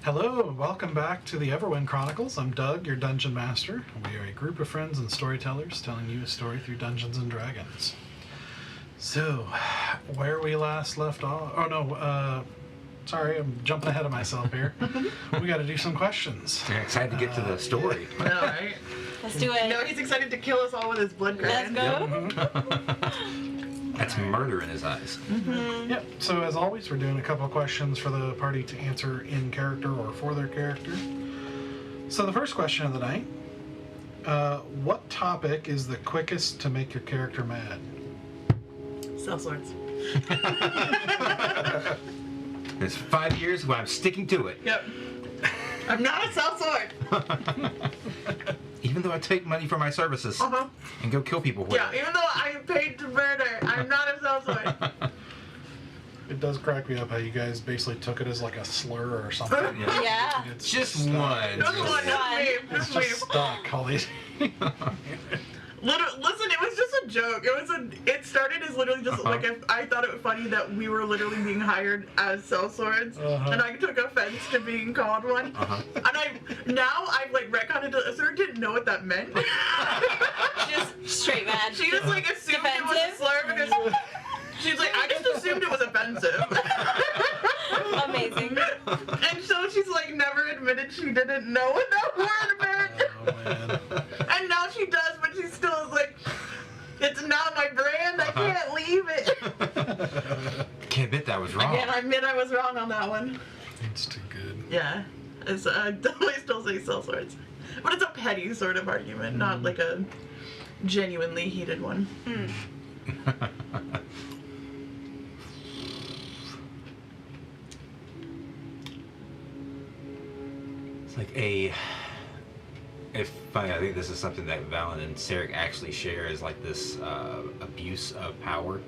Hello, and welcome back to the Everwind Chronicles. I'm Doug, your Dungeon Master. We are a group of friends and storytellers telling you a story through Dungeons and Dragons. So, where we last left off... Oh, no, sorry, I'm jumping ahead of myself here. We got to do some questions. You're excited to get to the story. I know, right? Let's do it. No, he's excited to kill us all with his blood Let's dragon. go. That's murder in his eyes. Mm-hmm. Yep, so as always, we're doing a couple of questions for the party to answer in character or for their character. So the first question of the night, what topic is the quickest to make your character mad? Sell swords. It's 5 years when I'm sticking to it. Yep. I'm not a sell sword. Even though I take money for my services and go kill people with Yeah, it. even though I am paid to murder, I'm not a sell sword. It does crack me up how you guys basically took it as like a slur or something. Yeah. It's Just stuck. one. Just one, just me, It's just just me. stuck, all these. Listen, it was just a joke. It started as literally just like I thought it was funny that we were literally being hired as sell swords, and I took offense to being called one. And I've like retconned it. Sir didn't know what that meant. Just straight mad. She just like assumed it was a slur because she's like, I just assumed it was offensive. Amazing. And so she's like never admitted she didn't know what that word meant. Oh, man. And now she does, but she still is like, it's not my brand. I can't leave it. Can't admit that was wrong. Again, I admit I was wrong on that one. It's too good. Yeah, I definitely still say sell swords, but it's a petty sort of argument, not like a genuinely heated one. It's like I think this is something that Valen and Sarek actually share, is like this abuse of power.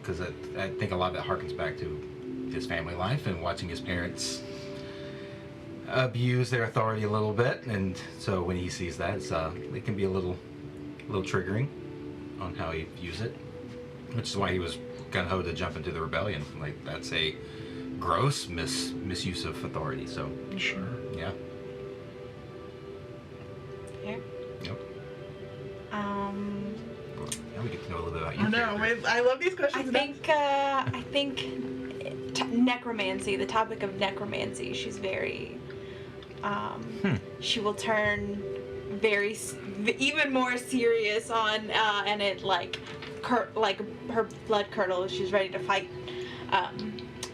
Because I think a lot of it harkens back to his family life and watching his parents abuse their authority a little bit. And so when he sees that, it can be a little triggering on how he views it. Which is why he was gung-ho to jump into the rebellion. Like, that's a gross misuse of authority, so... Sure. Yeah. Here. Yep. Now we get to know a little bit about you. I know. I love these questions. I think necromancy, the topic of necromancy, she's very, she will turn even more serious on, and it like her blood curdles. She's ready to fight,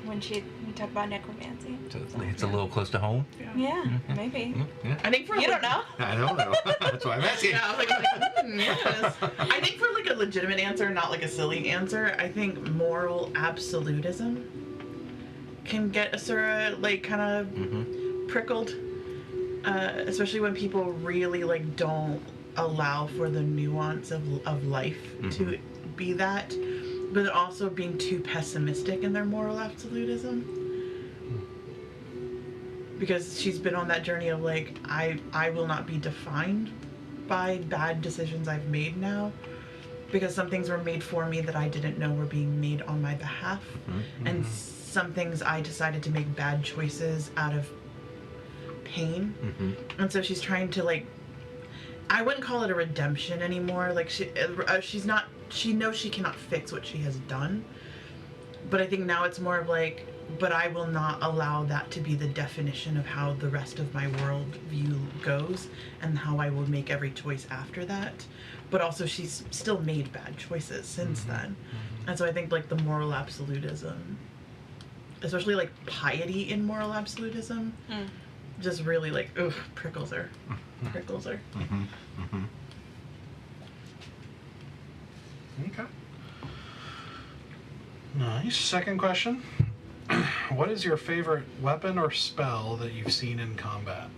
when we talk about necromancy. So it's a little close to home. Yeah, maybe. Yeah. I think for You don't know? I don't know. That's why I'm asking. Yeah, I was like, yes. I think for like a legitimate answer, not like a silly answer, I think moral absolutism can get Asura like kind of prickled, especially when people really like don't allow for the nuance of life to be that, but then also being too pessimistic in their moral absolutism. Because she's been on that journey of like, I will not be defined by bad decisions I've made now, because some things were made for me that I didn't know were being made on my behalf, and some things I decided to make bad choices out of pain, and so she's trying to like, I wouldn't call it a redemption anymore. Like she knows she cannot fix what she has done, but I think now it's more of like, but I will not allow that to be the definition of how the rest of my world view goes and how I will make every choice after that. But also she's still made bad choices since then. And so I think like the moral absolutism, especially like piety in moral absolutism, just really like, ugh, prickles her. Prickles her. Okay. Nice. Second question. What is your favorite weapon or spell that you've seen in combat?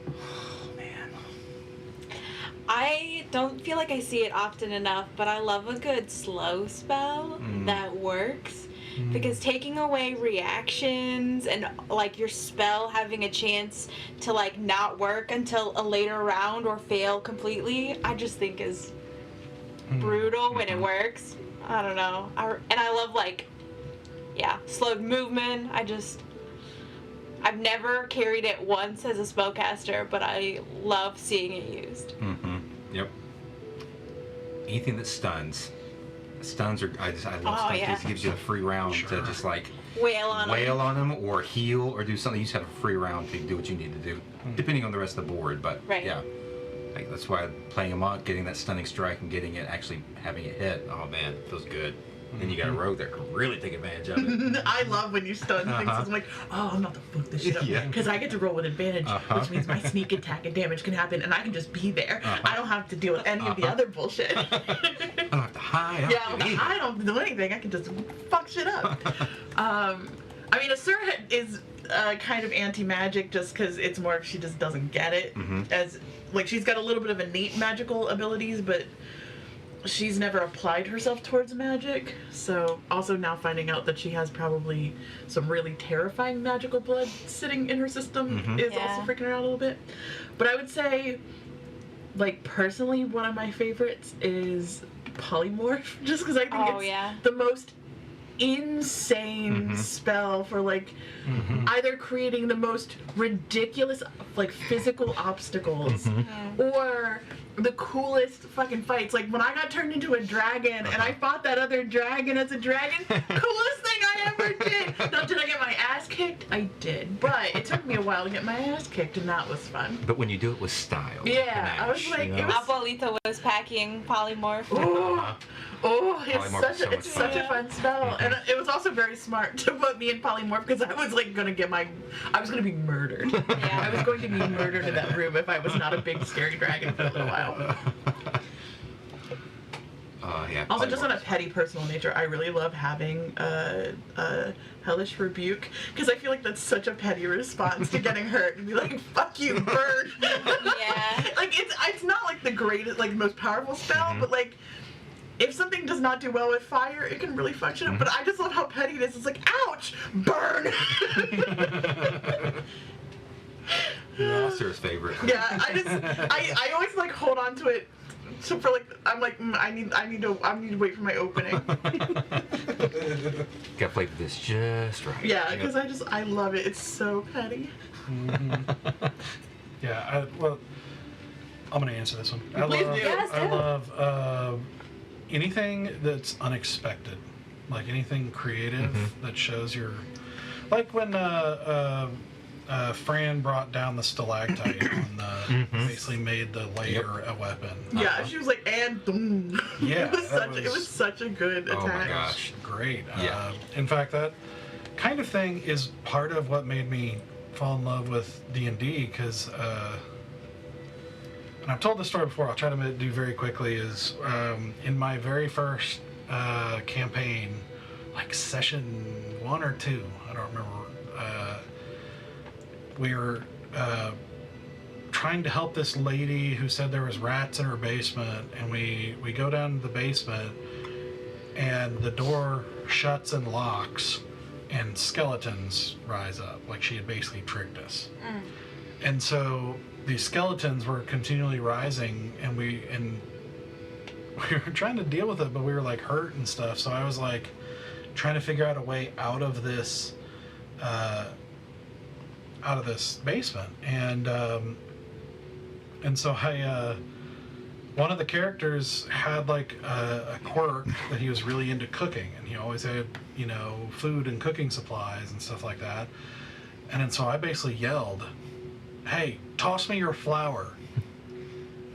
Oh, man. I don't feel like I see it often enough, but I love a good slow spell that works. Because taking away reactions and like your spell having a chance to like not work until a later round or fail completely, I just think is brutal when it works. I don't know. I love like, yeah, slowed movement. I've never carried it once as a spellcaster, but I love seeing it used. Mm-hmm. Yep. Anything that stuns. Stuns are, I love stuns because it gives you a free round to just like wail on them or heal or do something. You just have a free round to do what you need to do, depending on the rest of the board. But yeah, like, that's why playing them up, getting that stunning strike and getting it, actually having it hit. Oh man, it feels good. Then you got a rogue that can really take advantage of it. I love when you stun things. I'm like, oh, I'm about to fuck this shit up. Because I get to roll with advantage, which means my sneak attack and damage can happen, and I can just be there. I don't have to deal with any of the other bullshit. I don't have to hide. I don't have to do anything. I can just fuck shit up. I mean, Asura is kind of anti-magic just because it's more she just doesn't get it. As like, she's got a little bit of innate magical abilities, but she's never applied herself towards magic. So also now finding out that she has probably some really terrifying magical blood sitting in her system is also freaking her out a little bit. But I would say, like, personally, one of my favorites is Polymorph, just because I think it's the most insane spell for, like, either creating the most ridiculous, like, physical obstacles or the coolest fucking fights. Like, when I got turned into a dragon and I fought that other dragon as a dragon, coolest thing I ever did. Now, did I get my ass kicked? I did, but it took me a while to get my ass kicked, and that was fun. But when you do it with style. Yeah, I was like, it was... Abuelita was packing Polymorph. It's such a fun spell, and it was also very smart to put me in Polymorph because I was like gonna be murdered. I was going to be murdered in that room if I was not a big scary dragon for a little while. Also, just on a petty personal nature, I really love having a Hellish Rebuke because I feel like that's such a petty response to getting hurt and be like, "Fuck you, bird." Like, it's not like the greatest, like, most powerful spell, but like, if something does not do well with fire, it can really fuck shit up. But I just love how petty it is. It's like, ouch, burn. Monster's favorite. Yeah, I always like hold on to it. So for like, I'm like, I need to wait for my opening. Gotta play with this just right. Yeah, because I love it. It's so petty. Yeah, I'm gonna answer this one. I love anything that's unexpected, like anything creative that shows your, like when Fran brought down the stalactite and basically made the layer a weapon. Yeah, she was like, and boom. Yeah, it was such a good attack. Oh my gosh, great. Yeah. In fact, that kind of thing is part of what made me fall in love with D&D because, and I've told this story before, I'll try to do very quickly, is in my very first campaign, like session 1 or 2, I don't remember, we were trying to help this lady who said there was rats in her basement, and we go down to the basement and the door shuts and locks and skeletons rise up, like she had basically tricked us. And so these skeletons were continually rising, and we were trying to deal with it, but we were like hurt and stuff. So I was like trying to figure out a way out of this basement, and so I one of the characters had like a quirk that he was really into cooking, and he always had, you know, food and cooking supplies and stuff like that. And then so I basically yelled, "Hey, toss me your flour."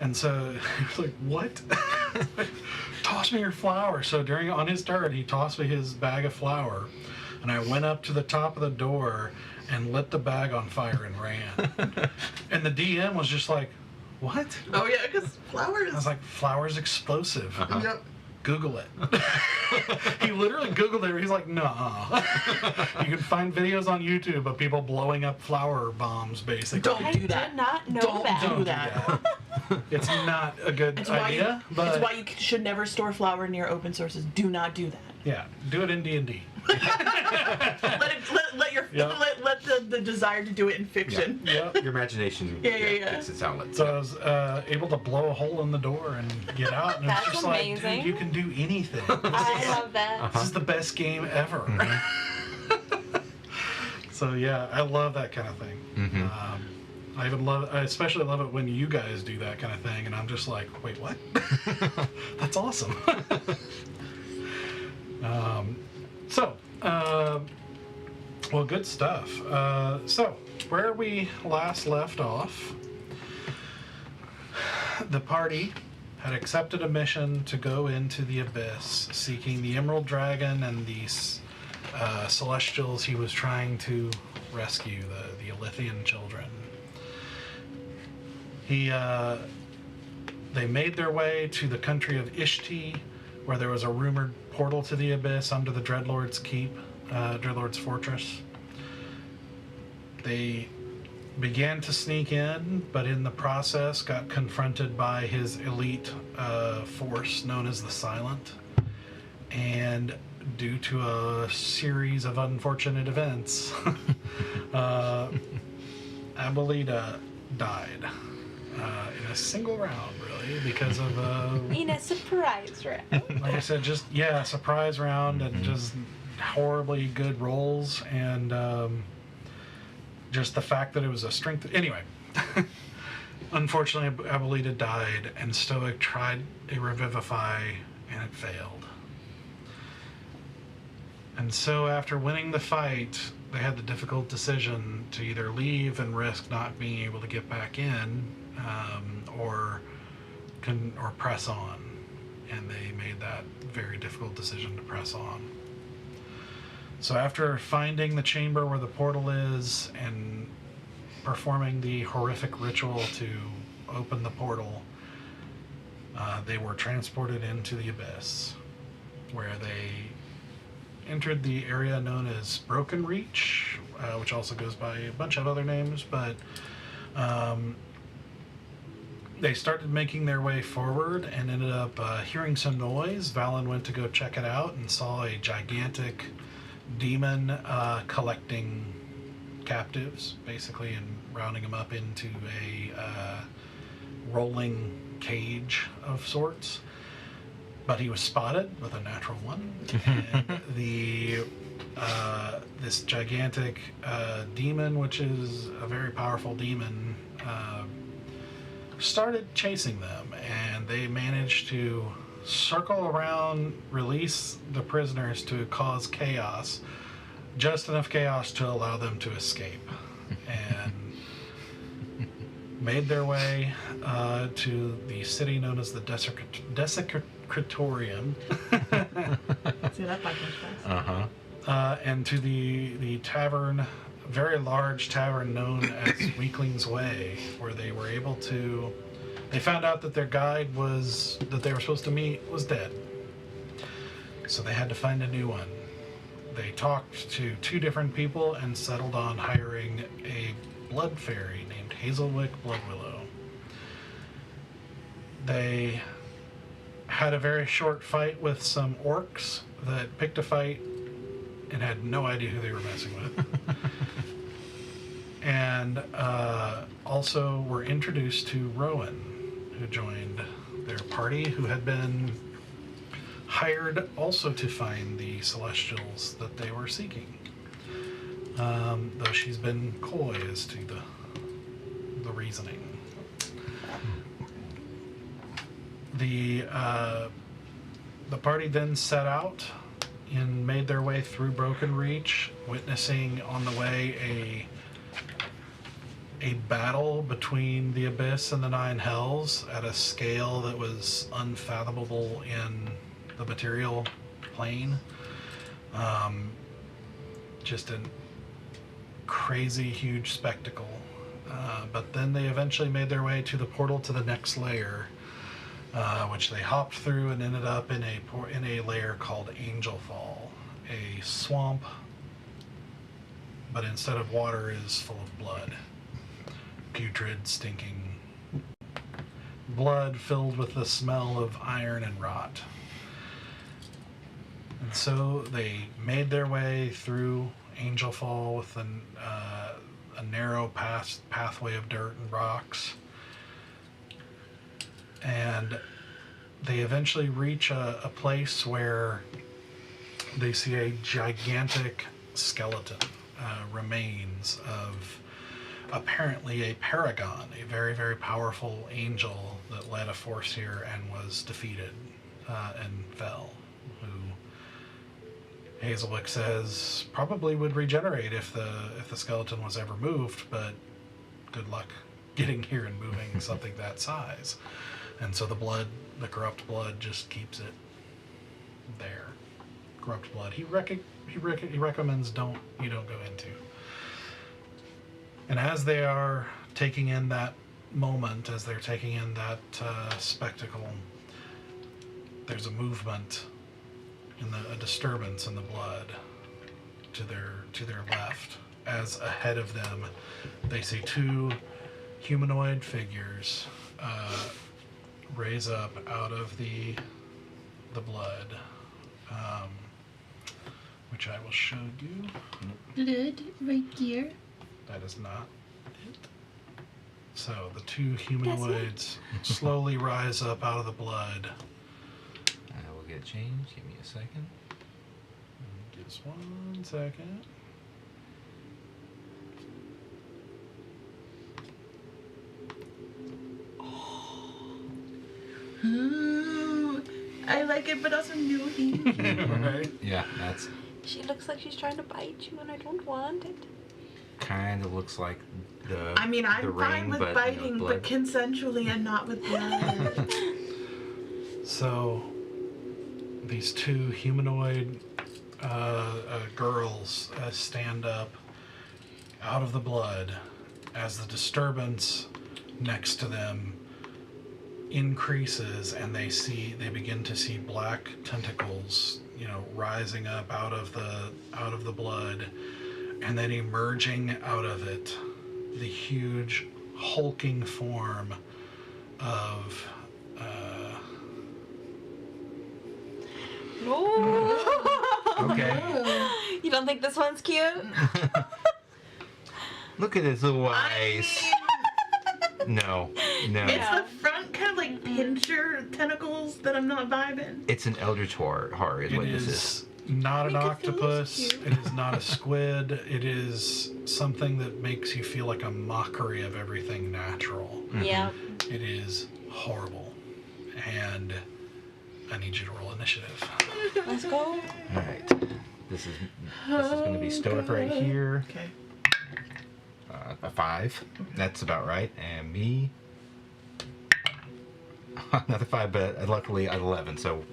And so he was like, "What?" "Toss me your flour." So on his turn, he tossed me his bag of flour, and I went up to the top of the door and lit the bag on fire and ran. And the DM was just like, "What?" Oh yeah, because flour is... I was like, "Flour's explosive." Yep. Google it. He literally Googled it. He's like, "Nah." You can find videos on YouTube of people blowing up flour bombs, basically. Don't do that. I did not know that. Don't do that. It's not a good idea. It's why you should never store flour near open sources. Do not do that. Yeah, do it in D&D. Let the desire to do it in fiction. Yeah. Your imagination gets its outlet. So I was able to blow a hole in the door and get out, and That's it's just amazing. like, dude, you can do anything. I love that. This is the best game ever. So yeah, I love that kind of thing. I especially love it when you guys do that kind of thing, and I'm just like, wait, what? That's awesome. Well, good stuff. So where we last left off, the party had accepted a mission to go into the abyss, seeking the Emerald Dragon and the Celestials he was trying to rescue, the Elythian children. They made their way to the country of Ishti, where there was a rumored portal to the abyss under the Dreadlord's keep, Dreadlord's fortress. They began to sneak in, but in the process got confronted by his elite force known as the Silent. And due to a series of unfortunate events, Abuelita died in a single round, really, because of in a surprise round. like I said, just surprise round and just horribly good rolls, and just the fact that it was a strength. Anyway, unfortunately, Abuelita died, and Stoic tried a revivify, and it failed. And so, after winning the fight, they had the difficult decision to either leave and risk not being able to get back in, or press on. And they made that very difficult decision to press on. So after finding the chamber where the portal is and performing the horrific ritual to open the portal, they were transported into the abyss, where they entered the area known as Broken Reach, which also goes by a bunch of other names, but they started making their way forward and ended up hearing some noise. Valen went to go check it out and saw a gigantic demon collecting captives, basically, and rounding them up into a rolling cage of sorts. But he was spotted with a natural one, and this gigantic demon, which is a very powerful demon, started chasing them, and they managed to circle around, release the prisoners to cause chaos, just enough chaos to allow them to escape, and made their way to the city known as the Desecratorium. See, that bike was fast. And to the tavern, very large tavern known as Weakling's Way, where they were able to. They found out that their guide that they were supposed to meet was dead. So they had to find a new one. They talked to two different people and settled on hiring a blood fairy named Hazelwick Bloodwillow. They had a very short fight with some orcs that picked a fight and had no idea who they were messing with. And also were introduced to Rowan, who joined their party, who had been hired also to find the Celestials that they were seeking. Though she's been coy as to the reasoning. The party then set out and made their way through Broken Reach, witnessing on the way a battle between the Abyss and the Nine Hells at a scale that was unfathomable in the material plane. Just a crazy huge spectacle. But then they eventually made their way to the portal to the next layer, which they hopped through and ended up in a layer called Angel Fall, a swamp, but instead of water is full of blood. Putrid, stinking blood filled with the smell of iron and rot. And so they made their way through Angel Fall with a narrow pathway of dirt and rocks. And they eventually reach a place where they see a gigantic skeleton remains of apparently a paragon, a very, very powerful angel that led a force here and was defeated and fell, who Hazelwick says probably would regenerate if the skeleton was ever moved, but good luck getting here and moving something that size. And so the corrupt blood just keeps it there. Corrupt blood. He recommends you don't go into. And as they are taking in that moment, as they're taking in that spectacle, there's a movement a disturbance in the blood to their left. As ahead of them, they see two humanoid figures raise up out of the blood, which I will show you. Blood right here. That is not it. So the two humanoids slowly rise up out of the blood. I will get changed. Give me a second. Just 1 second. Ooh, I like it, but also no thank you. Right? Yeah, that's She looks like she's trying to bite you, and I don't want it. kind of looks like the. I mean, the I'm fine ring, with but, biting, blood. but consensually and not with blood. So these two humanoid girls stand up out of the blood as the disturbance next to them increases, and they begin to see black tentacles, rising up out of the blood, and then emerging out of it, the huge hulking form of Ooh. Okay. You don't think this one's cute? Look at his little eyes. No. It's Yeah. the front kind of like pincher tentacles that I'm not vibing. It's an eldritch horror, is it what this is. is not an Make it feel octopus. cute. It is not a squid. It is something that makes you feel like a mockery of everything natural. Yeah. It is horrible, and I need you to roll initiative. Let's go. All right. This is going to be stoic right here. Okay. A 5. That's about right. And me. Another 5, but luckily at 11. So,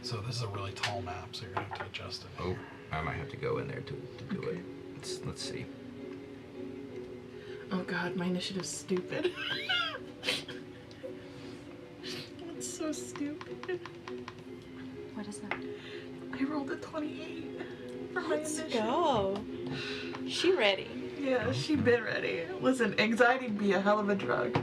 So this is a really tall map, so you're gonna have to adjust it. oh, I might have to go in there to do it. Let's see. Oh god, my initiative's stupid. It's so stupid. What is that? I rolled a 28 for my Let's initiative. go. She ready. Yeah, she been ready. Listen, anxiety be a hell of a drug.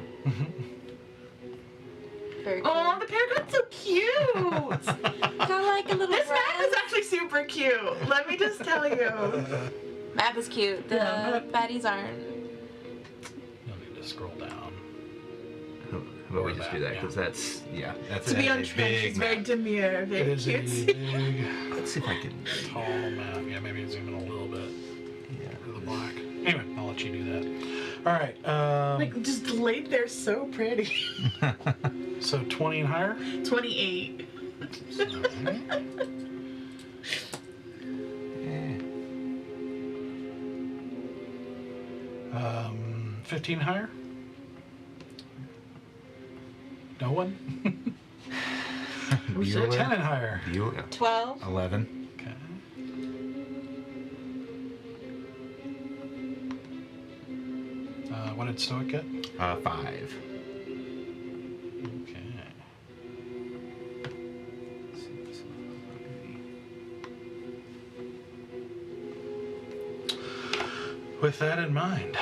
Very cool. Oh, the paragon's so cute! Got like a little This map dress. is actually super cute. Let me just tell you. Map is cute. The Yeah, baddies aren't. You'll need to scroll down. How about we just do that? Because that's To be a on trench big is very map. demure, It very is a cute. big, Let's see if I can. tall map. Yeah, maybe zoom in a little bit Yeah. to the black. Anyway, I'll let you do that. All right. Like, just laid there so pretty. So 20 and higher. 28. Yeah. 15 higher. No one. Bueller. 10 and higher. 12. 11. Okay. What did Stoic get? 5. Okay. Let's see if this will With that in mind,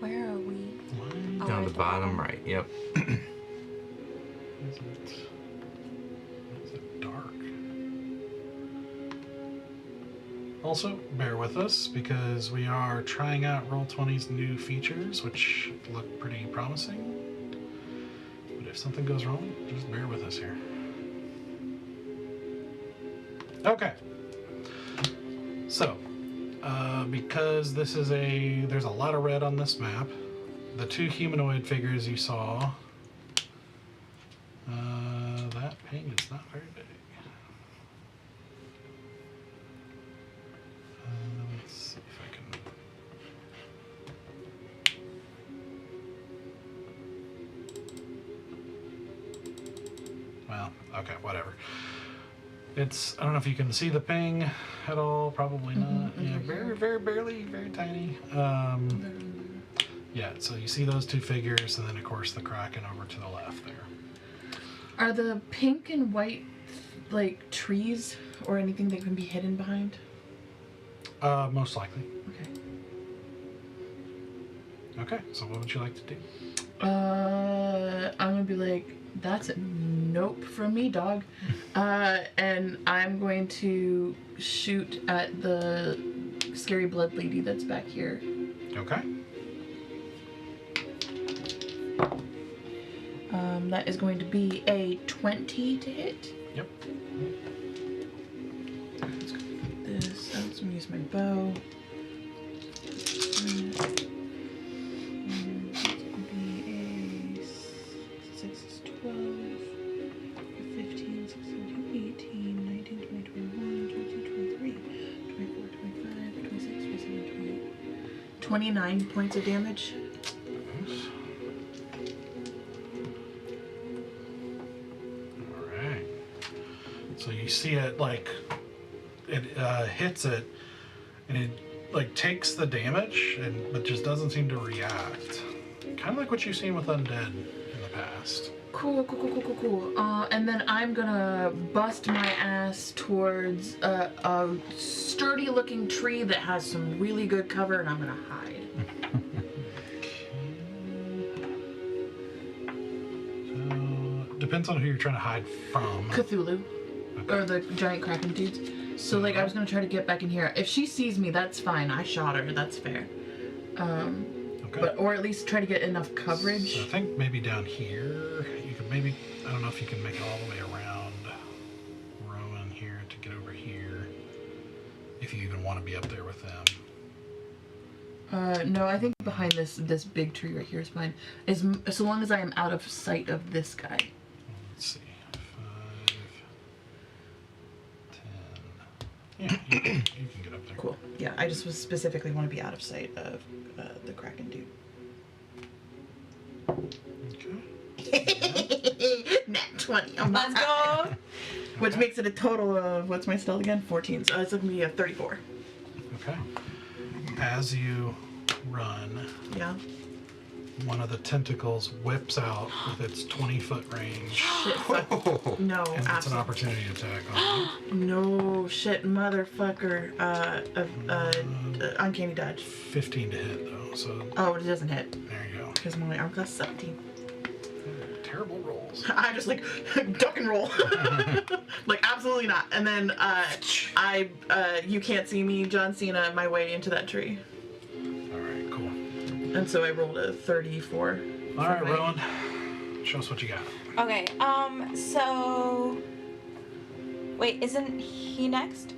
Where are we? line Oh, Down right the there. bottom right. Yep. is it dark? Also, bear with us because we are trying out Roll20's new features, which look pretty promising. But if something goes wrong, just bear with us here. Okay. So, because there's a lot of red on this map, the two humanoid figures you saw, that ping is not very big. Let's see if I can. Well, okay, whatever. It's, I don't know if you can see the ping at all, probably not. Yeah, very, very barely, very tiny. Yeah, so you see those two figures, and then of course the Kraken over to the left there. Are the pink and white like trees or anything that can be hidden behind? Most likely. Okay. Okay, so what would you like to do? I'm gonna be like, that's a nope from me, dog. And I'm going to shoot at the scary blood lady that's back here. Okay. That is going to be a 20 to hit. Yep. Let's go with this. I'm just gonna use my bow. It's gonna be a 6 is 12, 15, 16, 18, 19, 20, 21, 22, 23, 24, 25, 26, 27, 28. 29 points of damage. Alright. So you see it like, it hits it, and it like takes the damage, but just doesn't seem to react. Kind of like what you've seen with undead in the past. Cool. And then I'm gonna bust my ass towards a sturdy looking tree that has some really good cover, and I'm gonna hide. So, depends on who you're trying to hide from. Cthulhu. Okay. Or the giant kraken dudes. So like I was gonna try to get back in here. If she sees me, that's fine. I shot her, that's fair. Okay. But or at least try to get enough coverage. So I think maybe down here, you could maybe, I don't know if you can make it all the way around Rowan here to get over here, if you even want to be up there with them. No, I think behind this big tree right here is fine. So long as I am out of sight of this guy. Let's see, 5, 10. Yeah, you can get up there. Cool. Yeah, I just was specifically want to be out of sight of the kraken dude. Okay. Nat 20. Let's go. Which Okay. makes it a total of, what's my stealth again? 14. So it's going to be a 34. Okay. As you run, Yeah. one of the tentacles whips out with its 20-foot range, Shit. Fuck. No. and it's an absolutely. opportunity attack on you. No shit, motherfucker. Uncanny dodge. 15 to hit, though, so Oh, it doesn't hit. there you go. Because my arm class 17. Terrible rolls. I just like duck and roll. Like absolutely not. And then you can't see me, John Cena, my way into that tree. Alright, cool. And so I rolled a 34. Alright, Rowan. Show us what you got. Okay, so... Wait, isn't he next?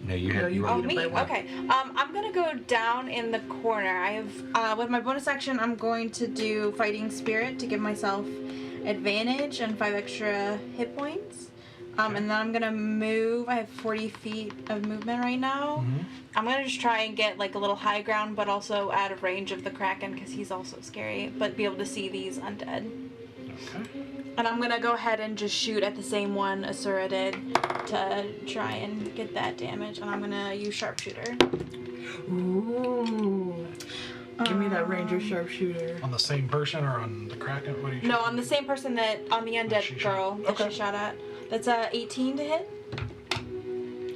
No, you No, have you you are. Oh, are Beat him me? by one. Okay. I'm gonna go down in the corner. I have, with my bonus action, I'm going to do Fighting Spirit to give myself advantage and 5 extra hit points. And then I'm gonna move. I have 40 feet of movement right now. Mm-hmm. I'm gonna just try and get like a little high ground, but also out of range of the Kraken because he's also scary, but be able to see these undead. Okay. And I'm gonna go ahead and just shoot at the same one Asura did to try and get that damage. And I'm gonna use Sharpshooter. Ooh. Give me that ranger sharpshooter. On the same person or on the Kraken? What are you No, on the same person that, on the she undead shot. girl that Okay. she shot at. That's 18 to hit.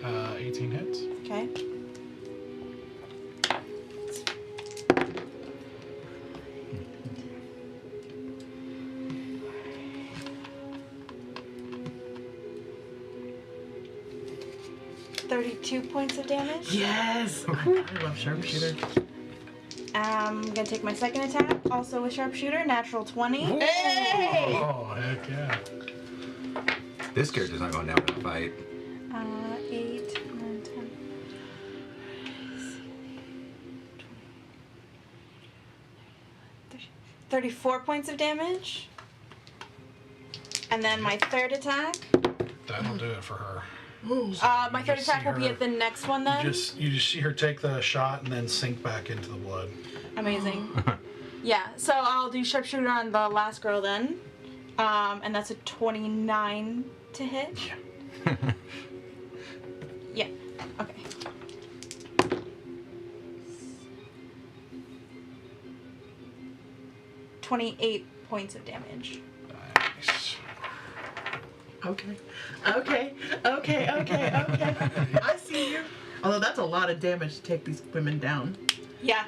18 hits. Okay. $32 points of damage. Yes! I love sharpshooter. I'm gonna take my second attack, also with Sharpshooter, natural 20. Hey! Oh, heck yeah. This character's not going down in a fight. 8, 9, 10. 34 points of damage. And then my third attack. That'll do it for her. My third just attack see will be her- at the next one then. You just see her take the shot and then sink back into the blood. Amazing. Yeah, so I'll do sharpshooter on the last girl then. And that's a 29 to hit. Yeah. Yeah. Okay. $28 points of damage. Nice. Okay. I see you. Although that's a lot of damage to take these women down. Yeah.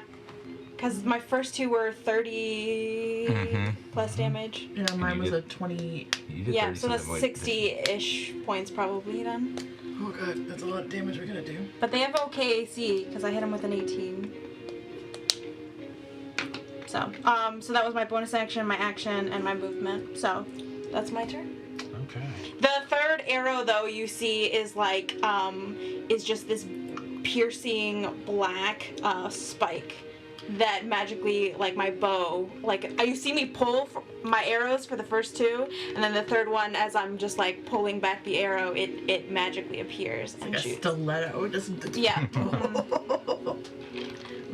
Because my first two were 30 plus damage. Yeah, mine you was did- a 20. You did Yeah, 30 so that's something, 60-ish points probably then. Oh god, that's a lot of damage we're gonna do. But they have okay AC because I hit them with an 18. So, so that was my bonus action, my action, and my movement. So, that's my turn. Okay. The third arrow, though, you see is like, is just this piercing black spike that magically, like my bow, like you see me pull my arrows for the first two, and then the third one, as I'm just like pulling back the arrow, it magically appears and Like a shoots. stiletto, doesn't it? Yeah. I'm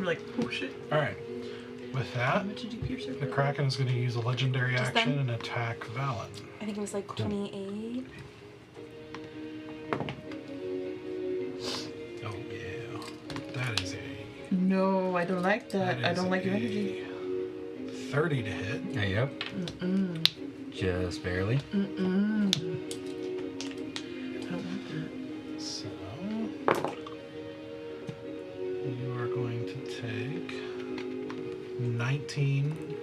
like, oh shit. All right. With How that, much did you pierce her? the Kraken is going to use a legendary Just action them? and attack Valen. I think it was like 28. Oh yeah, that is a. No, I don't like that. I is don't like your a energy. 30 to hit. Yeah, yep. Mm-mm. Just barely. Mm-mm. I don't want that. So you are going to take 19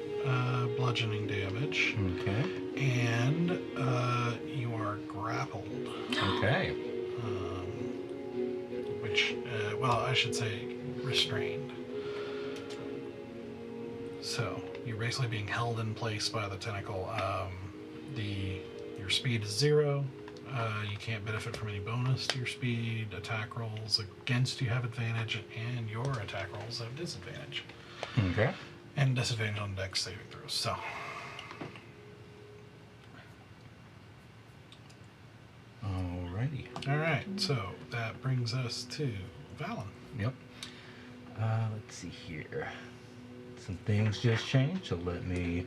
bludgeoning damage, Okay. and you are grappled. Okay. Which, well, I should say restrained. So you're basically being held in place by the tentacle. Your speed is 0. You can't benefit from any bonus to your speed. Attack rolls against you have advantage, and your attack rolls have disadvantage. Okay. And disadvantage on dex saving throws. So Alrighty. all right, so that brings us to Valen. Yep. Let's see here. Some things just changed, so let me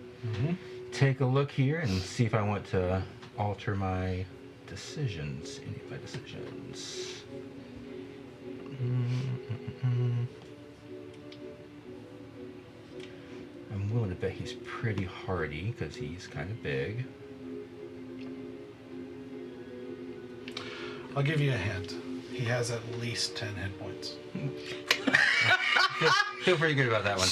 take a look here and see if I want to alter my decisions. Any of my decisions. I'm willing to bet he's pretty hardy because he's kind of big. I'll give you a hint. He has at least 10 hit points. Feel pretty good about that one.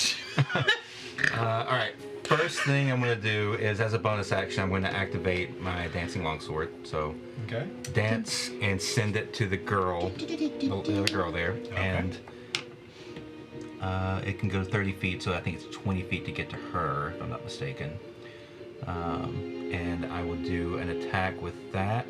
All right. First thing I'm going to do is, as a bonus action, I'm going to activate my dancing longsword. So Okay. dance and send it to the girl, the other girl there, and it can go 30 feet. So I think it's 20 feet to get to her, if I'm not mistaken. And I will do an attack with that.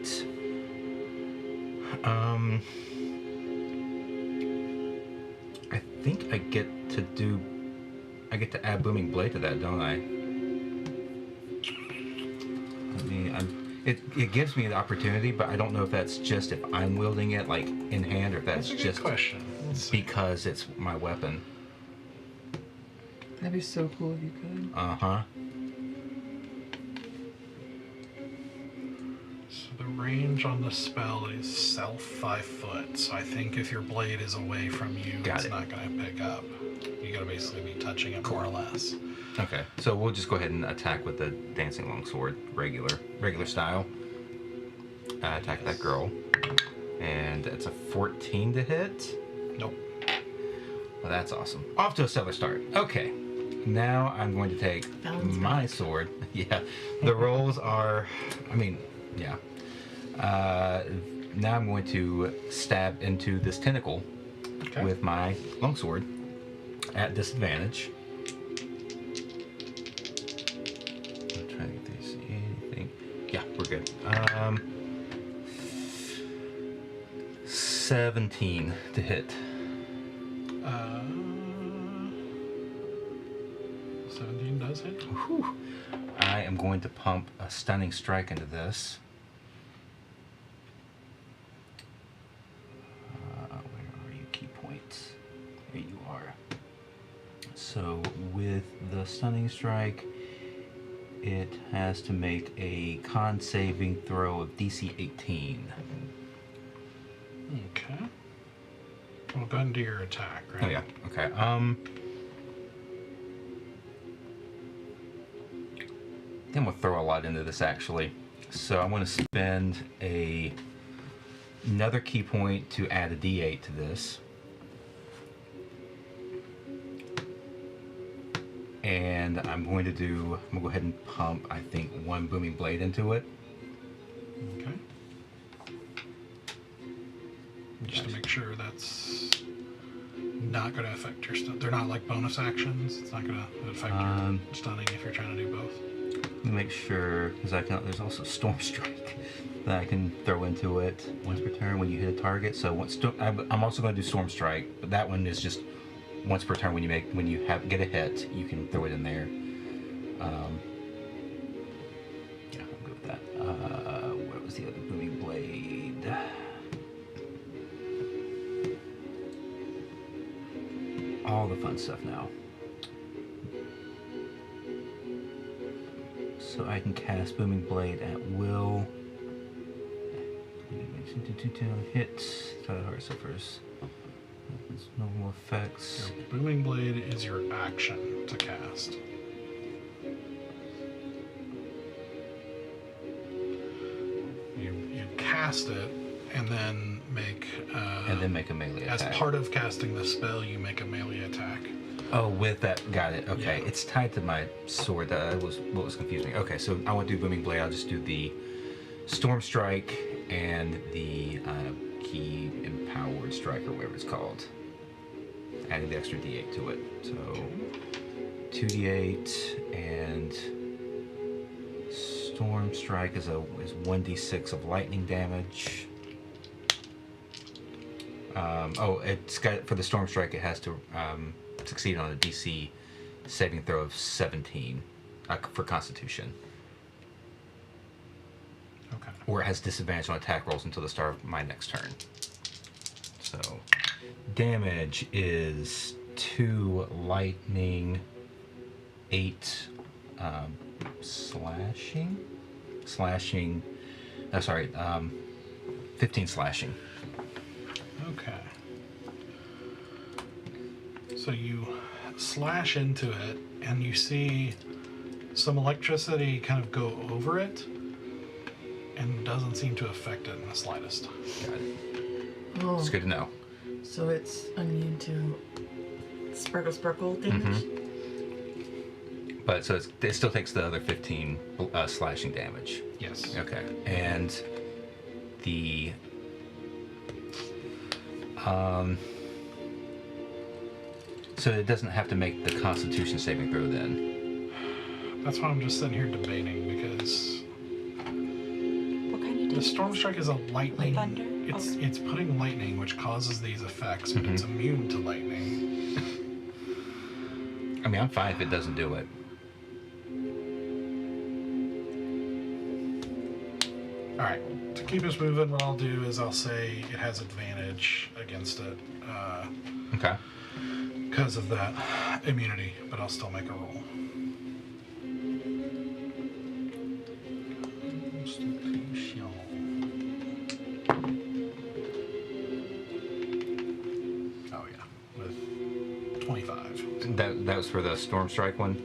I think I get to add Booming Blade to that, don't I? I mean, it gives me the opportunity, but I don't know if that's just if I'm wielding it, like, in hand, or if that's That's a good just question. Let's see. because it's my weapon. That'd be so cool if you could. Uh-huh. So the range on the spell is self 5 foot. So I think if your blade is away from you, Got it's it. not going to pick up. You got to basically be touching it more or less. Okay, so we'll just go ahead and attack with the dancing longsword, regular style. Attack that girl. And it's a 14 to hit. Nope. Well, that's awesome. Off to a stellar start. Okay. Now I'm going to take Balance my back. sword. Yeah. The rolls are, yeah. Now I'm going to stab into this tentacle Okay. with my longsword at disadvantage. I'm trying to see anything. Yeah, we're good. 17 to hit. 17 does hit. Whew. I am going to pump a stunning strike into this. Where are you, key points? There you are. So with the stunning strike, it has to make a con saving throw of DC 18. Okay. Well, go ahead and do your attack, right? Oh yeah. Okay. I'm gonna throw a lot into this actually. So I'm gonna spend another key point to add a D8 to this. And I'm gonna go ahead and pump, I think, one booming blade into it. Okay. Just to make sure that's not going to affect your stun. They're not like bonus actions. It's not going to affect your stunning if you're trying to do both. Let me make sure, because there's also Storm Strike that I can throw into it once per turn when you hit a target. So I'm also going to do Storm Strike, but that one is just once per turn when you get a hit, you can throw it in there. Yeah, I'm good with that. Where was the other booming blade? All the fun stuff now. So I can cast Booming Blade at will. Hit. Try to hurt suffers. No more effects. Your booming blade is your action to cast. You cast it and then make make a melee as attack. part of casting the spell, you make a melee attack. Oh, with that, got it. Okay, Yeah. it's tied to my sword. That was what was confusing. Okay, so I won't do Booming Blade. I'll just do the Storm Strike and the Key Empowered Strike or whatever it's called. Adding the extra D8 to it. So 2D8 and Storm Strike is 1d6 of lightning damage. It's got for the Storm Strike. It has to succeed on a DC saving throw of 17 for Constitution, Okay. or it has disadvantage on attack rolls until the start of my next turn. So damage is 2 lightning, 8 slashing. 15 slashing. Okay. So you slash into it, and you see some electricity kind of go over it, and doesn't seem to affect it in the slightest. Got it. Oh, It's good to know. so it's immune to sparkle damage? But so it still takes the other 15 slashing damage. Yes. Okay. And the so it doesn't have to make the Constitution saving throw then. That's why I'm just sitting here debating, because What kind of the damage? Storm Strike is a lightning. Thunder? It's putting lightning, which causes these effects, but it's immune to lightning. I mean, I'm fine if it doesn't do it. All right. To keep us moving, what I'll do is I'll say it has advantage against it Okay. because of that immunity, but I'll still make a roll. Oh yeah, with 25. That was for the Storm Strike one?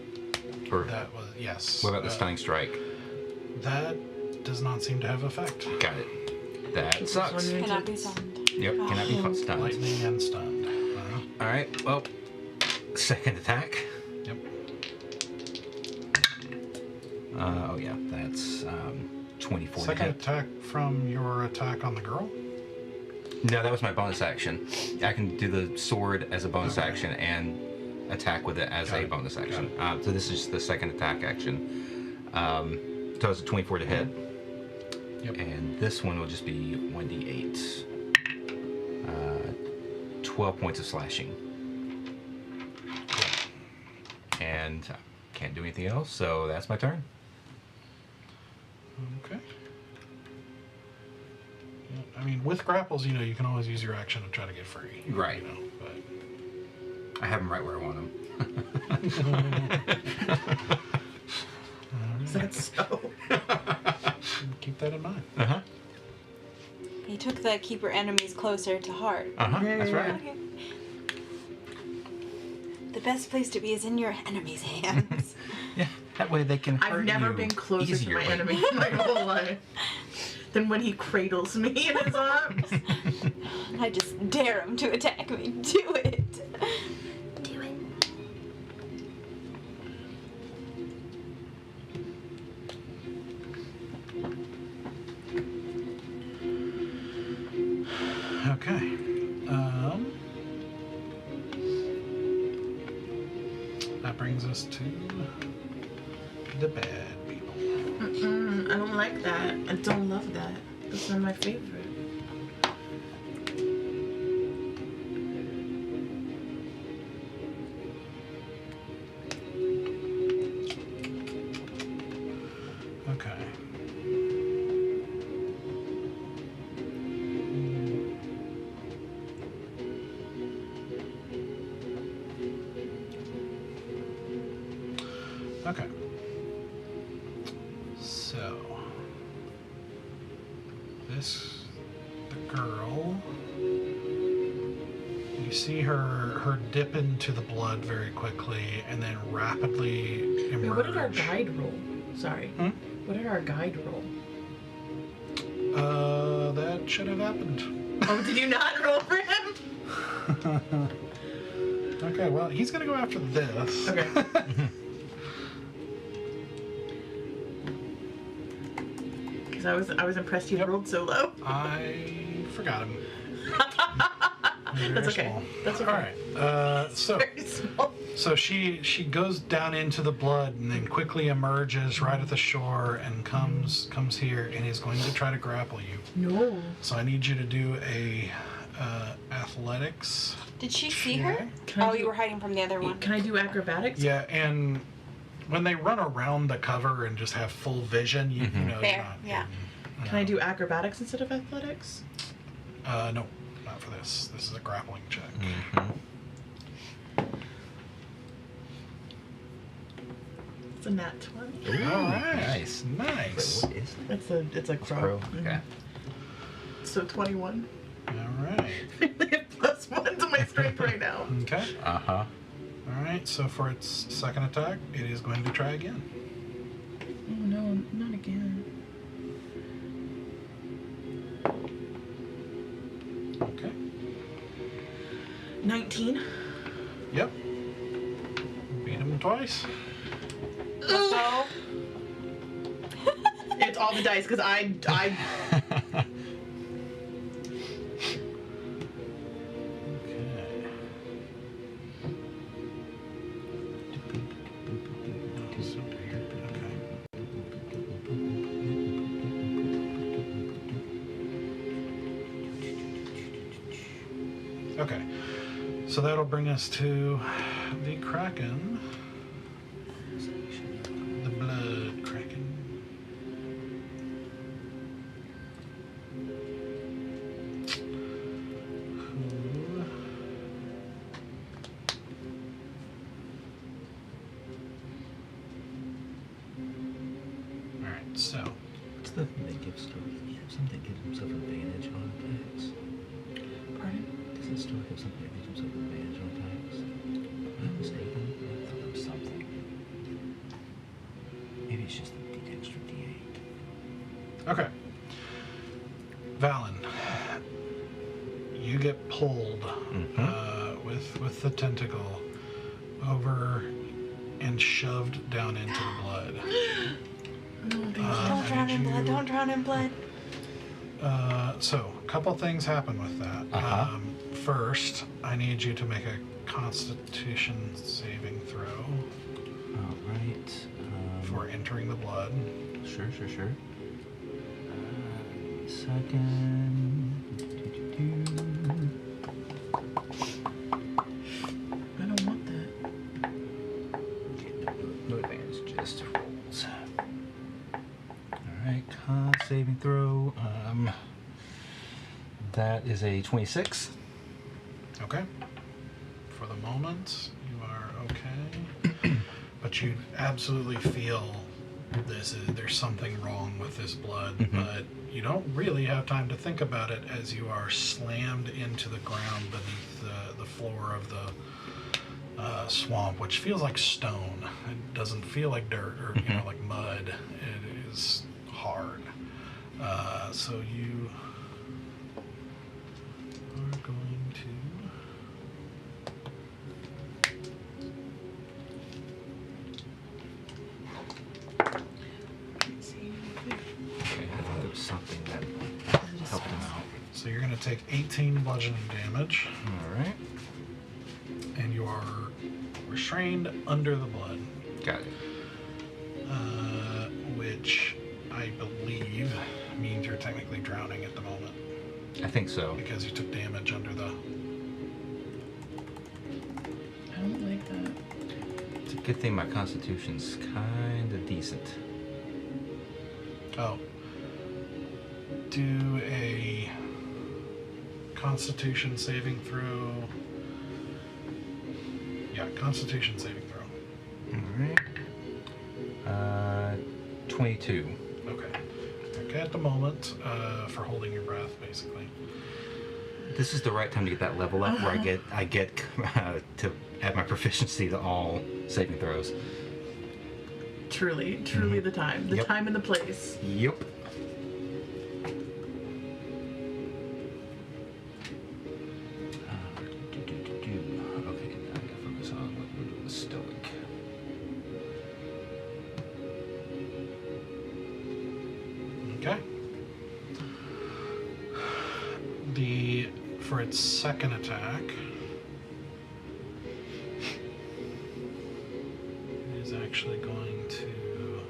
Or That was, yes. what about the Stunning Strike? That does not seem to have effect. Got it. That sucks. wondering- Cannot be stunned. Yep, cannot be stunned. Lightning and stunned. Alright, well, second attack. Yep. Oh yeah, that's 24 to Second hit. attack from your attack on the girl? No, that was my bonus action. I can do the sword as a bonus Okay. action and attack with it as Got a it, bonus got action. it. So this is the second attack action. So it's a 24 to hit. Yep. And this one will just be 1d8. 12 points of slashing. And I can't do anything else, so that's my turn. Okay. Yeah, I mean, with grapples, you can always use your action to try to get free. Right. But I have them right where I want them. Is that so? keep that in mind. Uh-huh. He took the keep your enemies closer to heart. Uh-huh, that's right. Okay. The best place to be is in your enemy's hands. Yeah, that way they can hurt I've never you been closer easier. to my enemy in my whole life than when he cradles me in his arms. I just dare him to attack me. Do it. Do it. Okay. That brings us to the bad people. I don't like that. I don't love that. That's not my favorite. Okay. Okay. So, the girl, you see her dip into the blood very quickly and then rapidly emerge. Wait, what did our guide roll? Sorry. Hmm? What did our guide roll? That should have happened. Oh, did you not roll for him? Okay, well, he's gonna go after this. Okay. Because I was impressed you rolled so low. I forgot him. That's okay. Small. That's okay. All right. So Very small. so she goes down into the blood and then quickly emerges right at the shore and comes here and is going to try to grapple you. No. So I need you to do a athletics. Did she see her? Can I Oh, do- you were hiding from the other one. Can I do acrobatics? Yeah, and when they run around the cover and just have full vision, you know. Fair, you're not yeah. getting, Can I do acrobatics instead of athletics? No, not for this. This is a grappling check. It's a nat 20. All right. Nice. Nice. What is that? It's a crow. Crow. Mhm. Okay. So 21. All right. I have +1 to my strength right now. Okay. Uh-huh. All right. So for its second attack, it is going to try again. Oh no, not again. Okay. 19. Yep. Beat him twice. So, It's all the dice because I Okay. Oh, so weird. Okay. Okay. So that'll bring us to the Kraken. The Blood Kraken. Who... Alright, so. What's the thing that gives Stork? Yeah, something that gives himself advantage on attacks. Pardon? Doesn't Stork have something that gives himself advantage on attacks? Am I mistaken? I thought there was something. Maybe it's just the extra D8. Okay. Valen, you get pulled with the tentacle over and shoved down into the blood. don't drown in blood. Don't drown in blood. So, a couple things happen with that. First, I need you to make a Constitution saving throw Alright. for entering the blood. Sure. Second. so that is a 26. Okay. For the moment, you are okay. But you absolutely feel there's something wrong with this blood, but you don't really have time to think about it as you are slammed into the ground beneath the floor of the swamp, which feels like stone. It doesn't feel like dirt or like mud. It is hard. So you are going to Okay, I thought there was something that helped him out. So you're going to take 18 bludgeoning damage, All right. and you are restrained under the blood, Got it. which I believe means you're technically drowning at the moment I think so. because you took damage under the... I don't like that. It's a good thing my constitution's kind of decent. Oh. Do a Constitution saving throw. Yeah, Constitution saving throw. All right. 22. Okay. Okay, at the moment, for holding your breath, basically. This is the right time to get that level up where I get to add my proficiency to all saving throws. Truly the time. The Yep. time and the place. Yep. Okay, now I gotta focus on what we're doing with Stoic. Okay. For its second attack, it is actually going to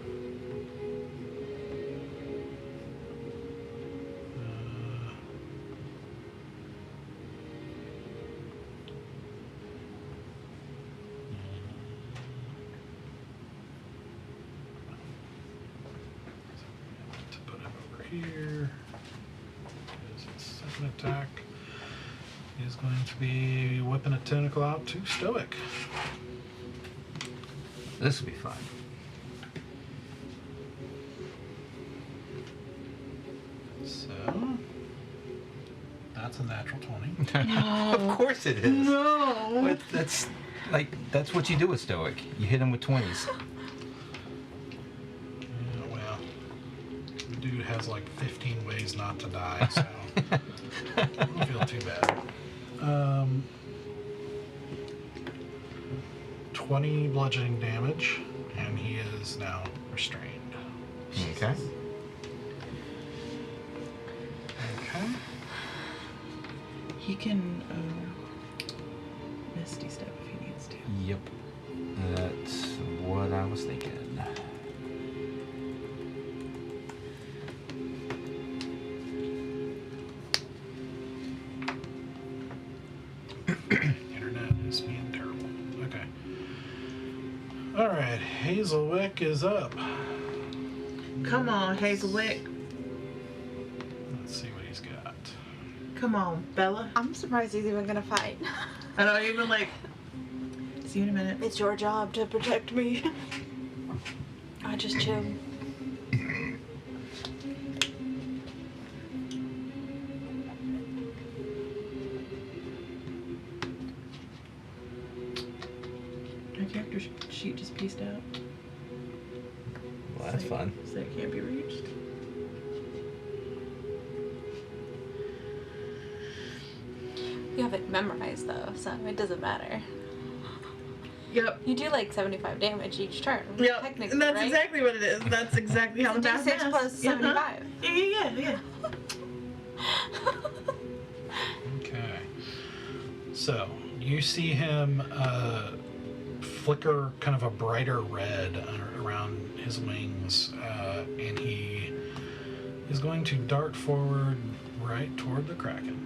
put it over here. Because its second attack is going to be whipping a tentacle out to Stoic. This will be fun. So that's a natural 20. Of course it is. No. But that's what you do with Stoic. You hit him with 20s. Yeah, well, the dude has like 15 ways not to die, so I don't feel too bad. 20 bludgeoning damage, and he is now restrained. Okay. Okay. He can Misty Step if he needs to. Yep. That's what I was thinking. Internet is being terrible. Okay. Alright, Hazelwick is up. Come on, Hazelwick. Let's see what he's got. Come on, Bella. I'm surprised he's even gonna fight. I don't even like. See you in a minute. It's your job to protect me. I just chill. My character sheet just pieced out. Well, that's fun. So it can't be reached. You have it memorized though, so it doesn't matter. Yep. You do like 75 damage each turn. Yep. Technically, And that's right? exactly what it is. That's exactly how the It's a math D6 maths. plus 75. Yeah. Okay. So, you see him flicker kind of a brighter red around his wings, and he is going to dart forward right toward the Kraken.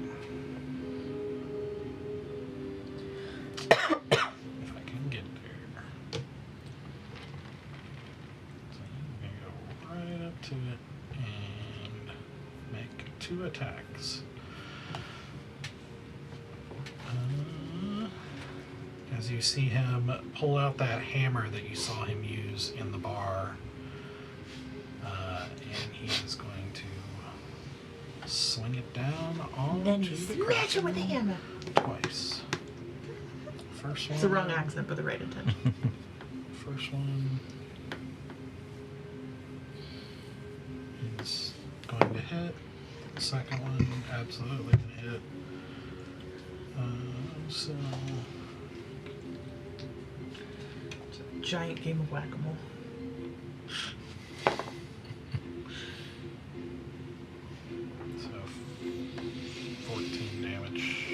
If I can get there. So I'm going to go right up to it and 2 attacks. As you see him pull out that hammer that you saw him use in the bar, and he is going to swing it down on Then to you the smash it with a Kraken hammer. twice. First one. It's the wrong accent, but the right intention. First one is going to hit. The second one absolutely going to hit. So It's a giant game of whack-a-mole. so 14 damage.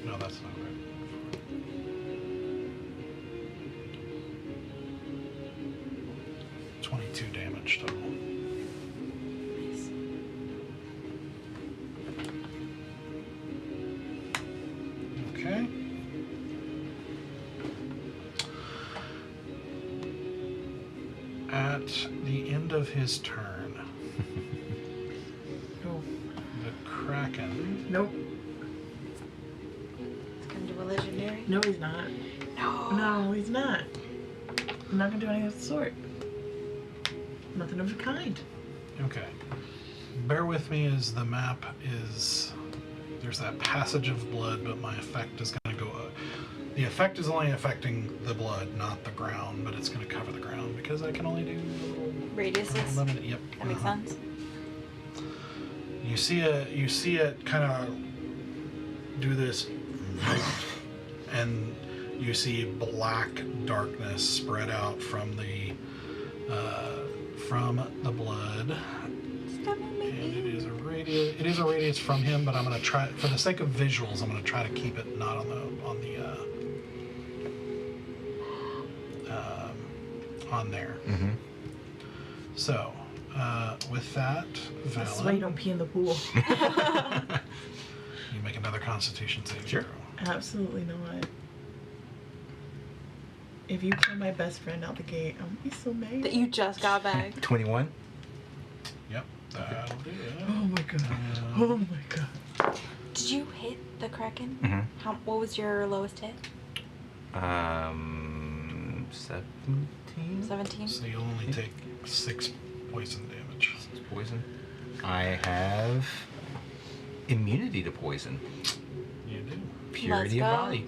No, that's not right. 22 damage total. Okay. At the end of his turn, Oh. the Kraken. Nope. It's gonna do a legendary. No, he's not. No. No, he's not. I'm not gonna do anything of the sort. Nothing of the kind. Okay. Bear with me as the map is... There's that passage of blood, but my effect is going to go up. The effect is only affecting the blood, not the ground, but it's going to cover the ground because I can only do Radiuses. limited. Yep. That makes uh-huh. sense. You see it kind of do this, and you see black darkness spread out from the blood. Stop And making. it is a radius. It is a radius from him, but I'm gonna try, for the sake of visuals, I'm gonna try to keep it not on the on there. Mm-hmm. So, with that, That's why you don't Valen, pee in the pool. you make another Constitution saving Sure. throw. Absolutely not. If you kill my best friend out the gate, I'm gonna be so mad. That you just got back. 21. Yep, that'll do it. Oh my god. Oh my god. Did you hit the Kraken? Mm-hmm. What was your lowest hit? 17. 17? So you'll only take 6 poison damage. Poison. I have immunity to poison. You do. Purity Let's of go. body.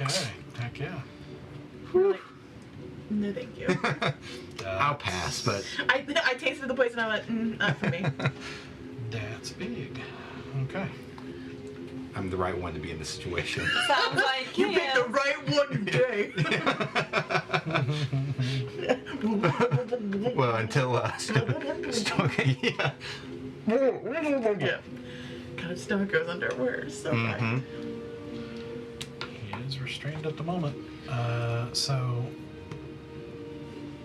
Okay. Heck yeah. You're like, no thank you. I'll pass, but I tasted the poison, I went, not for me. That's big. Okay. I'm the right one to be in this situation. Sounds like You picked the him. right one today. Well, until yeah. Yeah. God, his stomach goes under. We're so Mhm. fine. He is restrained at the moment. So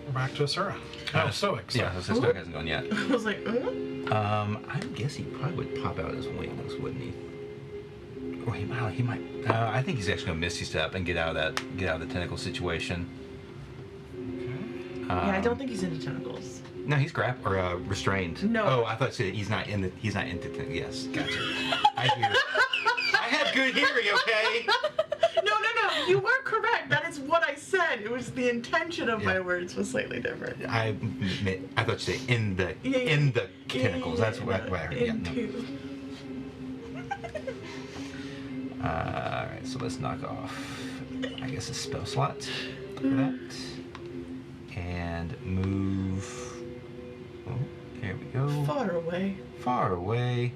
we're back to Asura. No, Stoic. Yeah, so Stoic hasn't gone yet. I was like, I guess he probably would pop out his wings, wouldn't he? Or he might. I think he's actually gonna misty step and get out of the tentacle situation. Okay. yeah, I don't think he's into tentacles. No, he's restrained. No. Oh, I thought you said he's not into tentacles. Yes, gotcha. I hear. I have good hearing. Okay. No. You were correct. That is what I said. It was the intention of my Yeah. words was slightly different. I thought you said in the tentacles. That's what I heard. Yeah, no. Into. All right, so let's knock off, I guess, a spell slot for that, and move. Oh, there we go. Far away. Far away.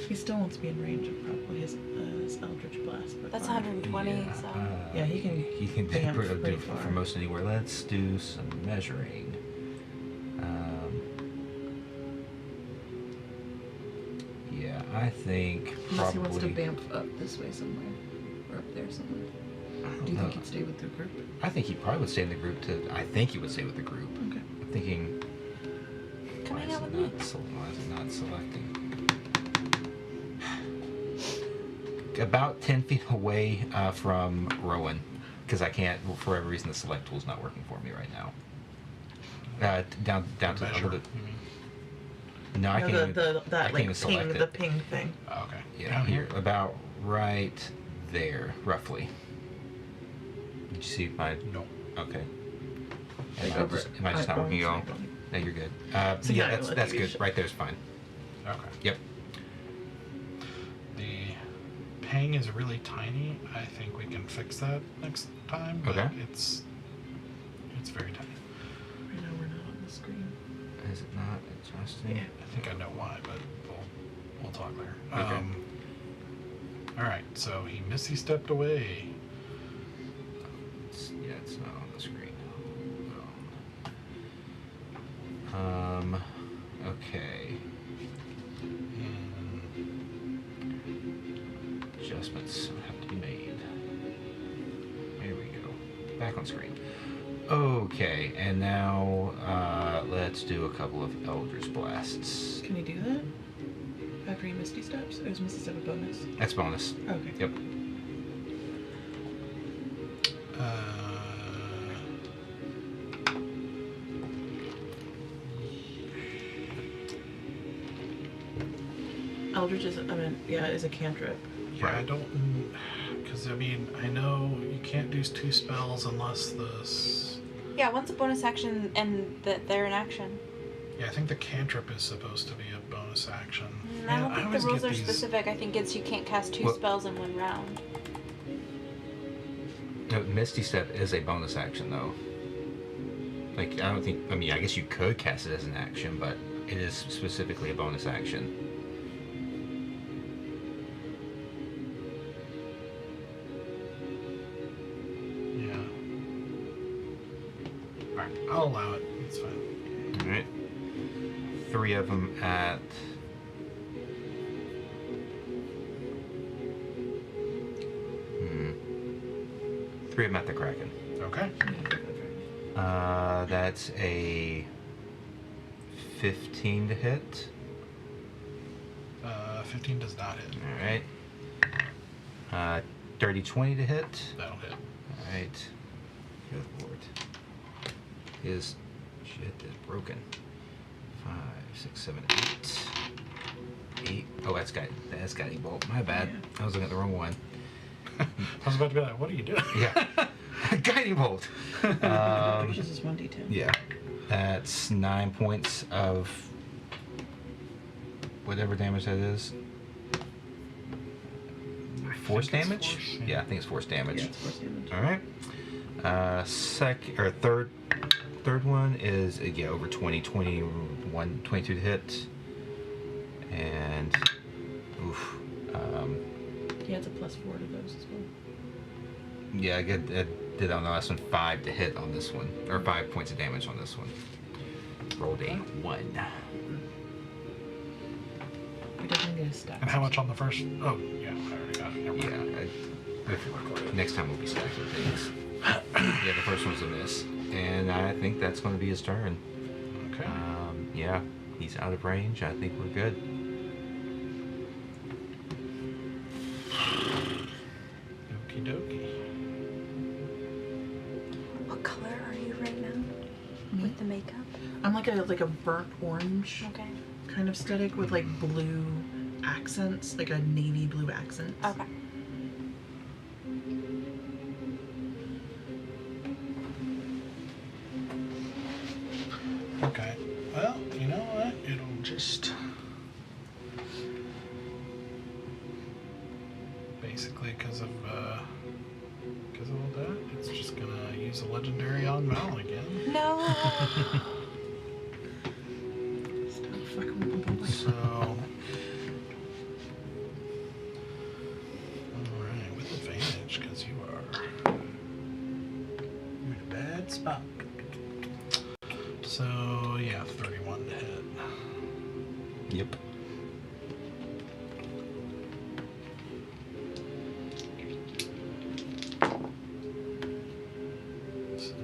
He still wants to be in range of probably his Eldritch Blast. But That's fine. 120, so. Yeah, he can bam do pretty it far. for most anywhere. Let's do some measuring. Yeah, I think Unless he wants to probably. bamf up this way somewhere. Or up there somewhere. I don't Do you know. think he'd stay with the group? I think he probably would stay in the group I think he would stay with the group. Okay. I'm thinking. Come Why hang is out it with me. why is it not selecting? About 10 feet away from Rowan. because I can't, well, for whatever reason, the select tool's not working for me right now. Down to Measure, a little bit. you mean? No, I can't even, I that can't even like select ping, it. the ping thing. Oh, okay. Yeah, Down here, about right there, roughly. Did you see my? No. Okay. Like Am I over- am I just not working at all? orange, No, you're good. So yeah, yeah, that's let's do good. shit. Right there's fine. Okay. Yep. The ping is really tiny. I think we can fix that next time. But Okay. It's very tiny. Right now we're not on the screen. Is it not adjusting? Yeah. I think I know why, but we'll talk later. Okay. All right. So he Misty stepped away. Yeah, it's not on the screen. Okay. Adjustments have to be made. There we go. Back on screen. Okay, and now let's do a couple of Eldritch Blasts. Can you do that? After you Misty Steps? Or is Misty Step a bonus? That's bonus. Okay. Yep. Eldritch is, is a cantrip. Yeah, I Right. don't, because I mean I know you can't do 2 spells unless this. Yeah, one's a bonus action and they're in action. Yeah, I think the cantrip is supposed to be a bonus action. I Man, don't think the always rules get are these- specific. I think it's you can't cast 2 Well- spells in 1 round. No, Misty Step is a bonus action, though. Like, I don't think... I mean, I guess you could cast it as an action, but it is specifically a bonus action. Yeah. Alright, I'll allow it. It's fine. Alright. 3 of them at... Hmm. 3 of them at the Kraken. Okay. That's a 15 to hit. 15 does not hit. Alright. 30-20 to hit. That'll hit. Alright. Good lord. His shit is broken. 5, 6, 7, 8. 8. Oh, that's guiding bolt. My bad. I was looking at the wrong one. I was about to be like, what are you doing? Yeah. Guiding bolt. Which is just 1d10. Yeah. That's 9 points of whatever damage that is. Force think it's damage? force, Yeah, I think it's force damage. Yeah, it's force damage. All right. Third one is over 20, 21, 22 to hit, and oof. Yeah, it's a +4 to those as well. Yeah, I did on the last one 5 to hit on this one, or 5 points of damage on this one. Rolled a 1. We definitely get a stack. And how much on the first? Oh, yeah, I already got it. Never Yeah. mind. Next time we'll be stacking things. Yeah, the first one's a miss, and I think that's going to be his turn. Okay. Yeah, he's out of range. I think we're good. Okie dokie. What color are you right now with the makeup? I'm like a burnt orange Okay. kind of aesthetic with like blue accents, like a navy blue accent. Okay. Okay. Well, you know what? It'll just basically because of all that, it's just gonna use a legendary on Mal again. No. Stop fucking with the boy. So, all right, with advantage because you're in a bad spot. So yeah, 31 to hit. Yep. So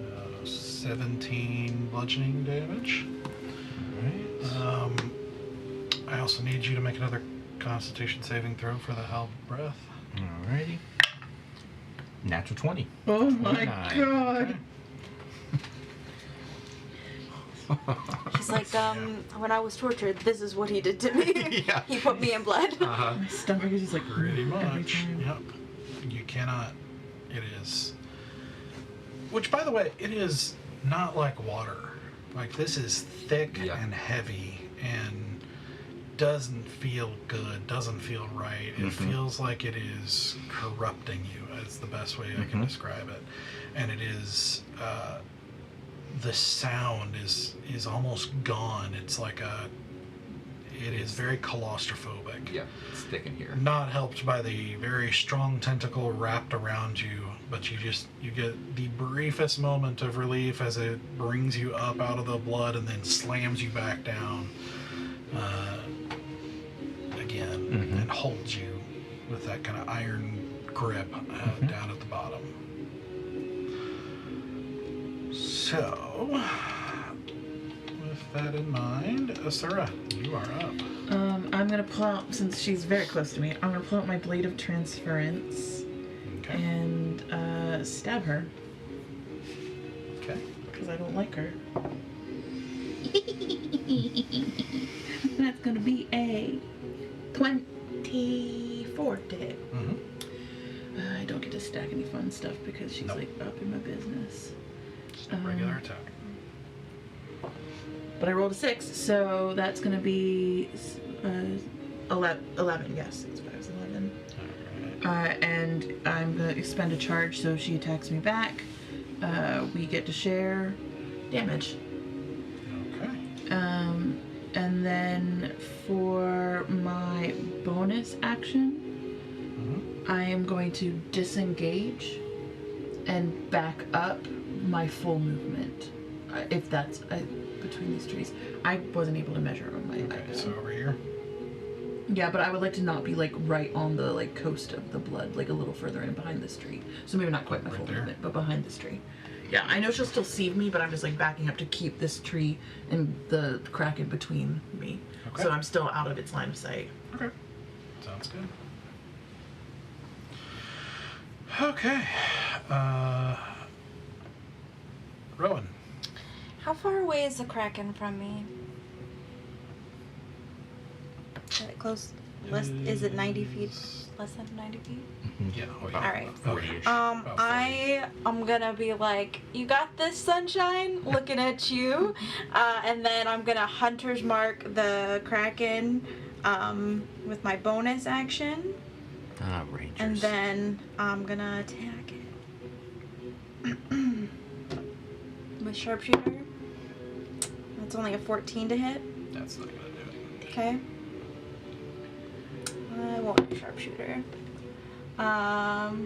17 bludgeoning damage. Alright. I also need you to make another Constitution saving throw for the hell breath. Alrighty. Natural 20. Oh my 29. god. She's like, when I was tortured, this is what he did to me. Yeah. He put me in blood. Uh-huh. My stomach is just like Pretty every much. time. Yep. You cannot. It is. Which, by the way, it is not like water. Like, this is thick Yeah. and heavy and doesn't feel good, doesn't feel right. It feels like it is corrupting you, is the best way I can describe it. And it is, the sound is almost gone. It's like it is very claustrophobic. Yeah, it's thick in here. Not helped by the very strong tentacle wrapped around you, but you get the briefest moment of relief as it brings you up out of the blood and then slams you back down again and holds you with that kind of iron grip down at the bottom. So, with that in mind, Asura, you are up. I'm gonna pull out, since she's very close to me, I'm gonna pull out my Blade of Transference Okay. and stab her, Okay. because I don't like her. That's gonna be a 24 to hit. Mm-hmm. I don't get to stack any fun stuff because she's Nope. like up in my business. Just a regular attack. But I rolled a 6, so that's gonna be 11. Yes, 6, 5 is 11. Alright. And I'm gonna expend a charge, so if she attacks me back, we get to share damage. Okay. And then for my bonus action, I am going to disengage and back up my full movement, if that's between these trees. I wasn't able to measure on my Okay, iPad. so over here. Yeah, but I would like to not be like right on the like coast of the blood, like a little further in behind this tree. So maybe not quite my Right full there? movement, but behind this tree. Yeah, I know she'll still see me, but I'm just like backing up to keep this tree and the crack in between me. Okay. So I'm still out of its line of sight. Okay. Sounds good. Okay. Rowan. How far away is the Kraken from me? Is it close? Is it 90 feet? Less than 90 feet? Yeah. Oh, yeah. All right. 40-ish. About 40. I am gonna be like, you got this, sunshine, looking at you, and then I'm gonna hunter's mark the Kraken with my bonus action, Ah, Rangers. and then I'm gonna attack it with sharpshooter. That's only a 14 to hit. That's not gonna do it. Okay. I won't do sharpshooter. So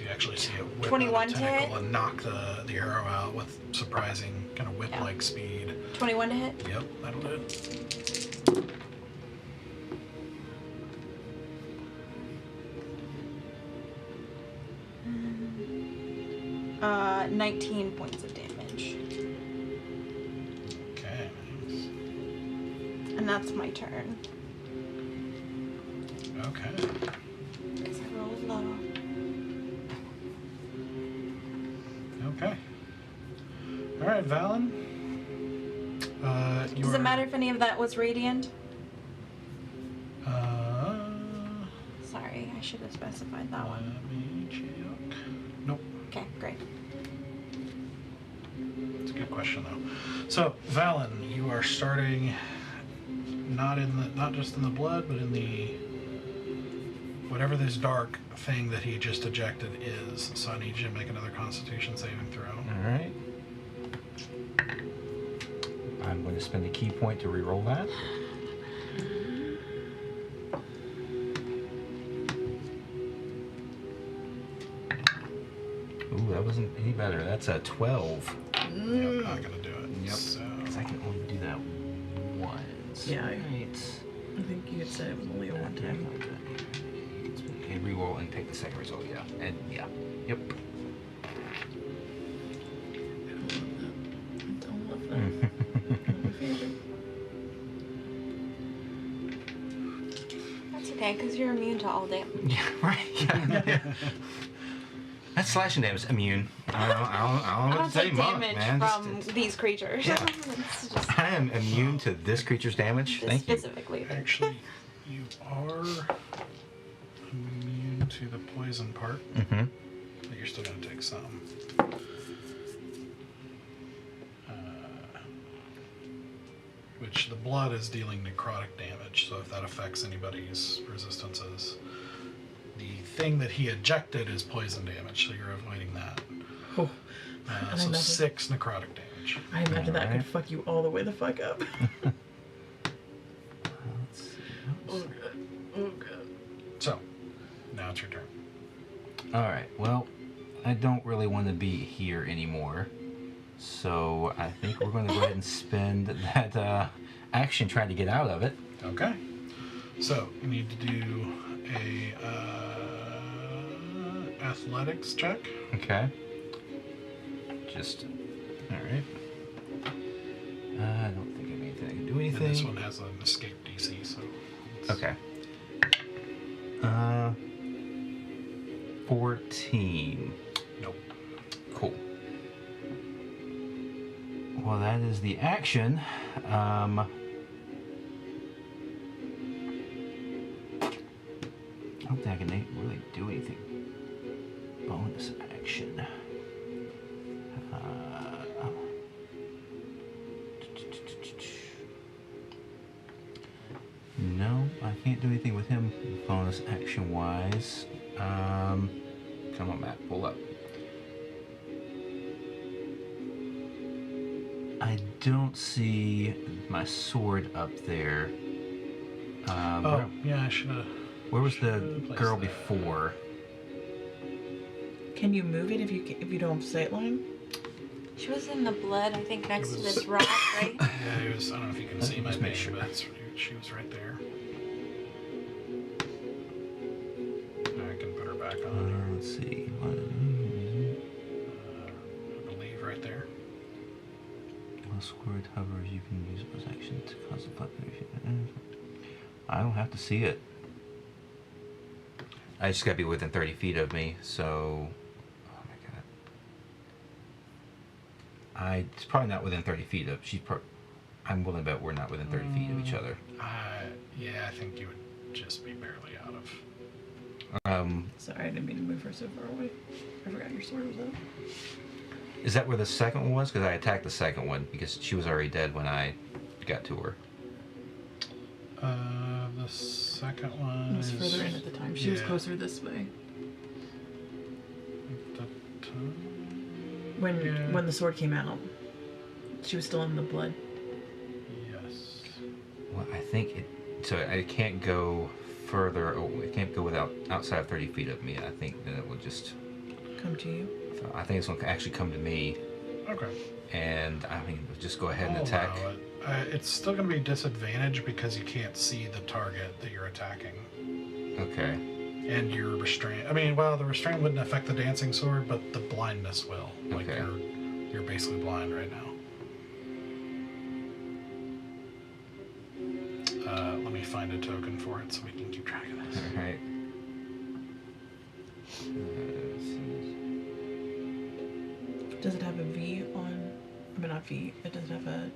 you actually see it whip 21 out a to tentacle hit? and knock the arrow out with surprising kind of whip-like speed. 21 to hit. Yep, that'll do it. 19 points of damage. Okay, nice. And that's my turn. Okay. Because I rolled low. Okay. All right, Valen. Does it matter if any of that was radiant? Sorry, I should have specified that one. Let me check. Nope. Okay, great. It's a good question though. So, Valen, you are starting not just in the blood, but in the whatever this dark thing that he just ejected is. So I need you to make another Constitution saving throw. All right. I'm going to spend a key point to re-roll that. Ooh, that wasn't any better. That's a 12. Yep, not gonna do it. Yep. So, Because I can only do that once. Yeah, Right. I think you had said it was only a one time. Okay, re-roll and take the second result. Yeah. And yeah. Yep. I don't love that. Not my favorite. That's okay. okay, because you're immune to all damage. Yeah, right. Yeah. That's slashing damage. Immune. I don't I know don't what to say, take monk, damage man. from these creatures. Yeah. It's just I am immune to this creature's damage. Thank you. specifically. Actually, you are immune to the poison part, Mm-hmm. but you're still going to take some. Which the blood is dealing necrotic damage, so if that affects anybody's resistances. The thing that he ejected is poison damage, so you're avoiding that. Oh, I So imagine- 6 necrotic damage. I imagine that Alright. could fuck you all the way the fuck up. Let's see. Oh god. Oh god. So, now it's your turn. All right. Well, I don't really want to be here anymore, so I think we're going to go ahead and spend that action trying to get out of it. Okay. So, you need to do a athletics check. Okay. Just. All right. I don't think I have anything. I can do anything. And this one has an escape DC, so. Okay. 14. Nope. Cool. Well, that is the action. I don't think I can really do anything. Bonus action. No, I can't do anything with him bonus action wise. Come on, Matt, pull up. I don't see my sword up there. Oh, yeah, I should have. Where was the Should've girl placed that. before? Can you move it if you don't have sightline? She was in the blood, I think, next to was- this rock, right? Yeah, it was. I don't know if you can Let see me my just make name, sure. but she was right there. I can put her back on here. Let's see. I believe right there. While squirt hovers, you can use this action to cause a fluctuation. I don't have to see it. I just gotta be within 30 feet of me, so. Oh my god. It's probably not within 30 feet of. I'm willing to bet we're not within 30 feet of each other. Yeah, I think you would just be barely out of. Sorry, I didn't mean to move her so far away. I forgot your sword was up. Is that where the second one was? Because I attacked the second one because she was already dead when I got to her. The second one It was is further in at the time. She was yeah. closer this way. When the sword came out, she was still in the blood. Yes. Well, I think it. So I can't go further. It can't go outside of 30 feet of me. I think that it will just. Come to you. I think it's going to actually come to me, Okay. and I mean, just go ahead and I'll attack. allow it. It's still going to be disadvantage because you can't see the target that you're attacking, Okay. and you're restrained. I mean, well, the restraint wouldn't affect the dancing sword, but the blindness will. Like Okay. you're basically blind right now. Let me find a token for it so we can keep track of this. All right. Does it have a V on? I mean, not V. It doesn't have a.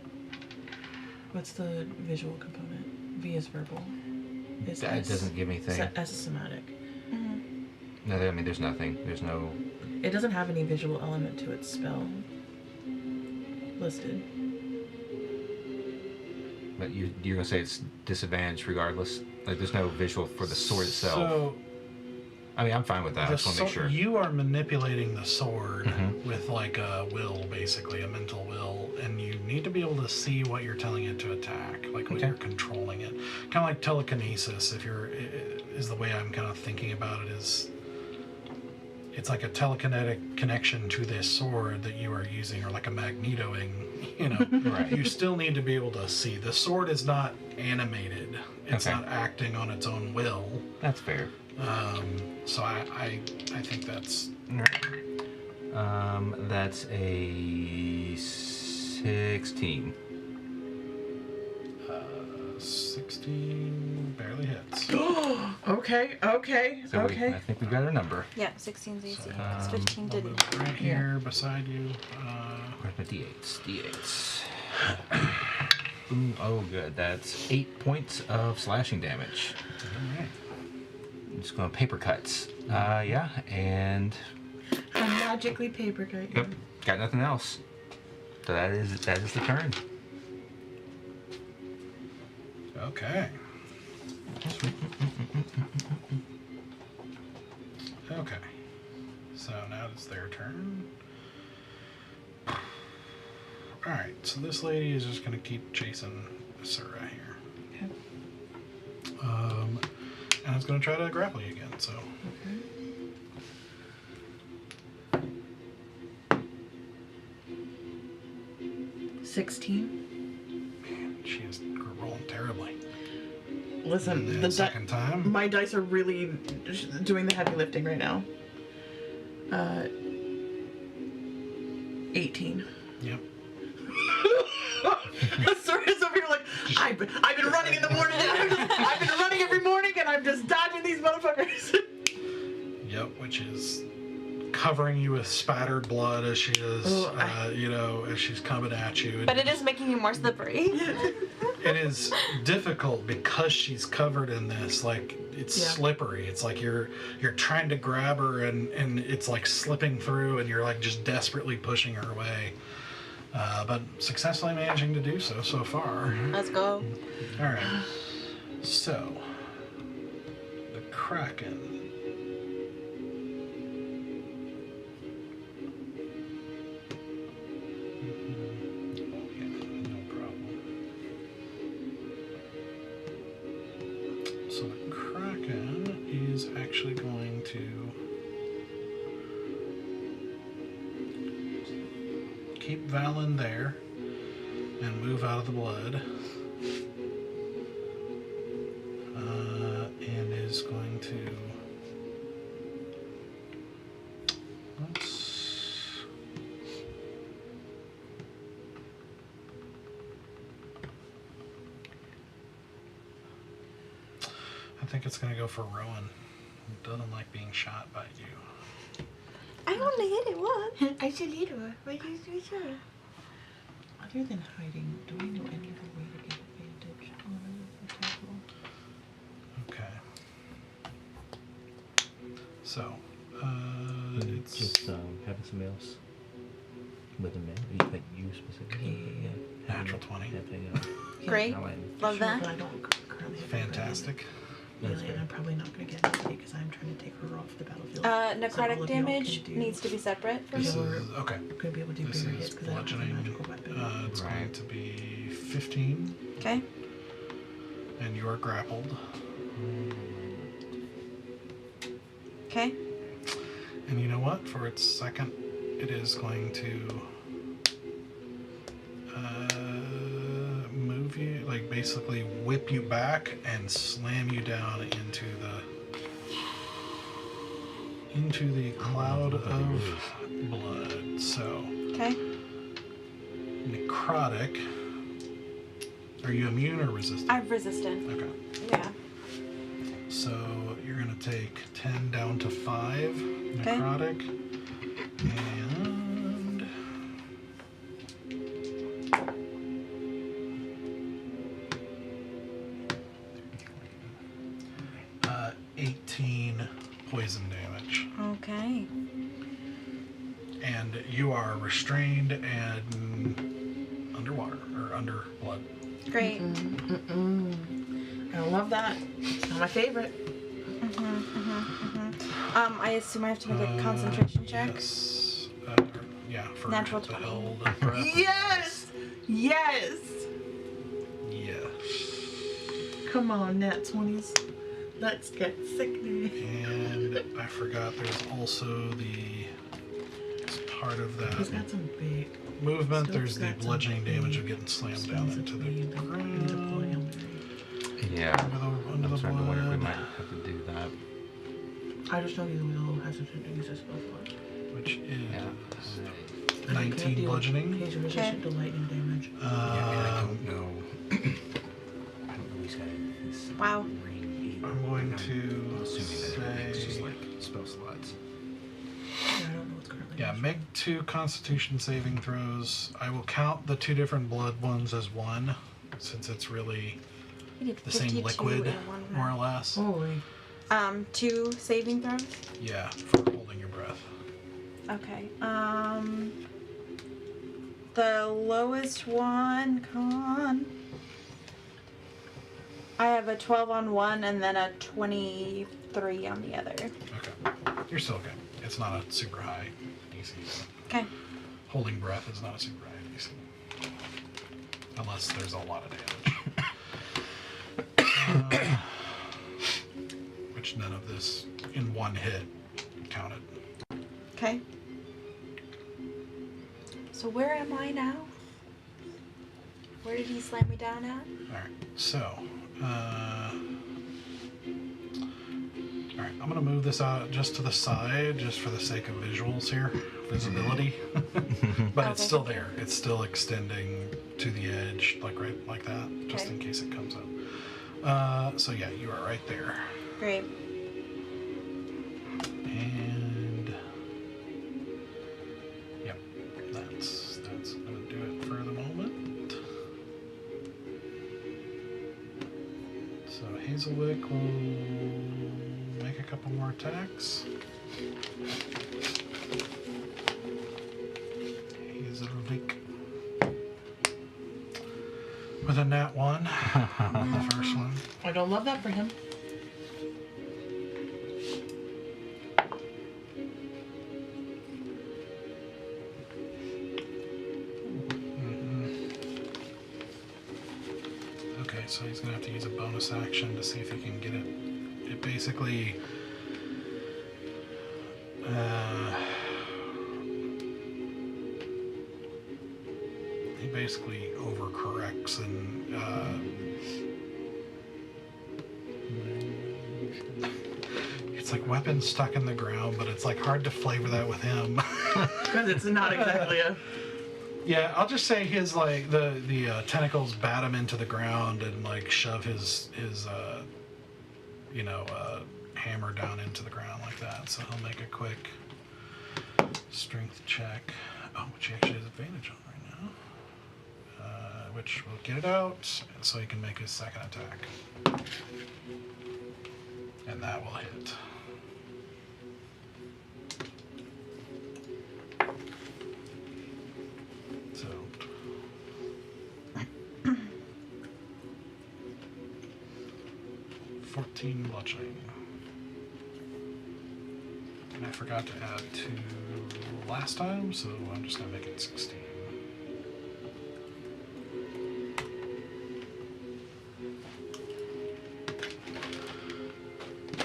What's the visual component? V is verbal. Is That doesn't give me anything. S is somatic. No, I mean, there's nothing. There's no. It doesn't have any visual element to its spell listed. But you're gonna say it's disadvantage regardless. Like, there's no visual for the sword itself. So I mean, I'm fine with that. I the just want to make sure. you are manipulating the sword Mhm. with like a will, basically a mental will, and you need to be able to see what you're telling it to attack, like when Okay. you're controlling it. Kind of like telekinesis. If you're, is the way I'm kind of thinking about it is. It's like a telekinetic connection to this sword that you are using, or like a magnetoing. You know, Right. you still need to be able to see. The sword is not animated. It's Okay. not acting on its own will. That's fair. So I think that's That's a 16. 16 barely hits. Okay. So I think we got our number. Yeah, 16's easy. So, It's 15 I'll didn't. move right here beside you. Where's my d8s? D8s. Ooh, oh, good. That's 8 points of slashing damage. All right. I'm just going paper cuts. Yeah, and I magically paper cut you. yep, got nothing else. So that is the turn. Okay. Okay. So now it's their turn. Alright, so this lady is just going to keep chasing Sura here. Okay. And it's going to try to grapple you again, so. Okay. 16. Man, she is rolling terribly. Listen, And then the second time. my dice are really doing the heavy lifting right now. 18. Yep. Sura's over here like, I've been running in the morning. I've been running every morning, and I'm just dodging these motherfuckers. Yep, which is covering you with spattered blood as she is, as she's coming at you. But it is making you more slippery. It is difficult because she's covered in this. Like, it's slippery. It's like you're trying to grab her and it's like slipping through, and you're like just desperately pushing her away. But successfully managing to do so far. Let's go. All right. So, the Kraken. No problem. So the Kraken is actually going to keep Valen there and move out of the blood. And is going to. I think it's going to go for Rowan. It doesn't like being shot by you. I only hit it once. I should hit her. What is this? Other than hiding, do I know any other way to get advantage on a table? Okay. So, it's Just having somebody else with a man. You specifically. Yeah. natural 20. Great. I like Love Sure, that. but I don't currently have Fantastic. That's and fair. I'm probably not going to get it because I'm trying to take her off the battlefield. So all Necrotic of y'all damage can do- needs to be separate from This you. is okay. I'm going to be able to do This bigger is hits because I don't have a bludgeoning. magical weapon. It's going Right. to be 15, Okay. and you are grappled. Okay. And you know what? For its second, it is going to move you, like basically whip you back and slam you down into the cloud of blood. So, Okay. necrotic. Are you immune or resistant? I'm resistant. Okay. Yeah. So you're gonna take 10 down to 5 Okay. necrotic, and 18 poison damage. Okay. And you are restrained and underwater or under blood. Great. I love that. It's not my favorite. I assume I have to make a concentration check. Yes. Yeah. For Natural the 20. held breath. Yes! Yes! Yes. Come on, nat 20s. Let's get sickening. And I forgot there's also as part of He's that got some big. movement, Still there's the got some bludgeoning damage big of getting slammed down into the Need to pull Hail ground. Mary. Yeah. Under the I'm starting to wonder if we blood, might have to do that. I just know he's a little hesitant to use this spell slot. which is Yeah. 19 bludgeoning. He's resistant to lightning damage. Yeah, I don't know. make 2 Constitution saving throws. I will count the 2 different blood ones as one, since it's really I did the same 52 liquid, in one more or round. less. Holy. 2 saving throws. Yeah, for holding your breath. Okay. The lowest one, I have a 12 on one and then a 23 on the other. Okay. You're still okay. It's not a super high DC. Okay. Holding breath is not a super high DC. Unless there's a lot of damage. Which none of this in one hit counted. Okay. So where am I now? Where did he slam me down at? Alright, so, alright, I'm gonna move this out just to the side, just for the sake of visuals here, visibility. But it's Okay. still there. It's still extending to the edge, like right like that, just Okay. in case it comes up. So yeah, you are right there. Great. And yep, that's gonna do it for the moment. So Hazelwick will make a couple more attacks. Hazelwick with a nat 1, the first one. I don't love that for him. Okay, so he's gonna have to use a bonus action to see if he can get it. It basically, he basically overcorrects and it's like weapons stuck in the ground, but it's like hard to flavor that with him. Because it's not exactly a. Yeah, I'll just say his like the tentacles bat him into the ground and like shove his hammer down into the ground like that. So he'll make a quick strength check. Oh, which he actually has advantage on right now. Which will get it out, so he can make his second attack, and that will hit. So 14 bludgeoning. And I forgot to add 2 last time, so I'm just gonna make it 16.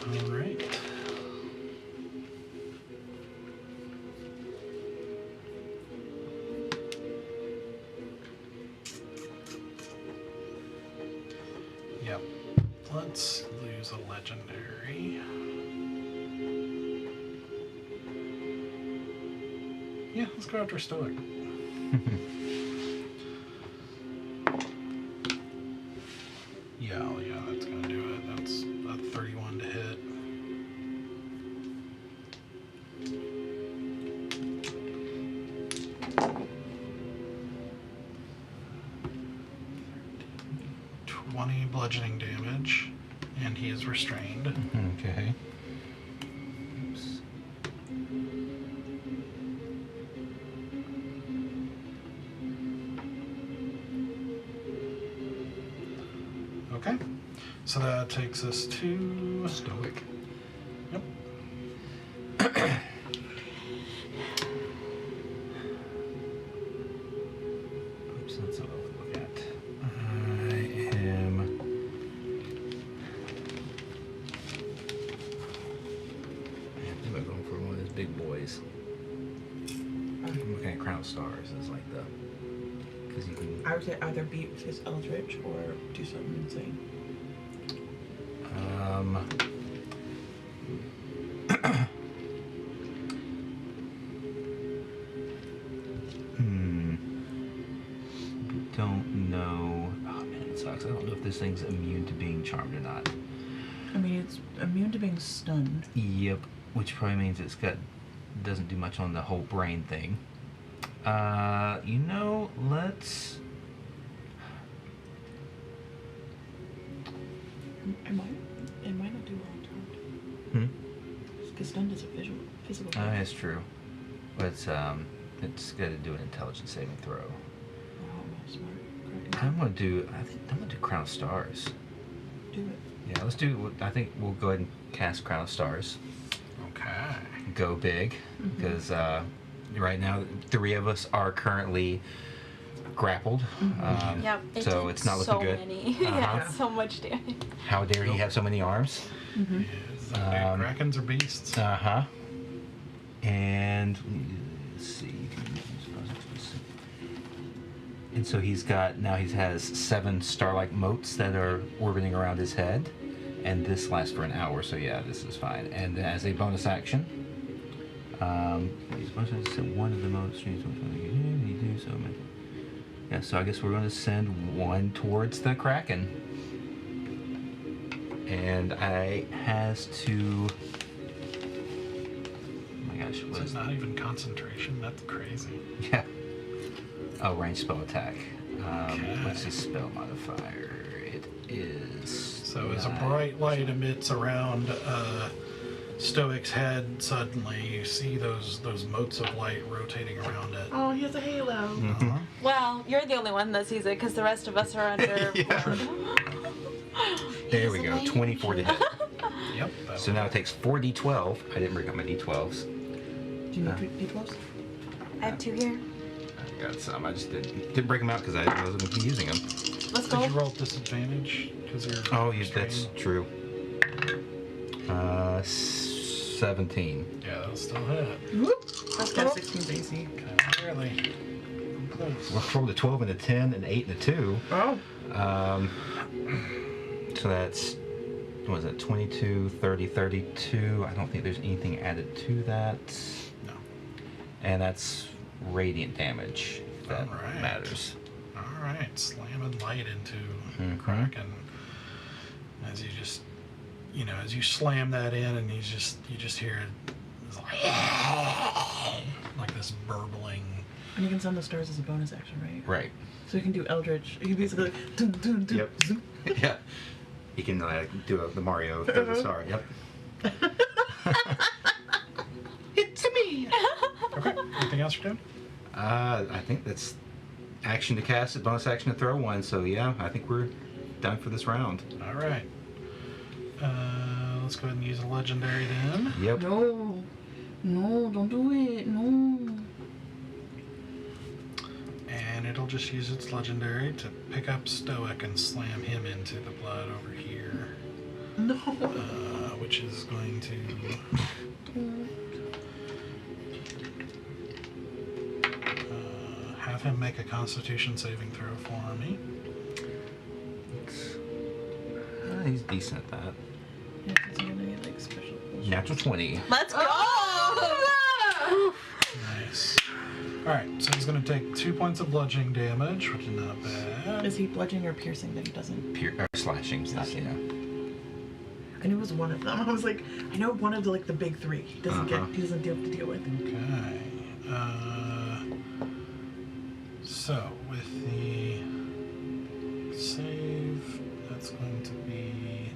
Alright. Yep. Let's lose a legendary. Yeah, let's go after Stoic. Yeah, that's gonna do it. That's a 31 to hit. Bludgeoning damage, and he is restrained. Okay. Oops. Okay, so that takes us to Stoic. Yep. Oops, that's what I'll look at. I am. I think I'm going for one of those big boys. I'm looking at Crown of Stars as like the. Because you can. I would say either beat with his Eldritch or do something insane. Don't know. Oh man, it sucks. I don't know if this thing's immune to being charmed or not. I mean, it's immune to being stunned. Yep. Which probably means it's got doesn't do much on the whole brain thing. Let's. It might not do well on taunt. Because stunned is a physical. That's true. But it's got to do an intelligence saving throw. Oh, smart. I'm gonna do Crown of Stars. Do it. Yeah, let's do. I think we'll go ahead and cast Crown of Stars. Okay. Go big, because right now 3 of us are currently grappled. Yep. So it's not looking good. Many. Yeah, so much damage. How dare he have so many arms? Krakens or beasts? And let's see. And so he has 7 star-like motes that are orbiting around his head, and this lasts for an hour. So yeah, this is fine. And as a bonus action, one of the motes streams. Yeah, so I guess we're going to send one towards the Kraken, and I has to. Oh my gosh, what It's is not even concentration. That's crazy. Yeah. Oh, range spell attack. Okay. What's his spell modifier? It is. So as a bright light emits around Stoic's head, suddenly you see those motes of light rotating around it. Oh, he has a halo. Well, you're the only one that sees it because the rest of us are under. There we go. 24 to hit. Yep. So now it takes 4d12. I didn't bring up my d12s. Do you need D12s? I have 2 here. I got some. I just didn't break them out because I wasn't going to be using them. Let's Did go. you roll disadvantage? Because you're. Oh, yes, that's true. 17. Yeah, that'll still hit. Let's go. 16's AC. Okay, really. I'm close. Well, I rolled a 12 and a 10, an 8 and a 2. Oh. So that's, what was it, 22, 30, 32. I don't think there's anything added to that. No. And that's radiant damage, if that Alright. matters. All right, slamming light into Mhm. Kraken. As you just, as you slam that in, and you just hear it, it's like this burbling. And you can send the stars as a bonus action, right? Right. So you can do Eldritch. You can basically dun, dun, dun, Yep. zoom. Yeah. You can do the Mario throw the star. Yep. It's me. Okay. Anything else you're doing? I think that's action to cast it, bonus action to throw one. So yeah, I think we're done for this round. All right. Let's go ahead and use a legendary then. Yep. No, don't do it. No. And it'll just use its legendary to pick up Stoic and slam him into the blood over here. No. Which is going to. Have him make a Constitution saving throw for me. He's decent at that. Yeah, because you're gonna get like special. Natural 20. Let's go. Nice. Alright, so he's going to take 2 points of bludgeoning damage, which is not bad. Is he bludgeoning or piercing that he doesn't? Slashing. Slashing. Yeah. I knew it was one of them. I was like, I know one of the the big 3. He doesn't have to deal with. Okay. So, with the save, that's going to be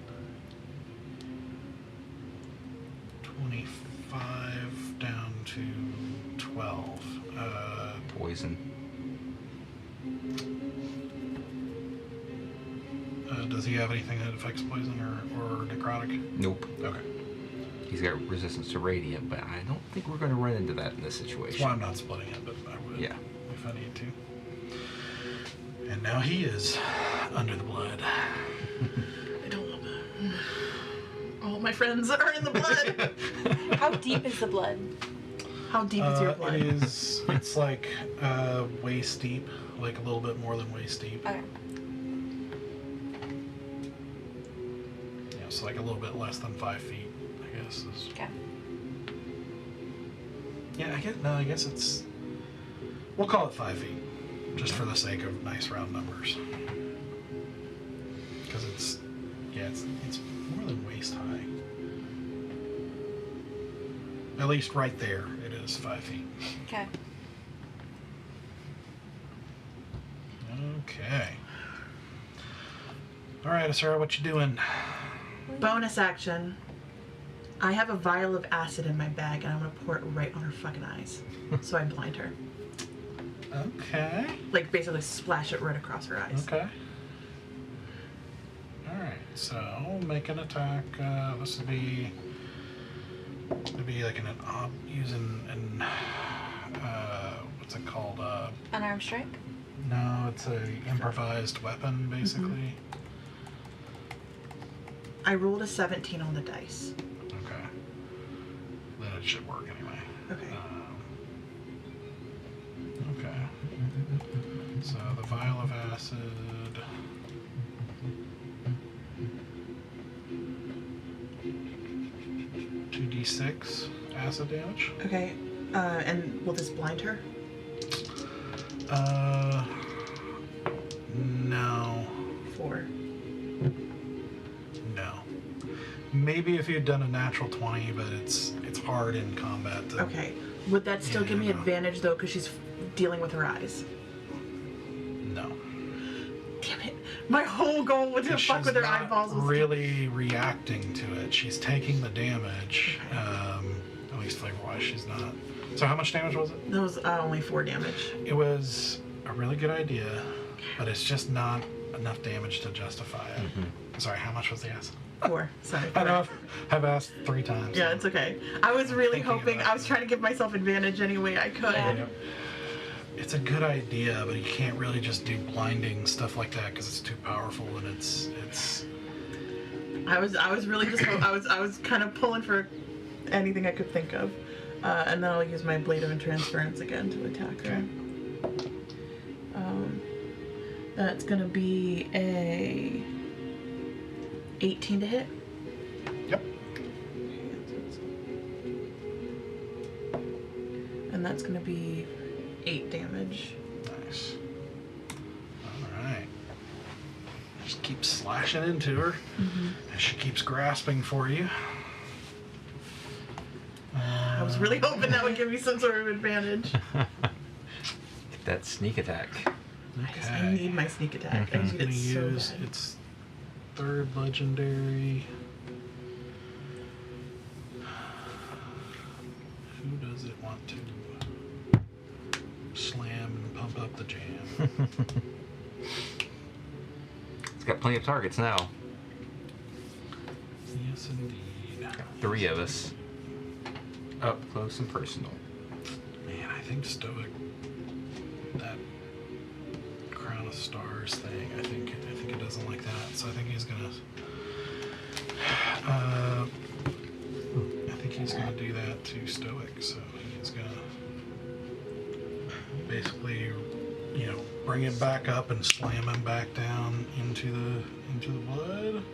25 down to 12. Poison. Does he have anything that affects poison or necrotic? Nope. Okay. He's got resistance to radiant, but I don't think we're going to run into that in this situation. That's why I'm not splitting it, but I would Yeah. if I need to. And now he is under the blood. I don't love that. All my friends are in the blood. How deep is the blood? How deep is your blood? It's like waist deep, like a little bit more than waist deep. Okay. Yeah, so like a little bit less than 5 feet, I guess. Okay. Yeah, I guess it's. We'll call it 5 feet, just for the sake of nice round numbers. Because it's more than waist high. At least right there, it is 5 feet. Okay. Okay. All right, Asura, what you doing? Bonus action. I have a vial of acid in my bag, and I'm gonna pour it right on her fucking eyes, so I blind her. Okay. Like basically splash it right across her eyes. Okay. All right. So make an attack. This would be. It'd be like using an what's it called? Unarmed strike? No, it's a improvised weapon basically. I rolled a 17 on the dice. Okay. Then it should work anyway. Okay. Okay. So the vial of acid. Two d6 acid damage. Okay. And will this blind her? No. 4. No. Maybe if you'd done a natural 20, but it's hard in combat to... Okay. Would that still give me Yeah. advantage though, because she's dealing with her eyes? No. Damn it! My whole goal was to Because fuck she's with her not eyeballs. Was really reacting to it. She's taking the damage. At least flavor-wise, she's not. So how much damage was it? That was only 4 damage. It was a really good idea, but it's just not enough damage to justify it. Sorry, how much was the acid? 4. Sorry. I know I've asked 3 times. Yeah, it's okay. I was really Thinking hoping. about I was trying to give myself advantage any way I could. Yeah. It's a good idea, but you can't really just do blinding stuff like that because it's too powerful and it's. I was really just I was kind of pulling for anything I could think of, and then I'll use my blade of transference again to attack her. That's gonna be a 18 to hit. Yep. And that's gonna be 8 damage. Nice. All right. Just keep slashing into her, and she keeps grasping for you. I was really hoping that would give me some sort of advantage. Get that sneak attack. I need my sneak attack. I It's need going it to so use bad. its 3rd legendary. Who does it want to slam and pump up the jam? It's got plenty of targets now. Yes, indeed. 3 of us. Up close and personal. Man, I think Stoic, that Crown of Stars thing, I think it doesn't like that. So I think he's gonna. I think he's gonna do that to Stoic. So he's gonna basically, bring him back up and slam him back down into the blood.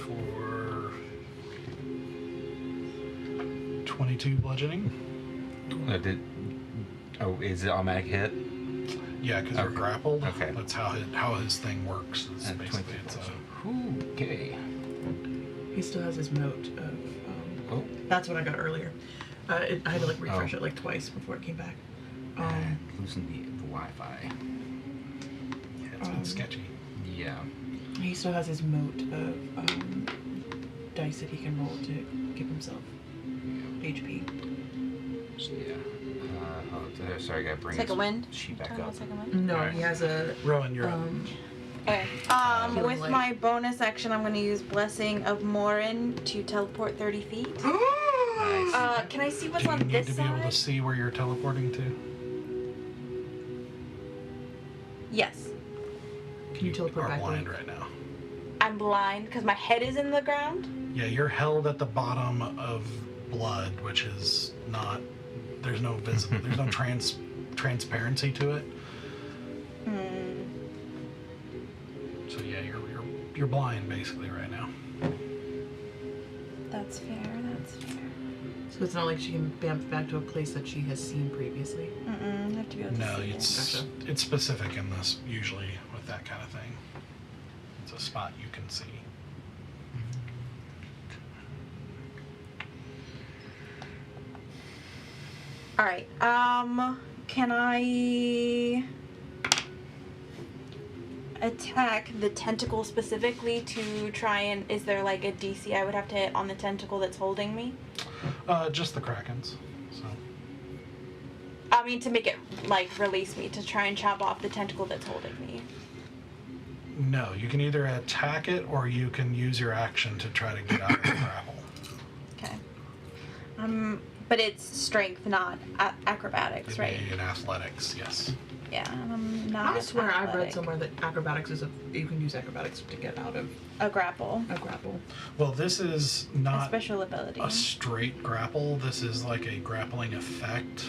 For 22 bludgeoning. Is it automatic hit? Yeah, because you're Okay. grappled. Okay. That's how his thing works. Is At basically 22 it's a, bludgeoning. Okay. He still has his moat of. Oh. That's what I got earlier. I had to refresh Oh. it twice before it came back. And loosen the Wi-Fi. yeah, it's been sketchy. Yeah. He still has his moat of dice that he can roll to give himself HP. Yeah. Sorry, I gotta bring Second this wind? sheet back Talking up. about second wind? No, Alright. he has a. Rowan, you're up. Okay. Healing With light. my bonus action, I'm going to use Blessing of Morin to teleport 30 feet. Nice. Can I see what's Do you on need this to be able to side? see where you're teleporting to? Yes. Can you teleport are back? blind Blake? right now. I'm blind because my head is in the ground. Yeah, you're held at the bottom of blood, which is not. There's no visible. There's no transparency to it. So yeah, you're blind basically right now. That's fair. That's fair. So it's not like she can bamf back to a place that she has seen previously. I have to be able to No, see it's Gotcha. it's specific in this usually with that kind of thing. It's a spot you can see. All right. Can I attack the tentacle specifically to try and? Is there like a DC I would have to hit on the tentacle that's holding me? Just the Krakens. So. I mean, to make it like release me, to try and chop off the tentacle that's holding me. No, you can either attack it or you can use your action to try to get out of the grapple. Okay. But it's strength, not acrobatics, It'd right? be in athletics, yes. Yeah, I'm not. I swear I read athletic. somewhere that acrobatics is you can use acrobatics to get out of A grapple. a grapple. Well, this is A not special ability. a straight grapple. This is like a grappling effect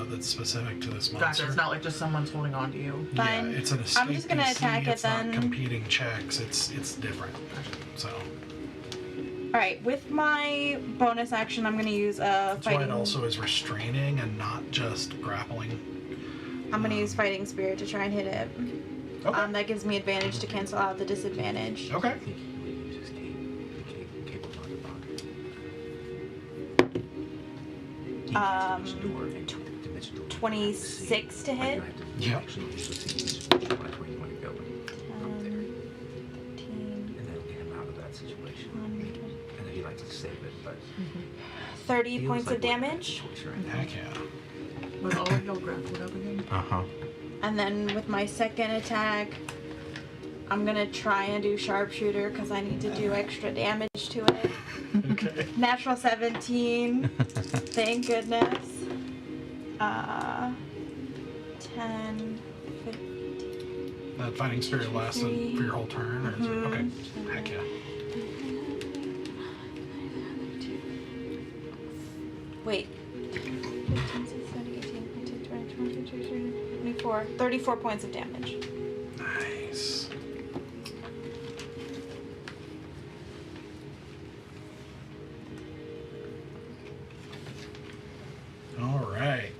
that's specific to this monster. Gotcha. It's not like just someone's holding on to you. Fine. Yeah, it's an escape I'm just gonna DC. attack it It's not then. competing checks. It's different. So All right, with my bonus action, I'm gonna use that's fighting. why it also is restraining and not just grappling. I'm gonna use fighting spirit to try and hit it. Okay. That gives me advantage to cancel out the disadvantage. Okay. I think he would use his cable pocket. 26 to hit. Yep. 13, And then get him out of that situation. I know he likes to save it, but 30 feels points like of we're in that damage. situation right now. Heck yeah. Was all of y'all grappled up again? Uh-huh. And then with my second attack, I'm gonna try and do sharpshooter because I need to do extra damage to it. Okay. Natural 17. Thank goodness. 10, 15. That fighting spirit lasted for your whole turn? Or is it? Okay. Heck yeah. Wait. 15, 16, 17, 18, 19, 20, 21, 22, 23, 24. 34 points of damage. Nice. All right.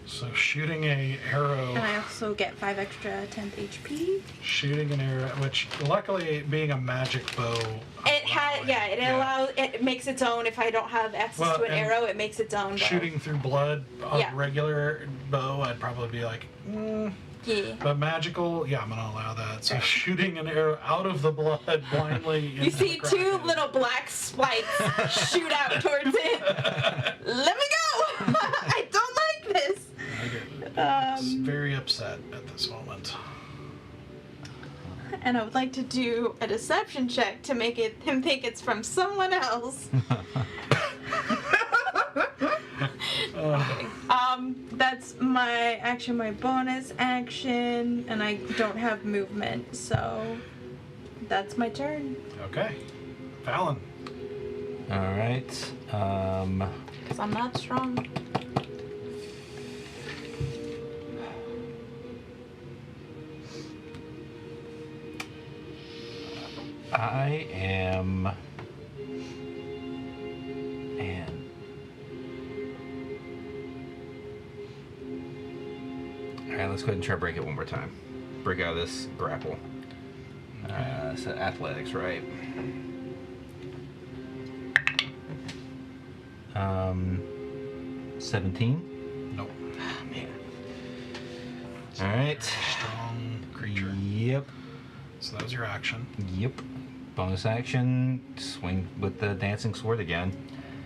So shooting a arrow. And I also get 5 extra 10th HP. Shooting an arrow, which luckily being a magic bow. It had, yeah, it allows, it makes its own. If I don't have access Well, to an and arrow, it makes its own bow. Shooting through blood, a Yeah. regular bow, I'd probably be like, Yeah. But magical, yeah, I'm gonna allow that. So shooting an arrow out of the blood blindly. You into see the two Kraken. little black spikes shoot out towards it. Let me go! I don't like this. It's very upset at this moment. And I would like to do a deception check to make him think it's from someone else. Okay. That's my action, my bonus action, and I don't have movement, so that's my turn. Okay. Fallon. All right. Because I'm not strong. I am. Man. All right, let's go ahead and try to break it one more time. Break out of this grapple. So athletics, right? 17. Nope. Man. All right. Strong creature. Yep. So that was your action. Yep. Bonus action. Swing with the dancing sword again.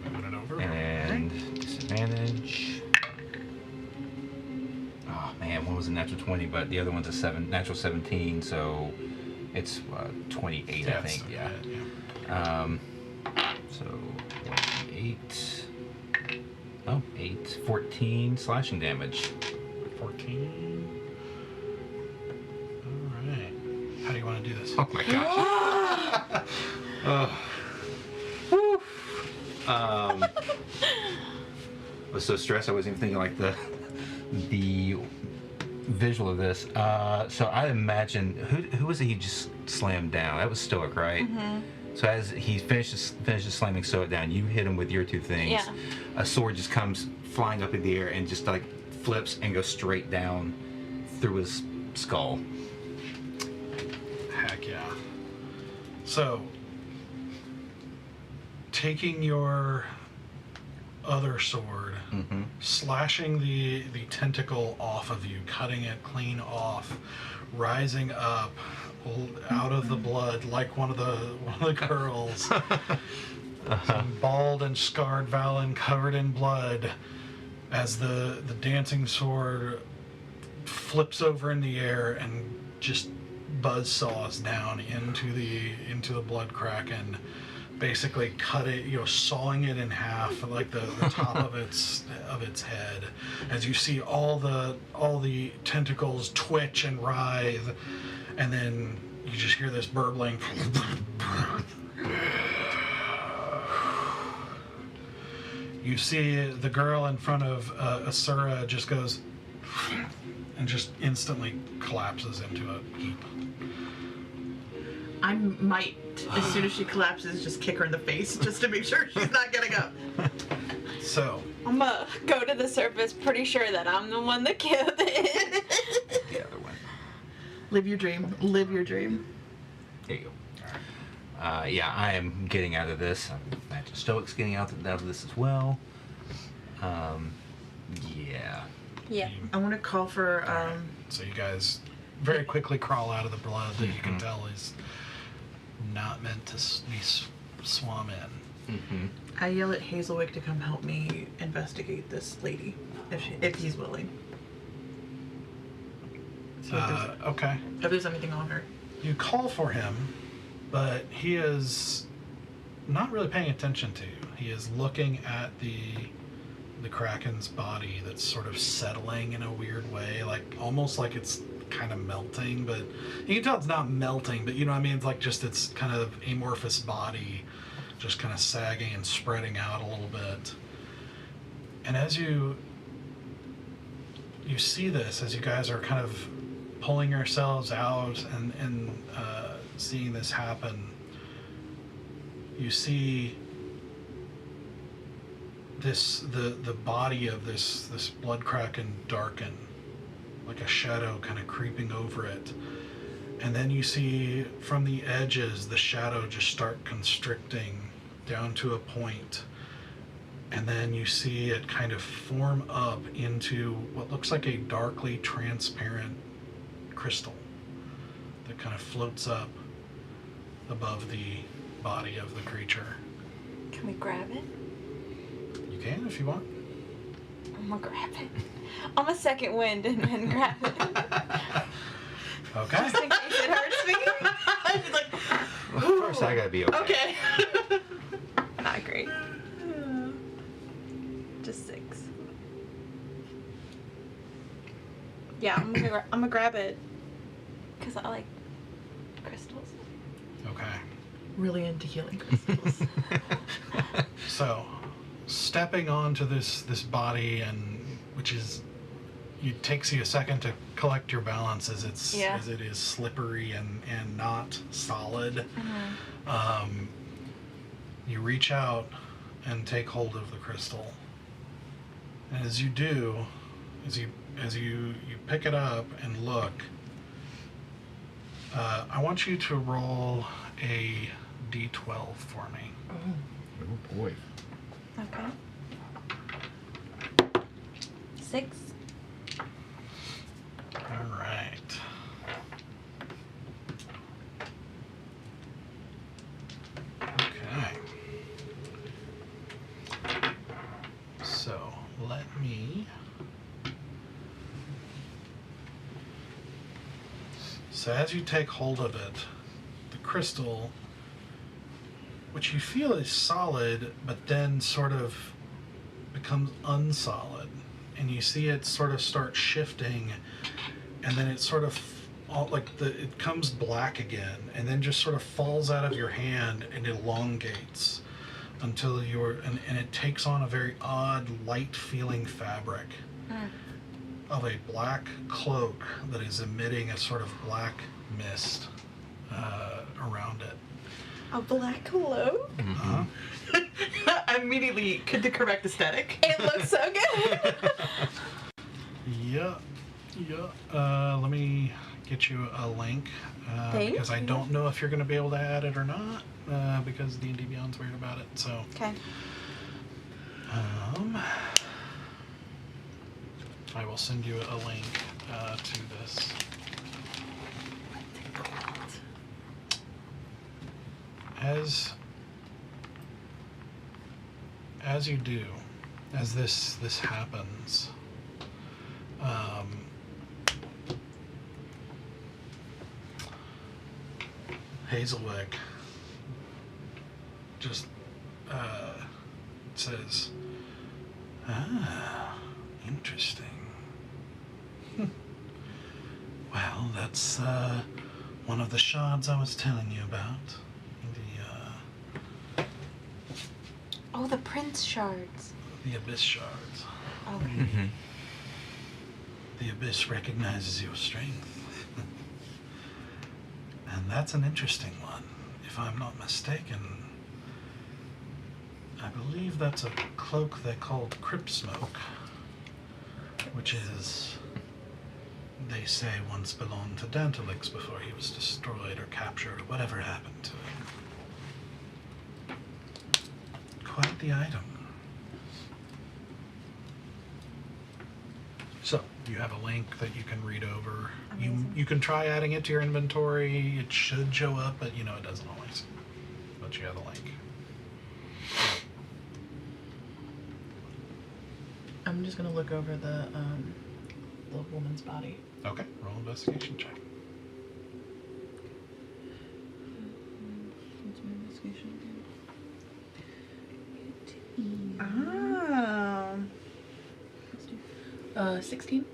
Moving it over. And disadvantage. Oh man, one was a natural 20, but the other one's a natural 17, so it's 28, Yeah, I think. it's Yeah. okay, yeah. So 8. Oh, 8, 14 slashing damage. 14. All right. How do you want to do this? Oh my gosh. I was so stressed I wasn't even thinking like the visual of this. So I imagine who was it he just slammed down? That was Stoic, right? Mm-hmm. So as he finishes slamming Stoic down, you hit him with your two things. Yeah. A sword just comes flying up in the air and just like flips and goes straight down through his skull. Heck yeah. So, taking your other sword, Mm-hmm. slashing the tentacle off of you, cutting it clean off, rising up out of the blood like one of the girls, bald and scarred Valen covered in blood, as the dancing sword flips over in the air and just buzzsaws down into the blood kraken, basically sawing it in half, like the top of its head, as you see all the tentacles twitch and writhe, and then you just hear this burbling. You see the girl in front of Asura just goes and just instantly collapses into a heap. I might, as soon as she collapses, just kick her in the face just to make sure she's not getting up. So, I'm gonna go to the surface, pretty sure that I'm the one that killed it. The other one. Live your dream. Live your dream. There you go. Yeah, I am getting out of this. I imagine Stoic's getting out of this as well. Yeah. Yeah. I want to call for. so you guys very quickly crawl out of the blood that you can tell is not meant to be swum in. Mm-hmm. I yell at Hazelwick to come help me investigate this lady, if he's willing. See Okay. if there's anything on her. You call for him, but he is not really paying attention to you. He is looking at the Kraken's body that's sort of settling in a weird way, like almost like it's kind of melting, but you can tell it's not melting, but you know what I mean? It's like just its kind of amorphous body just kind of sagging and spreading out a little bit. And as you see this, as you guys are kind of pulling yourselves out and seeing this happen, you see the body of this blood kraken darken, like a shadow kind of creeping over it. And then you see from the edges the shadow just start constricting down to a point. And then you see it kind of form up into what looks like a darkly transparent crystal that kind of floats up above the body of the creature. Can we grab it? You can if you want. I'm gonna grab it. I'm a second wind and then grab it. Okay. Just in case it hurts me. She's like, Well, first I gotta be okay. okay. Not great. Just 6. Yeah, I'm gonna grab it because I like crystals. Okay. Really into healing crystals. So, stepping onto this body, and which is, it takes you a second to collect your balance as it is slippery and not solid. Mm-hmm. You reach out and take hold of the crystal, and as you do, as you pick it up and look, I want you to roll a d12 for me. Oh boy. Okay. 6. All right. Okay. So let me. So as you take hold of it, the crystal, which you feel is solid, but then sort of becomes unsolid, and you see it sort of start shifting, and then it sort of it comes black again, and then just sort of falls out of your hand and elongates until and it takes on a very odd light feeling fabric of a black cloak that is emitting a sort of black mist around it. A black cloak? Uh-huh. Immediately, the correct aesthetic. It looks so good. Yeah. Let me get you a link Thank because I you. don't know if you're going to be able to add it or not because D&D Beyond's weird about it. So, Okay. I will send you a link to this. As you do, as this happens, Hazelwick just says, interesting. Well, that's one of the shards I was telling you about. Oh, the prince shards. The Abyss shards. Okay. Mm-hmm. The Abyss recognizes your strength. And that's an interesting one, if I'm not mistaken. I believe that's a cloak they called Crypt Smoke, which is, they say, once belonged to Dantalix before he was destroyed or captured or whatever happened to him. Quite the item. So, you have a link that you can read over. Amazing. You can try adding it to your inventory. It should show up, but it doesn't always. But you have the link. I'm just gonna look over the woman's body. Okay, roll investigation check. What's my investigation again? Ah. 16.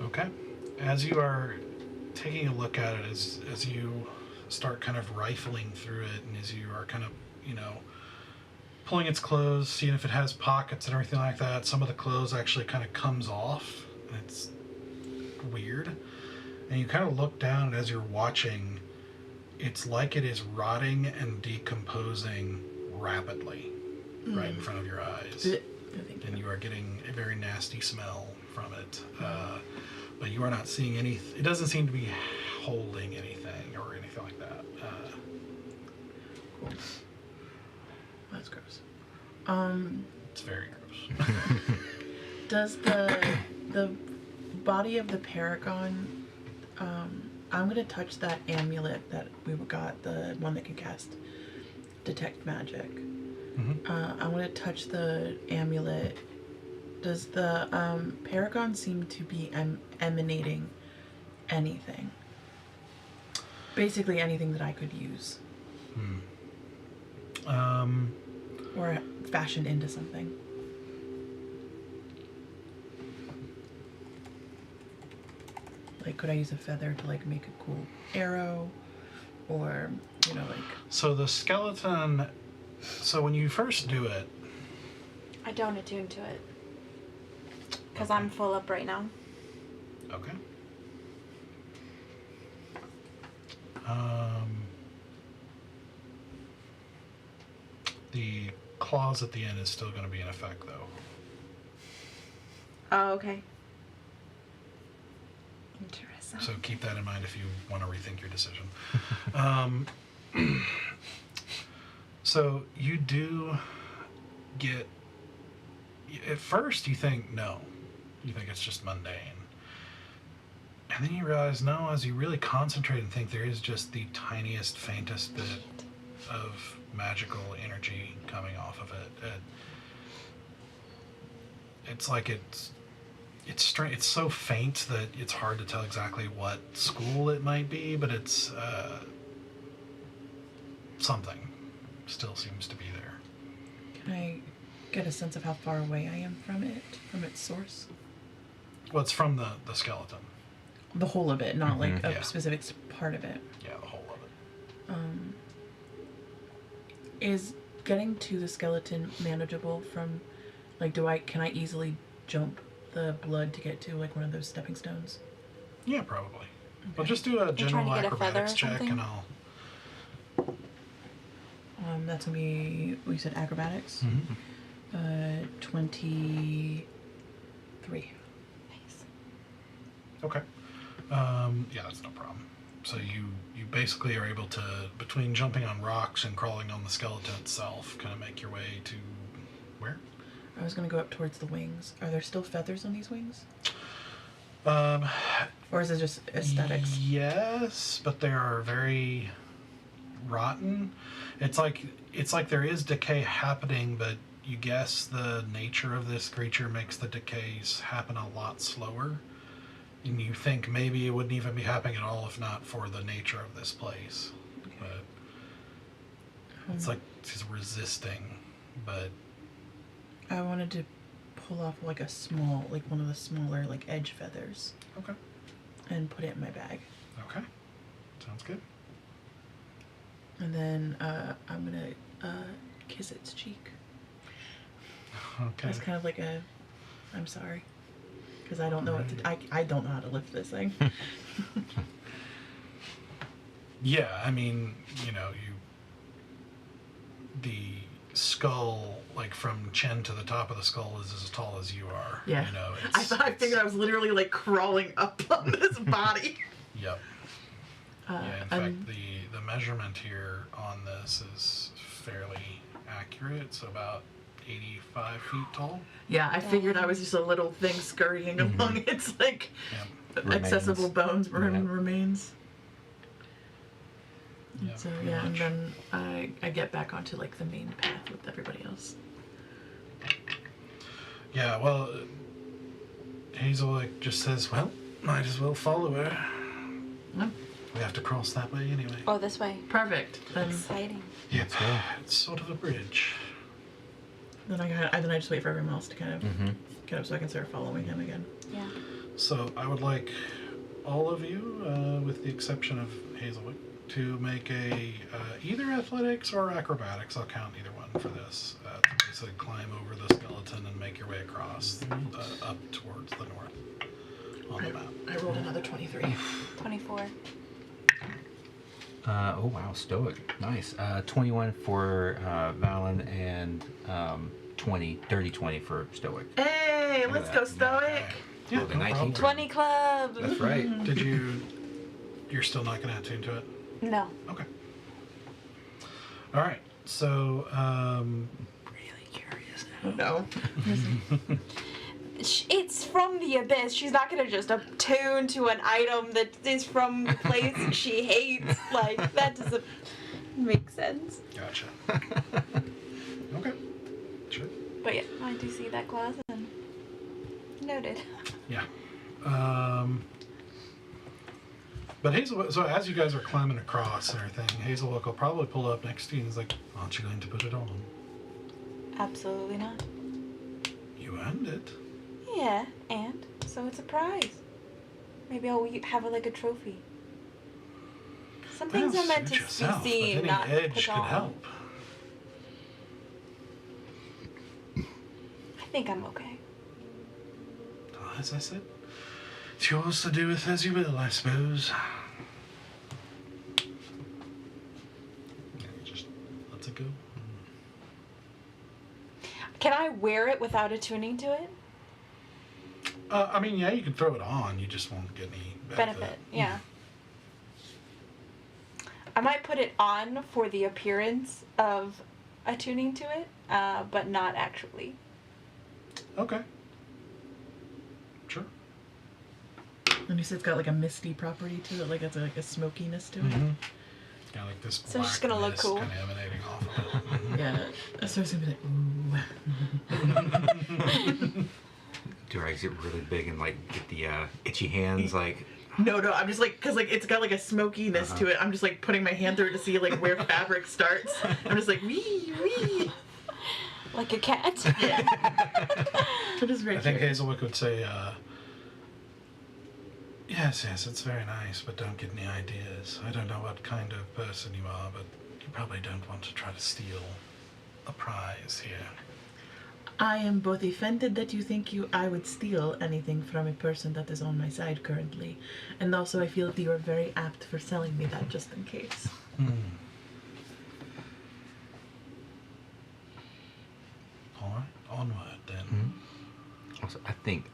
Okay. As you are taking a look at it, as you start kind of rifling through it, and as you are kind of, pulling its clothes, seeing if it has pockets and everything like that, some of the clothes actually kind of comes off, and it's weird. And you kind of look down, and as you're watching, it's like it is rotting and decomposing rapidly right in front of your eyes. And you are getting a very nasty smell from it. But you are not seeing any. It doesn't seem to be holding anything or anything like that. Cool. That's gross. It's very gross. Does the body of the Paragon? I'm gonna touch that amulet that we got, the one that can cast detect magic. Mm-hmm. I'm gonna touch the amulet. Does the Paragon seem to be emanating anything? Basically anything that I could use. Or fashion into something. Like, could I use a feather to, like, make a cool arrow? Or, So the skeleton. So when you first do it, I don't attune to it. Because I'm full up right now. okay. The clause at the end is still going to be in effect, though. Oh, okay. Interesting. So keep that in mind if you want to rethink your decision. So you do get. At first, you think no. You think it's just mundane. And then you realize, no, as you really concentrate and think, there is just the tiniest, faintest bit of magical energy coming off of it. It's like it's so faint that it's hard to tell exactly what school it might be, but it's something still seems to be there. Can I get a sense of how far away I am from its source? Well, it's from the skeleton. The whole of it, not like a Yeah. specific part of it. Yeah, the whole of it. Is getting to the skeleton manageable from, like, can I easily jump the blood to get to, like, one of those stepping stones? Yeah, probably. Well, just do a trying general to get a feather acrobatics or check, something? and I'll. That's gonna be, you said acrobatics? 23. Nice. Okay. Yeah, that's no problem. So you basically are able to, between jumping on rocks and crawling on the skeleton itself, kind of make your way to where? I was gonna go up towards the wings. Are there still feathers on these wings? Or is it just aesthetics? Yes, but they are very rotten. It's like there is decay happening, but you guess the nature of this creature makes the decays happen a lot slower. And you think maybe it wouldn't even be happening at all if not for the nature of this place. But it's like she's resisting, but I wanted to pull off like a small, like one of the smaller like edge feathers okay. and put it in my bag. Okay. Sounds good. And then I'm gonna kiss its cheek. Okay. It's kind of like a, I'm sorry, because I don't know what to. I don't know how to lift this thing. Yeah, I mean, the skull, like from chin to the top of the skull, is as tall as you are. Yeah. I figured I was literally like crawling up on this body. Yep. Yeah, in fact, the measurement here on this is fairly accurate. So about 85 feet tall. Yeah, I figured I was just a little thing scurrying among its like Yep. accessible bones remains. Yep, So pretty yeah, and much. then I get back onto like the main path with everybody else. Yeah, well, Hazel just says, well, might as well follow her. Yep. We have to cross that way anyway. Oh, this way. Perfect. Then Exciting. Yep. It's sort of a bridge. I just wait for everyone else to kind of get up so I can start following him again. Yeah. So I would like all of you, with the exception of Hazelwood, to make a either athletics or acrobatics. I'll count either one for this. To basically climb over the skeleton and make your way across up towards the north on the map. I rolled another 23. 24. Oh wow, stoic, nice. 21 for Valen and dirty 20 for stoic. Hey, let's go stoic. Yeah, Well, the no 19 problem. 20 club. That's right. Did you're still not going to attune to it? No. Okay. All right. So, Really curious. No. It's from the abyss. She's not gonna just attune to an item that is from the place she hates. Like, that doesn't make sense. gotcha. Okay. Sure. But yeah, I do see that clause and noted. Yeah. But Hazel, so as you guys are climbing across and everything, Hazelwood will probably pull up next to you and is like, aren't you going to put it on? Absolutely not. You earned it. Yeah, and so it's a prize. Maybe I'll have it like a trophy. Some things Well, are meant suit to yourself, be but seen, any not edge put could on. help. I think I'm okay. Well, as I said, it's yours to do with as you will, I suppose. Just lets it go. Can I wear it without attuning to it? I mean, yeah, you can throw it on. You just won't get any Benefit, yeah. I might put it on for the appearance of attuning to it, but not actually. Okay. Sure. And you said it's got like a misty property to it, like it's like a smokiness to it. Mm-hmm. It's got like this So it's just gonna look mist cool. kind of emanating off of it. Yeah. So it's gonna be like, ooh. Do I get really big and like get the itchy hands like? No, I'm just like, cause like it's got like a smokiness to it. I'm just like putting my hand through it to see like where fabric starts. I'm just like wee wee. Like a cat? It is very I think cute. Hazelwood would say, yes, it's very nice, but don't get any ideas. I don't know what kind of person you are, but you probably don't want to try to steal a prize here. I am both offended that you think I would steal anything from a person that is on my side currently, and also I feel that you are very apt for selling me that just in case. All right, onward then. Also,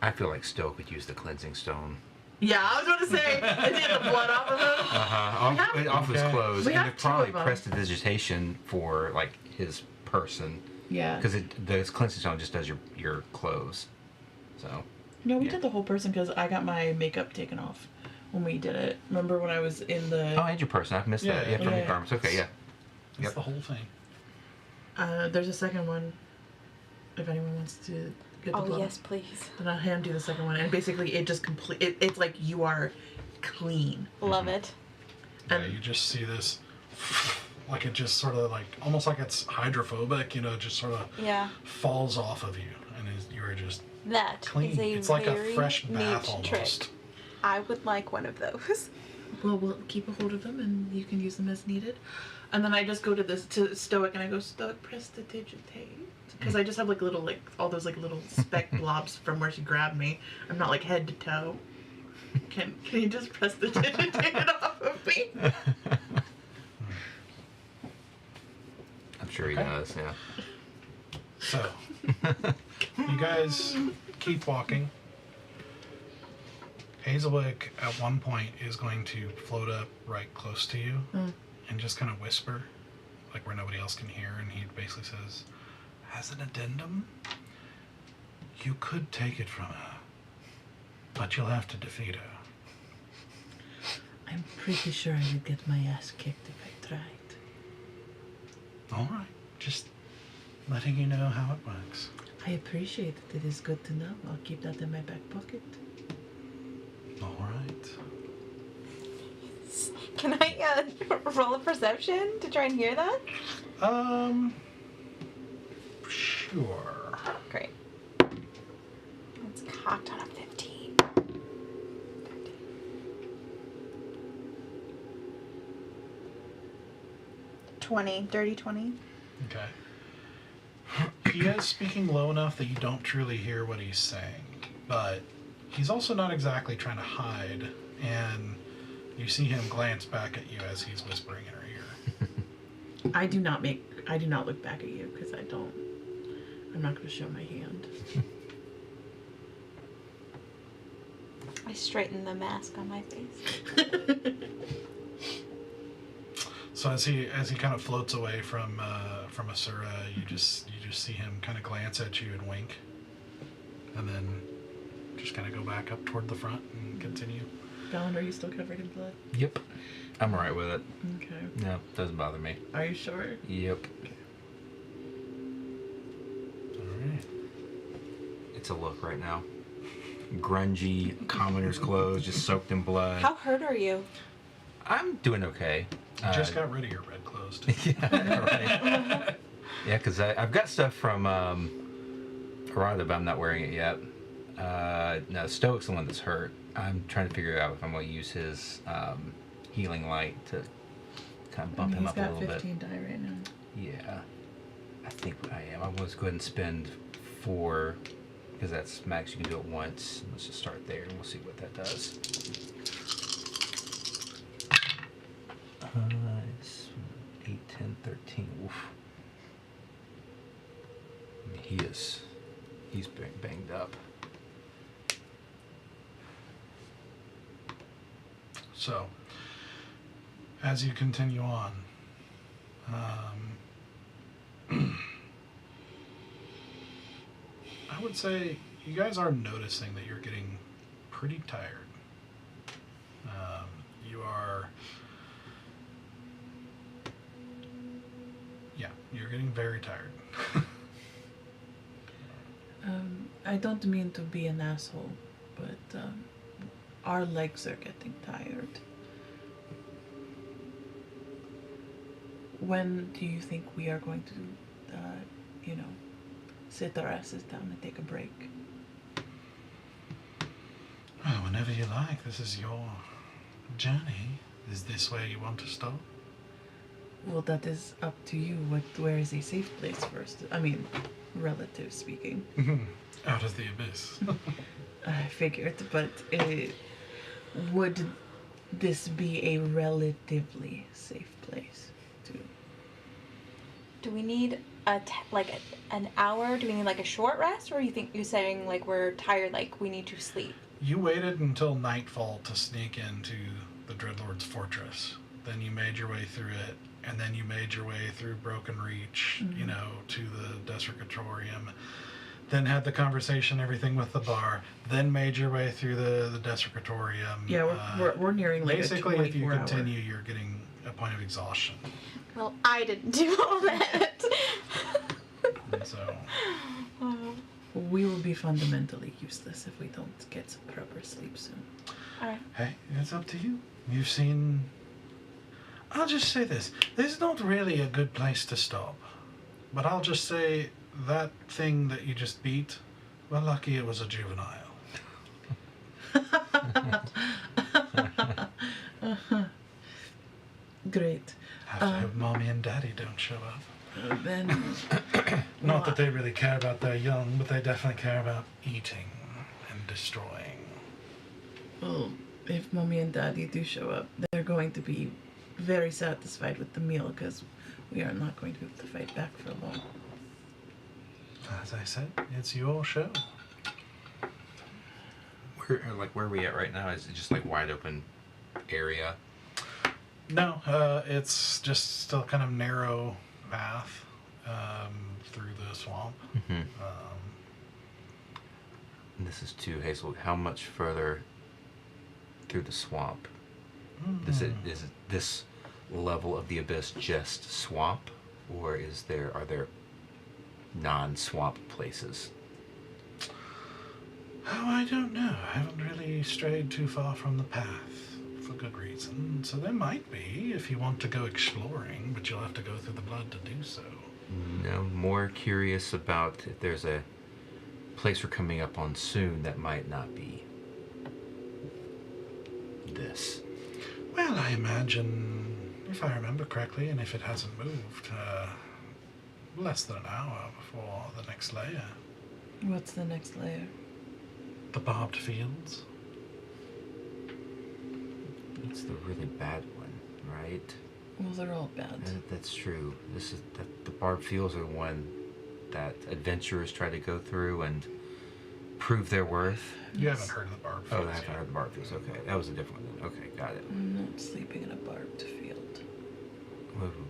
I feel like Stoke would use the cleansing stone Yeah, I was about to say, did he get the blood off of him? Off his Okay. clothes, We and have it two probably of 'em. prestidigitation for like his person, Yeah. because the cleansing stone just does your clothes. So No, we Yeah. did the whole person because I got my makeup taken off when we did it. Remember when I was in the... oh, and your person, I've missed that. Yeah. Yeah, from your Yeah. garments. Okay, yeah. That's Yep. the whole thing. There's a second one. If anyone wants to get the Oh blood. yes, please. Then I'll hand you the second one, and basically it just it's like you are clean. Love it. Yeah, And- you just see this, like it just sort of like, almost like it's hydrophobic, you know, just sort of Yeah. falls off of you, and you're just That clean. is a It's like a very fresh neat bath almost. trick. I would like one of those. Well, we'll keep a hold of them, and you can use them as needed. And then I just go to Stoic, and I go Stoic prestidigitate, because I just have like little all those like little speck blobs from where she grabbed me. I'm not like head to toe. Can you just prestidigitate it off of me? I'm sure he Okay. does. Yeah. So, you guys keep walking. Hazelwick at one point is going to float up right close to you and just kind of whisper, like where nobody else can hear, and he basically says, as an addendum, you could take it from her, but you'll have to defeat her. I'm pretty sure I would get my ass kicked if I tried. All right, just letting you know how it works. I appreciate it. It is good to know. I'll keep that in my back pocket. All right. Can I roll a perception to try and hear that? Sure. Great. It's cocked on a 15. 20. Dirty 20. Okay. He is speaking low enough that you don't truly hear what he's saying, but he's also not exactly trying to hide, and you see him glance back at you as he's whispering in her ear. I do not look back at you because I'm not going to show my hand. I straighten the mask on my face. So as he kind of floats away from Asura, you just see him kind of glance at you and wink, and then just kind of go back up toward the front and continue. Valen, are you still covered in blood? Yep. I'm alright with it. Okay. No, doesn't bother me. Are you sure? Yep. All right. It's a look right now. Grungy commoner's clothes, just soaked in blood. How hurt are you? I'm doing okay. You just got rid of your red clothes. Yeah, right. Yeah, because I've got stuff from Arada, but I'm not wearing it yet. No, Stoic's the one that's hurt. I'm trying to figure out if I'm going to use his healing light to kind of bump him up a little He's bit. got 15 die right now. Yeah, I think I am. I'm going to go ahead and spend 4, because that's max. You can do it once. Let's just start there, and we'll see what that does. It's 8, 10, 13. Oof. I mean, he's banged up. So, as you continue on, I would say you guys are noticing that you're getting pretty tired. You are, yeah, you're getting very tired. I don't mean to be an asshole, but our legs are getting tired. When do you think we are going to, sit our asses down and take a break? Well, whenever you like. This is your journey. Is this where you want to stop? Well, that is up to you. Where is a safe place first? I mean, relative speaking. Out of the abyss. I figured, but would this be a relatively safe place to? Do we need an hour? Do we need like a short rest, or you think you're saying like we're tired, like we need to sleep? You waited until nightfall to sneak into the Dreadlord's fortress. Then you made your way through it, and then you made your way through Broken Reach, you know, to the Desecratorium. Then had the conversation, everything with the bar. Then made your way through the Desecratorium. Yeah, we're nearing like basically, a 24 if you hour. continue, you're getting a point of exhaustion. Well, I didn't do all that. And so, We will be fundamentally useless if we don't get some proper sleep soon. Alright. hey, it's up to you. You've seen. I'll just say this: there's not really a good place to stop. But I'll just say that thing that you just beat. Well, lucky it was a juvenile. Great. Have to hope mommy and daddy don't show up. Then Not that they really care about their young, but they definitely care about eating and destroying. well, if mommy and daddy do show up, they're going to be very satisfied with the meal because we are not going to be able to fight back for long. As I said, it's your show. Where are we at right now? Is it just like wide open area? No, it's just still kind of narrow path through the swamp. And this is to Hazel. How much further through the swamp? Is it this level of the abyss just swamp, or are there non-swamp places? Oh, I don't know. I haven't really strayed too far from the path for good reason. So there might be if you want to go exploring, but you'll have to go through the blood to do so. No, more curious about if there's a place we're coming up on soon that might not be this. Well, I imagine, if I remember correctly, and if it hasn't moved, less than an hour before the next layer. What's the next layer? The barbed fields. It's the really bad one, right? Well, they're all bad. That's true. The barbed fields are the one that adventurers try to go through and prove their worth. You haven't heard of the barbed fields. Oh, I haven't heard the barbed fields. Okay, that was a different one. Okay, got it. I'm not sleeping in a barbed field.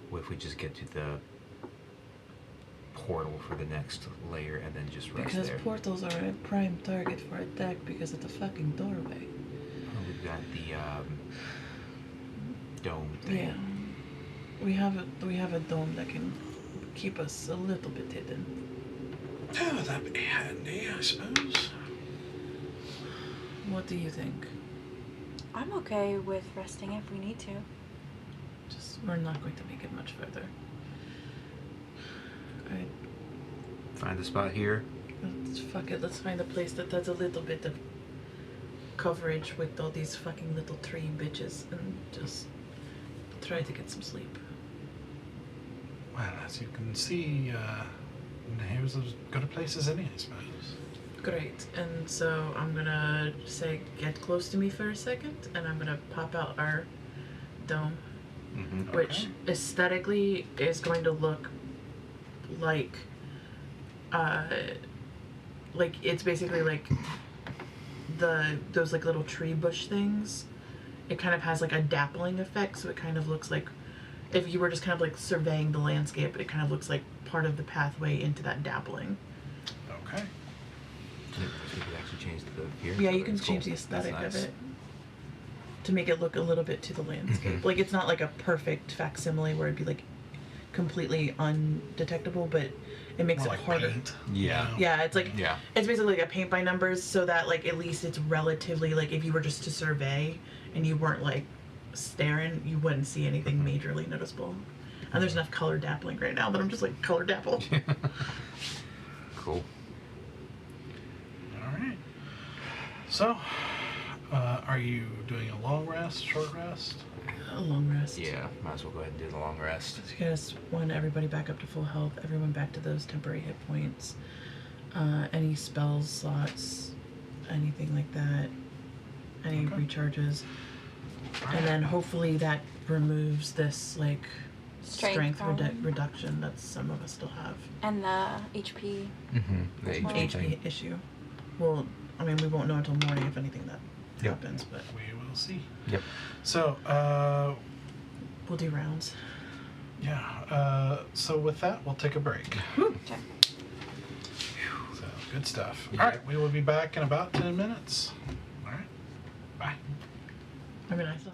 What if we just get to the portal for the next layer and then just rest Because there? portals are a prime target for attack because of the fucking doorway. Oh, we've got the dome thing. Yeah. We have a dome that can keep us a little bit hidden. Oh, that'd be handy, I suppose. What do you think? I'm okay with resting if we need to. Just we're not going to make it much further. Alright, Find a spot here. fuck it, let's find a place that has a little bit of coverage with all these fucking little tree bitches and just try to get some sleep. Well, as you can see, here's as good a place as any, I suppose. Great, and so I'm gonna say get close to me for a second, and I'm gonna pop out our dome, Mm-hmm. which aesthetically is going to look like it's basically like those like little tree bush things. It kind of has like a dappling effect, so it kind of looks like if you were just kind of like surveying the landscape, it kind of looks like part of the pathway into that dappling. Okay. So you could actually change the here. Yeah, you can That's change cool. the aesthetic That's of nice. it to make it look a little bit to the landscape. Like it's not like a perfect facsimile where it'd be like completely undetectable, but it makes More it like harder. paint. Yeah. Yeah, it's like Yeah. it's basically like a paint by numbers, so that like at least it's relatively like if you were just to survey and you weren't like staring, you wouldn't see anything majorly noticeable. And there's enough color dappling right now that I'm just like color dapple. Cool. All right. So, are you doing a long rest, short rest? A long rest. Yeah, might as well go ahead and do the long rest. Just get us everybody back up to full health, everyone back to those temporary hit points. Any spells, slots, anything like that. Any Okay. recharges. And then hopefully that removes this like Strength problem. reduction that some of us still have. And the HP. Mm-hmm. The Well, HP HP thing. issue. Well, I mean, we won't know until morning if anything that Yep. happens, but We will see. Yep. So, we'll do rounds. yeah. So with that, we'll take a break. Okay. So good stuff. Yeah. All right, we will be back in about 10 minutes. All right. Bye. I mean, I still.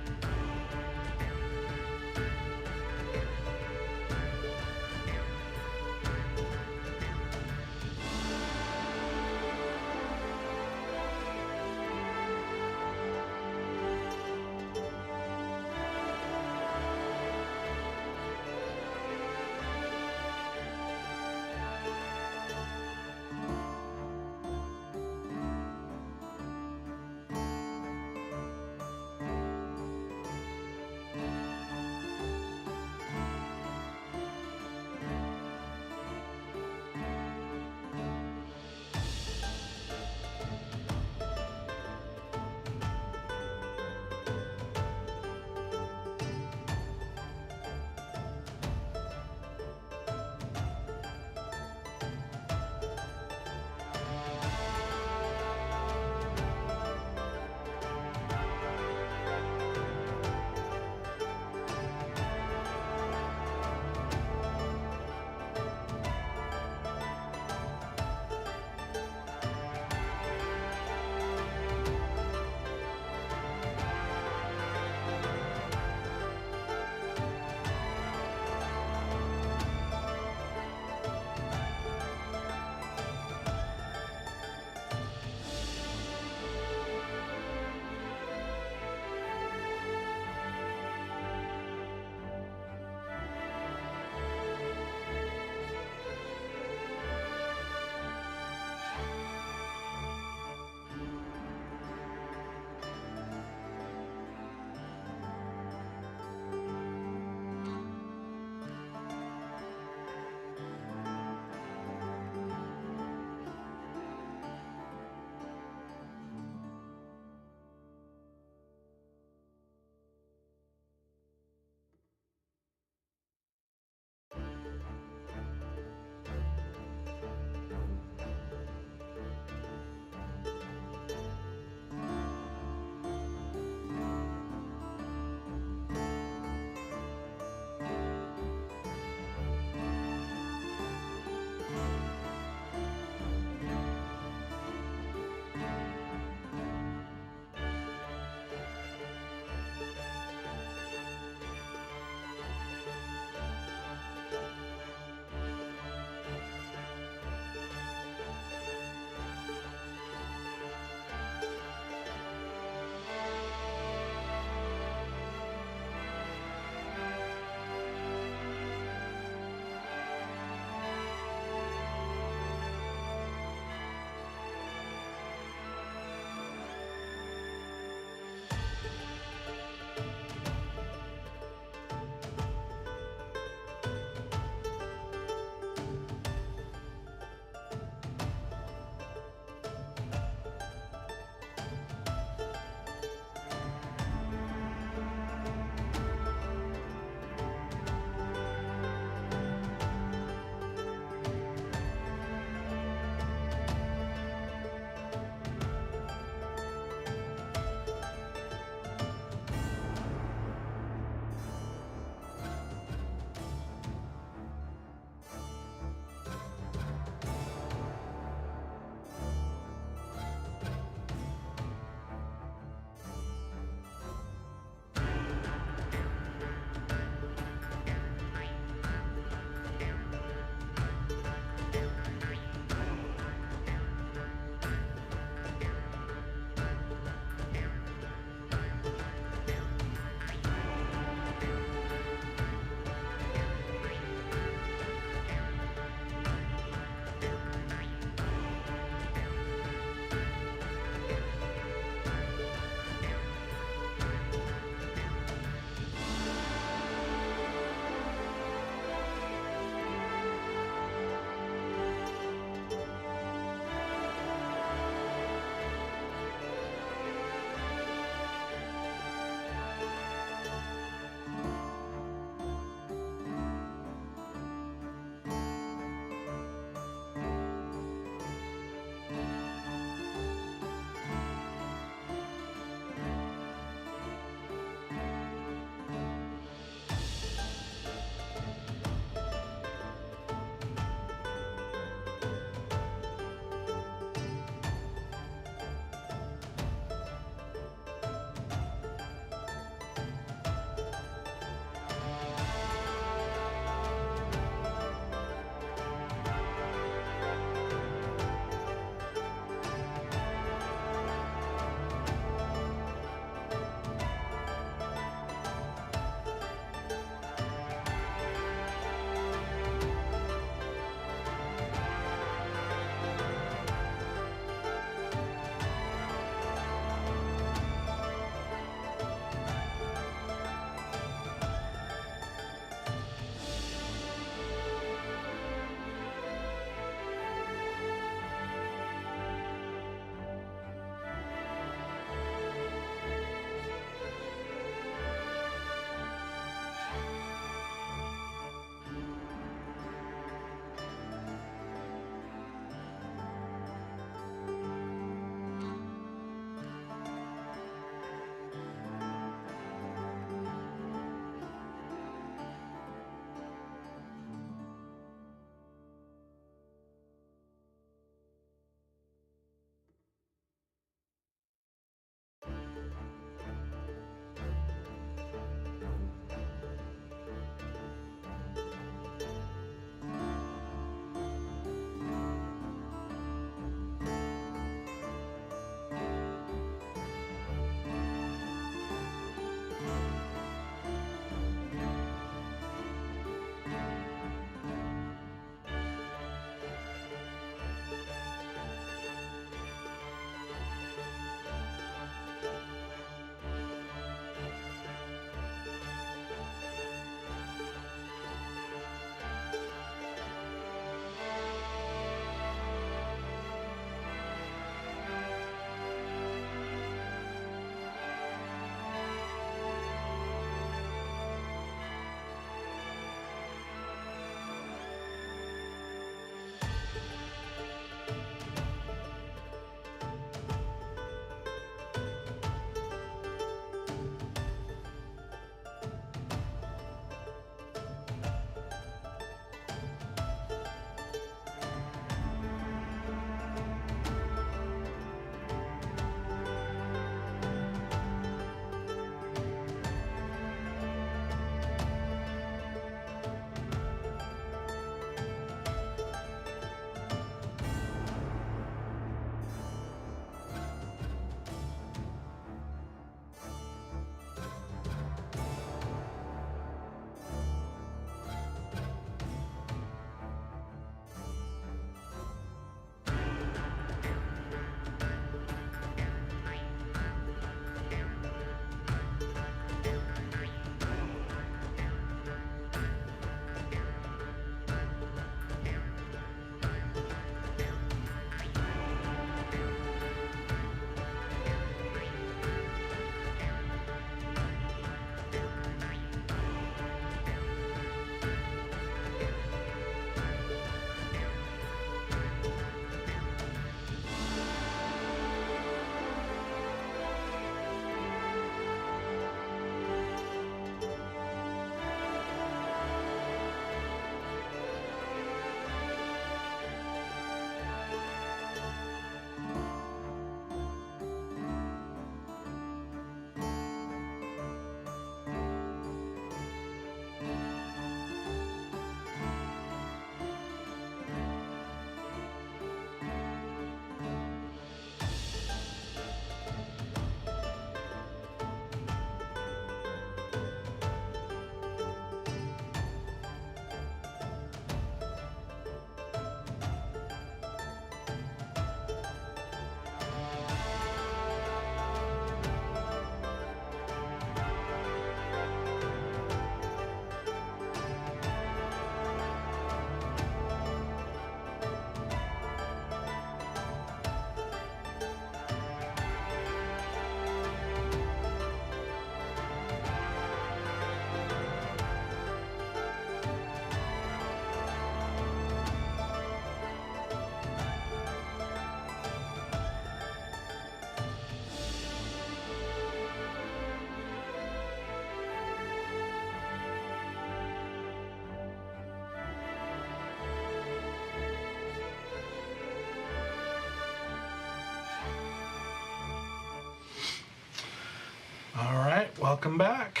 All right, welcome back.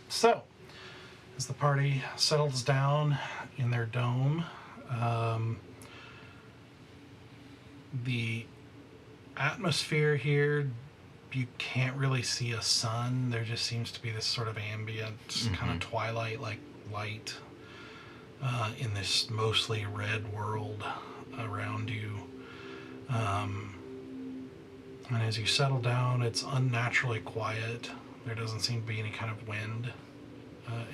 So, as the party settles down in their dome, the atmosphere here, you can't really see a sun. There just seems to be this sort of ambient, kind of twilight-like light in this mostly red world around you. And as you settle down, it's unnaturally quiet. There doesn't seem to be any kind of wind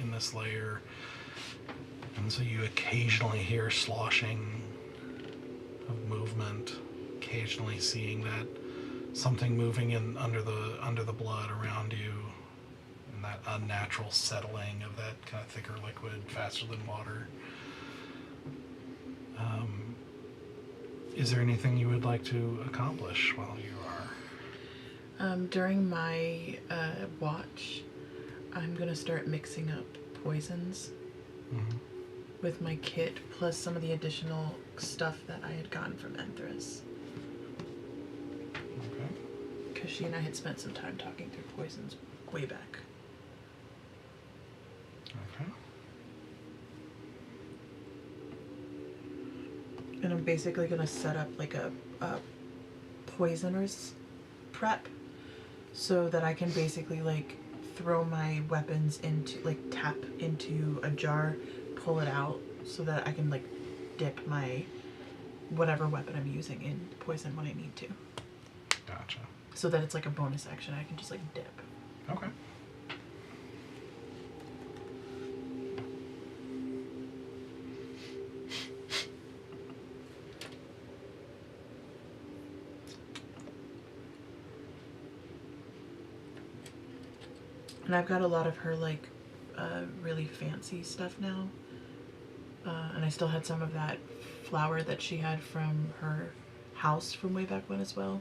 in this layer. And so you occasionally hear sloshing of movement, occasionally seeing that something moving in under the blood around you, and that unnatural settling of that kind of thicker liquid faster than water. Is there anything you would like to accomplish while you are? During my watch, I'm gonna start mixing up poisons with my kit, plus some of the additional stuff that I had gotten from Empress. Okay. Because she and I had spent some time talking through poisons way back. Okay. And I'm basically gonna set up like a poisoner's prep, so that I can basically like throw my weapons into, like tap into a jar, pull it out, so that I can like dip my whatever weapon I'm using in poison when I need to. Gotcha. So that it's like a bonus action. I can just like dip. Okay. And I've got a lot of her like really fancy stuff now. And I still had some of that flour that she had from her house from way back when as well.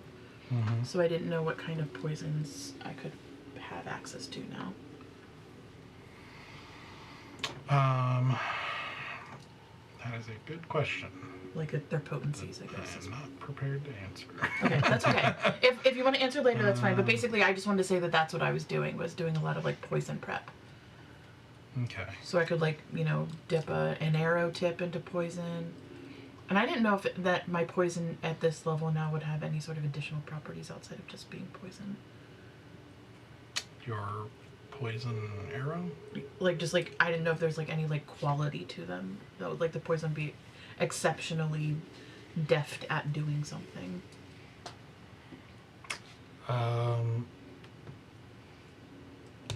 So I didn't know what kind of poisons I could have access to now. That is a good question. Like their potencies, I guess. I'm not prepared to answer. Okay, that's okay. If you want to answer later, that's fine. But basically, I just wanted to say that that's what I was doing a lot of like poison prep. Okay. So I could like, you know, dip an arrow tip into poison. And I didn't know if that my poison at this level now would have any sort of additional properties outside of just being poison. Your poison arrow? Like, just like, I didn't know if there's like any like quality to them that would like the poison be exceptionally deft at doing something.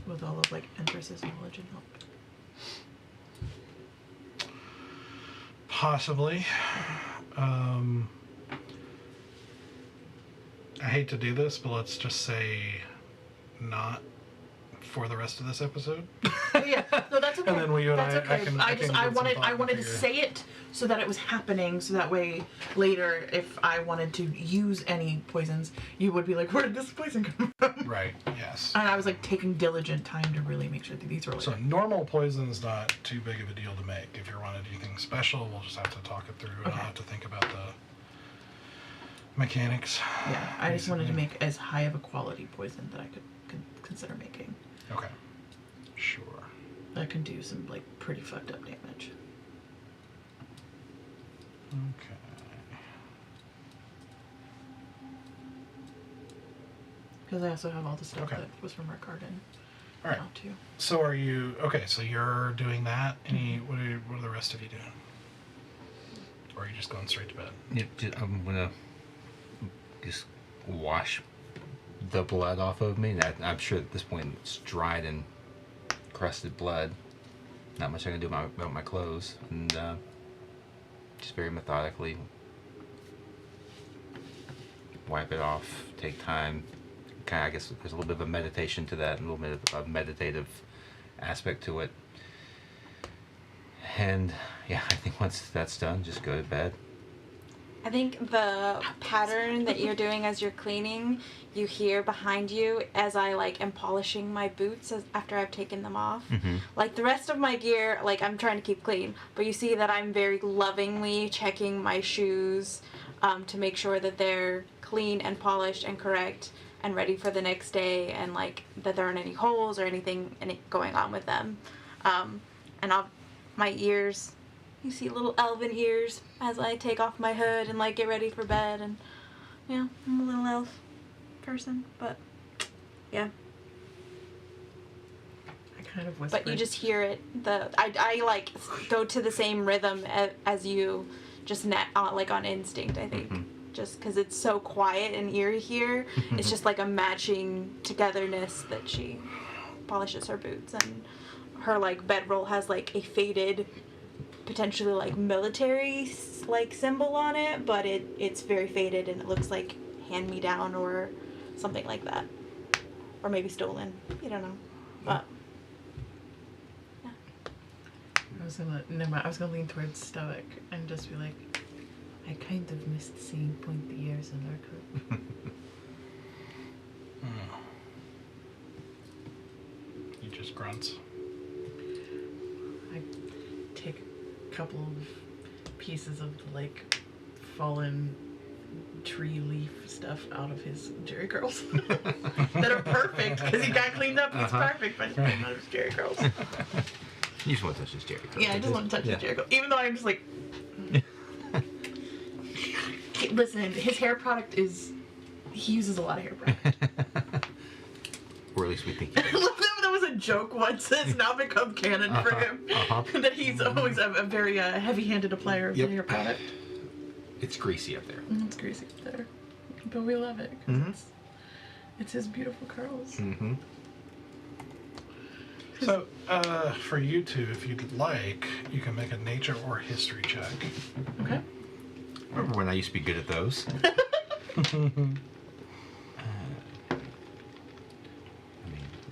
With all of like Empress's knowledge and help. Possibly. I hate to do this, but let's just say not for the rest of this episode. Yeah, no, that's okay. And then you and that's I okay. can I give some thought I and wanted to figure- say it so that it was happening, so that way later, if I wanted to use any poisons, you would be like, "Where did this poison come from?" Right. Yes. And I was like taking diligent time to really make sure that these were like. So normal poison is not too big of a deal to make. If you want to do anything special, we'll just have to talk it through, and I'll have to think about the mechanics. Yeah, I just wanted to basically. make as high of a quality poison that I could consider making. Okay. Sure. That can do some like pretty fucked up damage. Okay. Because I also have all the stuff Okay. that was from our garden. All right. Now too. So are you okay? So you're doing that. What are the rest of you doing? Or are you just going straight to bed? Yeah, I'm gonna just wash the blood off of me. I'm sure at this point it's dried and crusted blood. Not much I can do about my clothes, and just very methodically wipe it off. Take time. Kind of, I guess there's a little bit of a meditation to that, a little bit of a meditative aspect to it. And yeah, I think once that's done, just go to bed. I think the pattern that you're doing as you're cleaning, you hear behind you as I like am polishing my boots after I've taken them off. Like the rest of my gear, like I'm trying to keep clean, but you see that I'm very lovingly checking my shoes to make sure that they're clean and polished and correct. and ready for the next day, and like that there aren't any holes or anything going on with them. And my ears, you see little elven ears as I take off my hood and like get ready for bed, and yeah, I'm a little elf person, but yeah. I kind of whispered. But you just hear it. I like go to the same rhythm as you, just like on instinct, I think. Just because it's so quiet and eerie here, it's just like a matching togetherness that she polishes her boots, and her like bedroll has like a faded, potentially like military like symbol on it, but it's very faded and it looks like hand me down or something like that, or maybe stolen. You don't know, but. I was gonna lean towards Stoic and just be like, I kind of missed seeing pointy ears in our group. He just grunts. I take a couple of pieces of the like fallen tree leaf stuff out of his jerry curls that are perfect because he got cleaned up. He's perfect, but Right. not his jerry curls. You just want to touch his jerry curl. Yeah, I just want to touch Yeah. his jerry curl, even though I'm just like. Listen, his hair product he uses a lot of hair product. Or at least we think. I love that was a joke once. It's now become canon for him. That he's always a very heavy-handed applier of Yep. the hair product. It's greasy up there. It's greasy there, but we love it because it's his beautiful curls. Mm-hmm. So, for you two, if you'd like, you can make a nature or history check. Okay. Remember when I used to be good at those? I mean,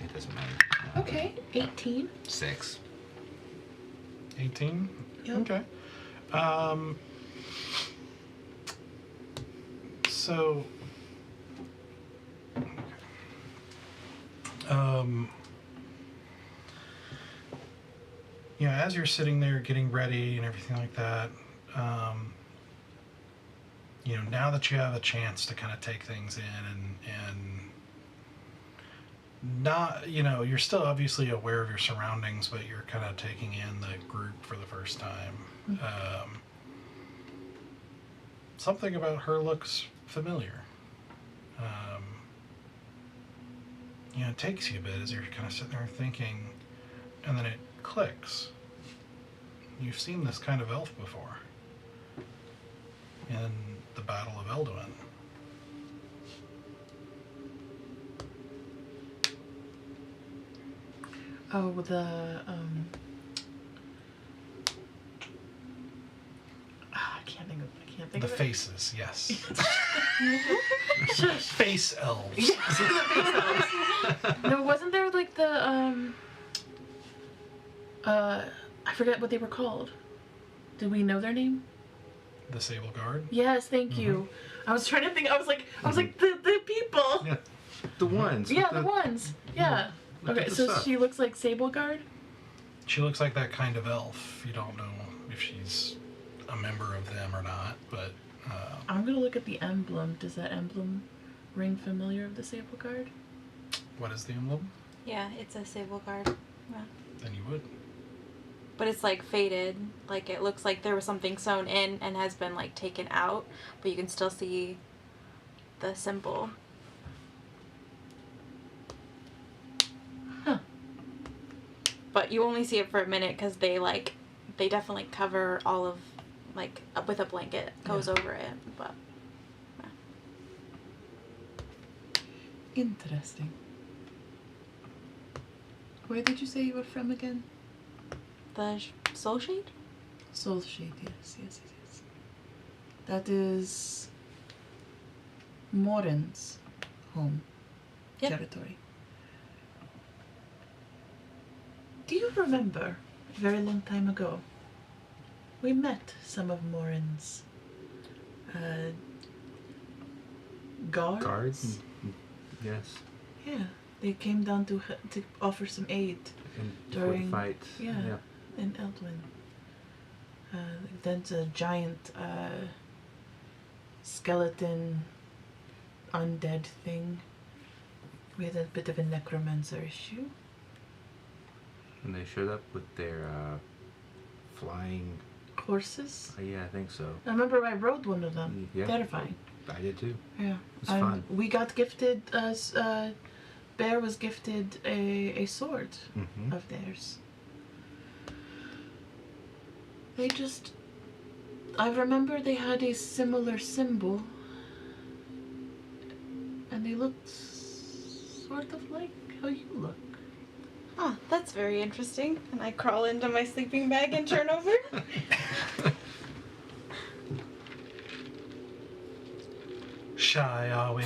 it doesn't matter. Okay. 18. 6. 18? Yep. Okay. So, you know, as you're sitting there getting ready and everything like that, you know, now that you have a chance to kind of take things in and not, you know, you're still obviously aware of your surroundings, but you're kind of taking in the group for the first time. Something about her looks familiar. You know, it takes you a bit as you're kind of sitting there thinking, and then it clicks. You've seen this kind of elf before in the Battle of Elduin. Oh, I can't think The of it. faces, yes. Shush. Face elves. No, wasn't there like the I forget what they were called. Did we know their name? The Sable Guard. Yes, thank you. I was trying to think. I was like the people. Yeah. The ones. Yeah, the ones. Yeah. Look Okay, at the so stuff. she looks like Sable Guard. She looks like that kind of elf. You don't know if she's a member of them or not, but I'm gonna look at the emblem. Does that emblem ring familiar of the Sable Guard? what is the emblem? Yeah, it's a sable guard. Yeah. Then you would. But it's like faded. Like it looks like there was something sewn in and has been like taken out, but you can still see the symbol. Huh. But you only see it for a minute because they definitely cover all of like with a blanket goes over it. But Interesting. Where did you say you were from again? the soul shade. Soul Shade, yes. That is Morin's home Yep. territory. Do you remember a very long time ago? We met some of Morin's guards. Guards? Yes. Yeah, they came down to offer some aid And During- fight. yeah. in Eldwin. There's a giant skeleton undead thing We had a bit of a necromancer issue. And they showed up with their flying. Horses. Yeah, I think so. I remember I rode one of them. Yeah. Terrifying. I did too. Yeah. It's fun. We got gifted. Bear was gifted a sword Mm-hmm. of theirs. They just. I remember they had a similar symbol. And they looked sort of like how you look. Oh, that's very interesting. And I crawl into my sleeping bag and turn over. Shy, are we?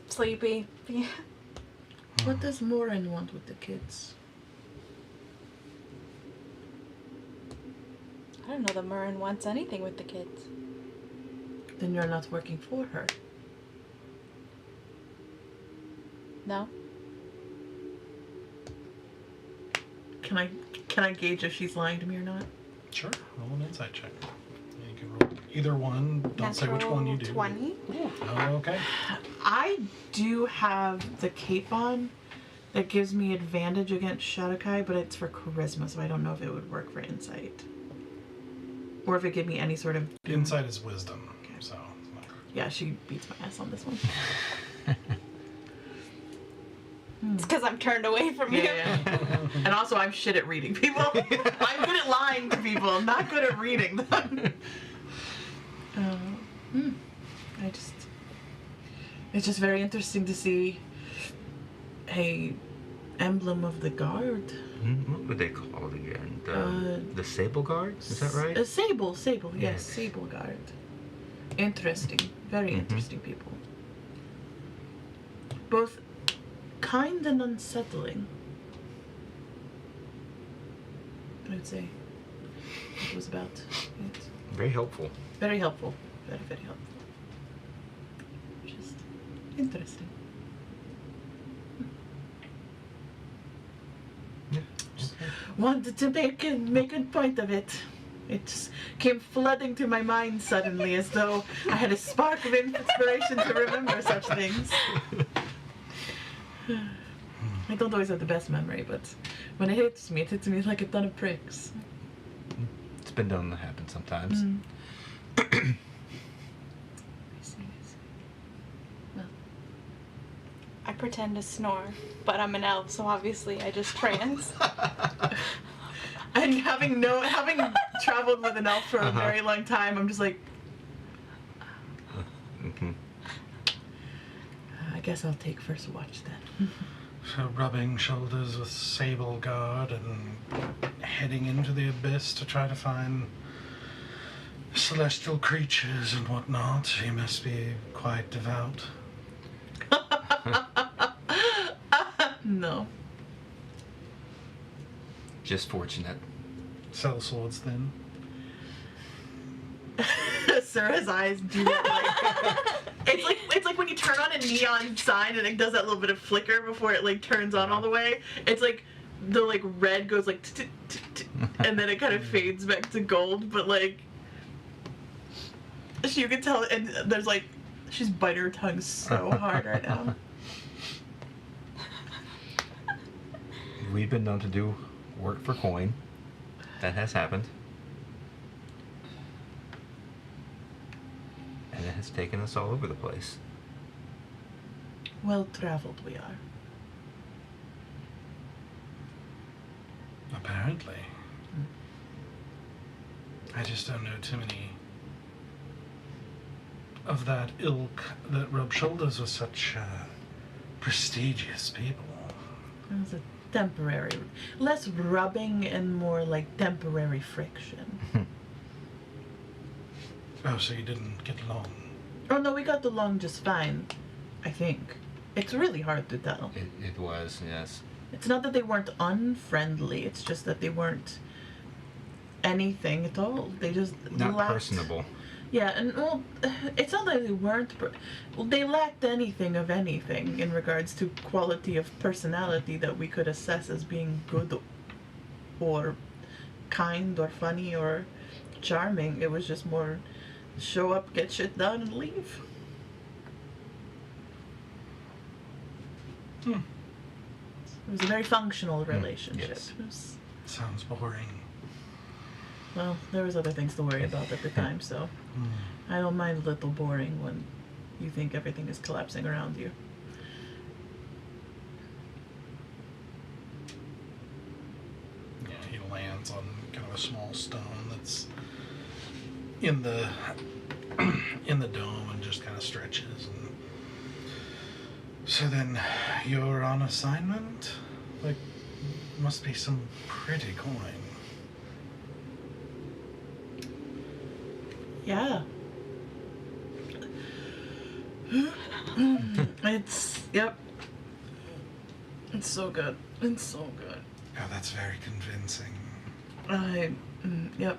Sleepy. Yeah. What does Morin want with the kids? I don't know that Murren wants anything with the kids. Then you're not working for her. No? Can I gauge if she's lying to me or not? Sure. Roll an insight check. You can roll either one. Don't say which one you do. 20. Oh, okay. I do have the cape on that gives me advantage against Shadokai, but it's for charisma, so I don't know if it would work for insight. Or if it gave me any sort of... Insight is wisdom. Okay. So. Yeah, she beats my ass on this one. It's because I'm turned away from you. Yeah. And also, I'm shit at reading people. I'm good at lying to people. I'm not good at reading them. It's just very interesting to see a emblem of the guard. What would they call it again? The Sable Guard? Is that right? Sable, Yeah. yes, Sable Guard. Interesting, very interesting people. Both kind and unsettling. I would say it was about it. Very helpful. Very helpful. Very, very helpful. Just interesting. Yeah. Wanted to make a point of it. It just came flooding to my mind suddenly, as though I had a spark of inspiration to remember such things. I don't always have the best memory, but when it hits me like a ton of pricks. It's been known to happen sometimes. I see. Well, I pretend to snore, but I'm an elf, so obviously I just trance. and having traveled with an elf for a very long time, I'm just like, Mm-hmm. I guess I'll take first watch then. So rubbing shoulders with Sable Guard and heading into the abyss to try to find celestial creatures and whatnot. You must be quite devout. No. Just fortunate. Sell swords then. Sarah's eyes do that, it's like when you turn on a neon sign and it does that little bit of flicker before it like turns on all the way. It's like the like red goes like and then it kind of fades back to gold, but like you can tell, and there's like she's biting her tongue so hard right now. We've been known to do work for coin. That has happened. And it has taken us all over the place. Well traveled we are. Apparently. I just don't know too many of that ilk that rub shoulders with such prestigious people. It was a temporary, less rubbing and more like temporary friction. Oh, so you didn't get along? Oh no, we got along just fine, I think. It's really hard to tell. It was, yes. It's not that they weren't unfriendly, it's just that they weren't anything at all. They just Not lacked... personable. Yeah, and well, it's not that they weren't... Well, they lacked anything of anything in regards to quality of personality that we could assess as being good or kind or funny or charming. It was just more show up, get shit done, and leave. Hmm. It was a very functional relationship. yes. It was, Sounds boring. well, there was other things to worry about at the time, so I don't mind a little boring when you think everything is collapsing around you. Yeah, he lands on kind of a small stone that's in the in the dome and just kind of stretches. And so then you're on assignment? Like, must be some pretty coin. Yeah. Yep. It's so good. It's so good. Oh, that's very convincing. Yep.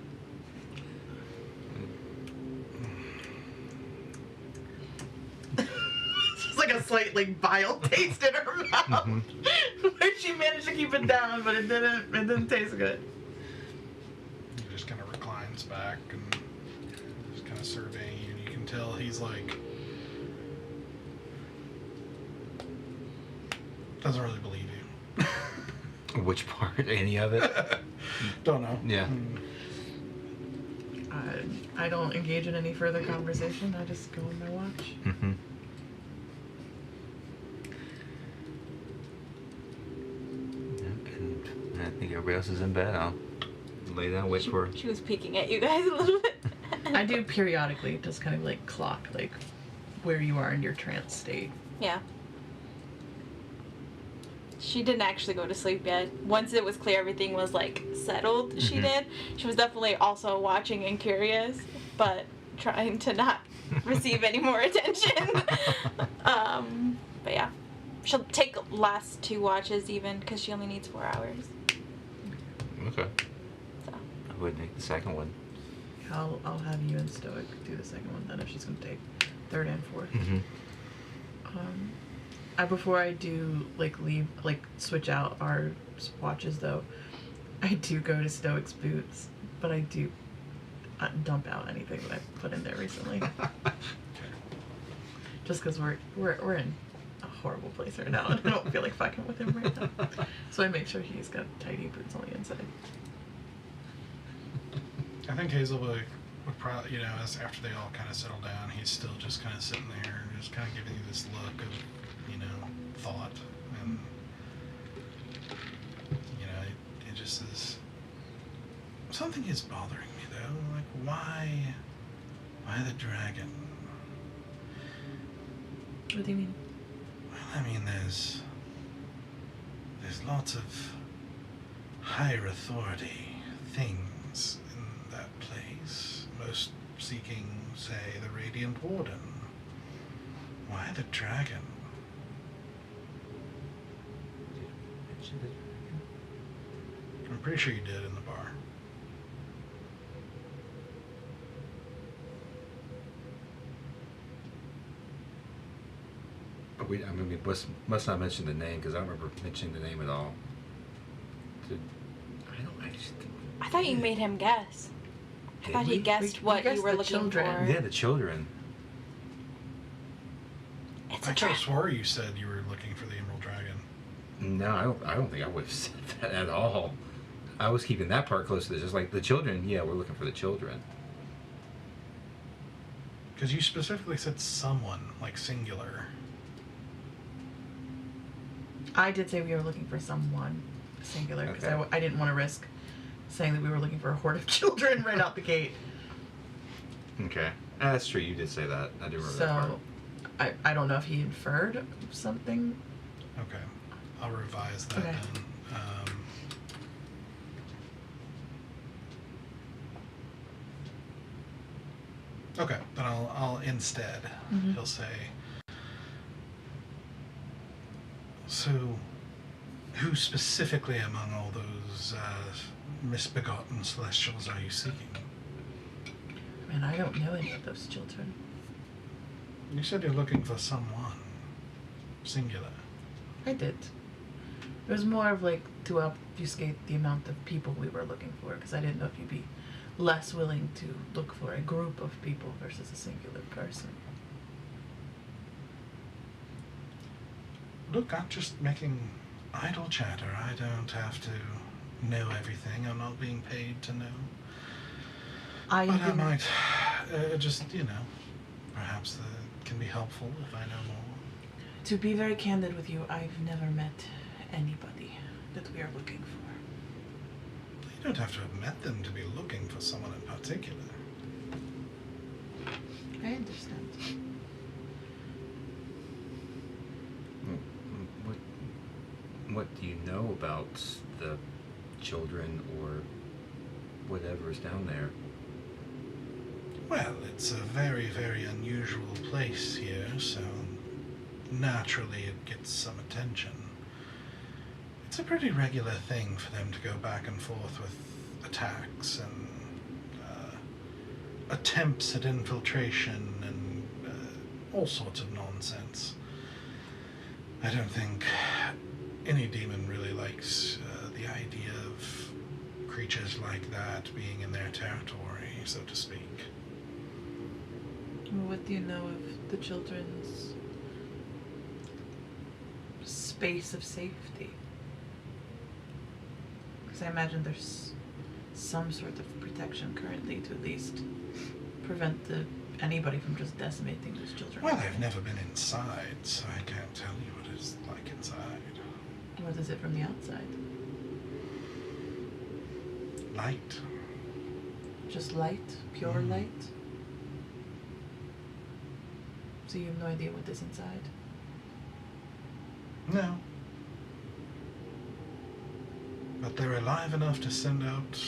It's just like a slight, like, vile taste in her mouth. Where she managed to keep it down, but it didn't taste good. He just kind of reclines back and just kind of surveying you, and you can tell he's like, doesn't really believe you. Which part? Any of it? Don't know. Yeah. I don't engage in any further conversation. I just go on my watch. Mm-hmm. And I think everybody else is in bed. I'll lay down, wait for. She was peeking at you guys a little bit. I do periodically just kind of like clock like where you are in your trance state. Yeah. She didn't actually go to sleep yet. Once it was clear everything was like settled, she did. She was definitely also watching and curious, but trying to not receive any more attention. But yeah, she'll take last 2 watches even because she only needs 4 hours. Okay. So I would make the second one. I'll have you and Stoic do the second one then if she's gonna take 3rd and 4th. Mm-hmm. Before I do switch out our watches though, I do go to Stoic's boots, but I do dump out anything that I've put in there recently. Just because we're in a horrible place right now, and I don't feel like fucking with him right now. So I make sure he's got tidy boots on the inside. I think Hazel would probably, as after they all kind of settle down, he's still just kind of sitting there and just kind of giving you this look of, thought. And, it just is. Something is bothering me, though. Like, why the dragon? What do you mean? Well, I mean, there's lots of higher authority things in that place. Most seeking, say, the Radiant Warden. Why the dragon? I'm pretty sure you did in the bar. We must not mention the name because I don't remember mentioning the name at all. I just think. I thought you made him guess. I Did thought he we? guessed We what guessed you were the looking children. for. Yeah, the children. It's I a could have trap. swore you said you were looking for the Emerald Dragon. No, I don't think I would have said that at all. I was keeping that part close to this. Just like the children, yeah, we're looking for the children. Because you specifically said someone, like singular. I did say we were looking for someone singular because Okay. I didn't want to risk saying that we were looking for a horde of children right out the gate. Okay. That's true, you did say that. I do remember that part. So I don't know if he inferred something. Okay. I'll revise that Okay. then. Okay, then I'll instead, he'll say, so who specifically among all those misbegotten celestials are you seeking? Man, I don't know any of those children. You said you're looking for someone. Singular. I did. It was more of like to obfuscate the amount of people we were looking for because I didn't know if you'd be less willing to look for a group of people versus a singular person. Look, I'm just making idle chatter. I don't have to know everything. I'm not being paid to know. But I might just, perhaps that can be helpful if I know more. To be very candid with you, I've never met anybody that we are looking for. You don't have to have met them to be looking for someone in particular. I understand. What do you know about the children or whatever is down there? Well, it's a very, very unusual place here, so naturally it gets some attention. It's a pretty regular thing for them to go back and forth with attacks and attempts at infiltration and all sorts of nonsense. I don't think any demon really likes the idea of creatures like that being in their territory, so to speak. What do you know of the children's space of safety? Because I imagine there's some sort of protection currently to at least prevent anybody from just decimating those children. Well, I've never been inside, so I can't tell you what it's like inside. What is it from the outside? Light. Just light? Pure light? So you have no idea what is inside? No. But they're alive enough to send out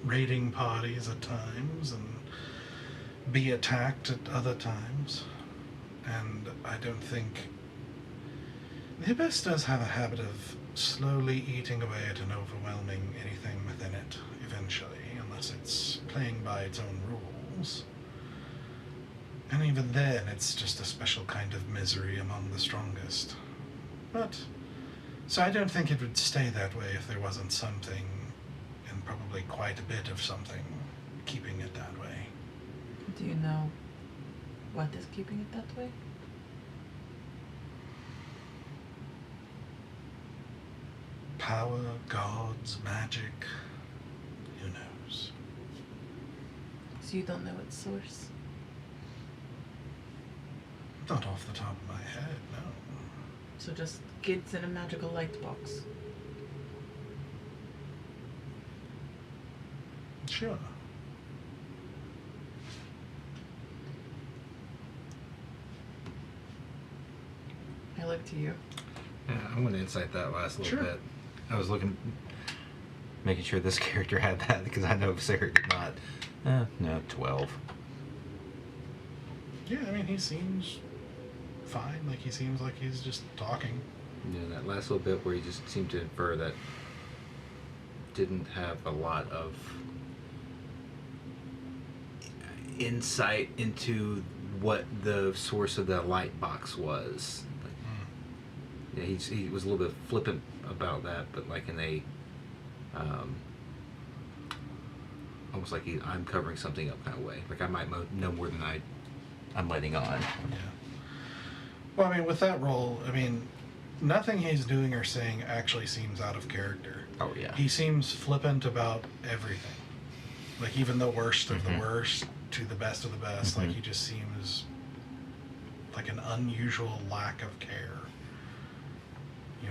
raiding parties at times and be attacked at other times. And I don't think... The Abyss does have a habit of slowly eating away at and overwhelming anything within it, eventually, unless it's playing by its own rules. And even then, it's just a special kind of misery among the strongest. But, so I don't think it would stay that way if there wasn't something, and probably quite a bit of something, keeping it that way. Do you know what is keeping it that way? Power, gods, magic, who knows? So you don't know its source? Not off the top of my head, no. So just kids in a magical light box? Sure. I look to you. Yeah, I'm going to insight that last little bit. I was making sure this character had that because I know Sarah did not. No, 12. Yeah, I mean, he seems fine. Like, he seems like he's just talking. Yeah, that last little bit where he just seemed to infer that didn't have a lot of insight into what the source of the light box was. Yeah, he was a little bit flippant about that, but like in a almost like I'm covering something up kind of way. Like I might know more than I'm letting on. Yeah. Well, I mean, with that role, I mean, nothing he's doing or saying actually seems out of character. Oh, yeah. He seems flippant about everything. Like, even the worst of the worst to the best of the best. Like, he just seems like an unusual lack of care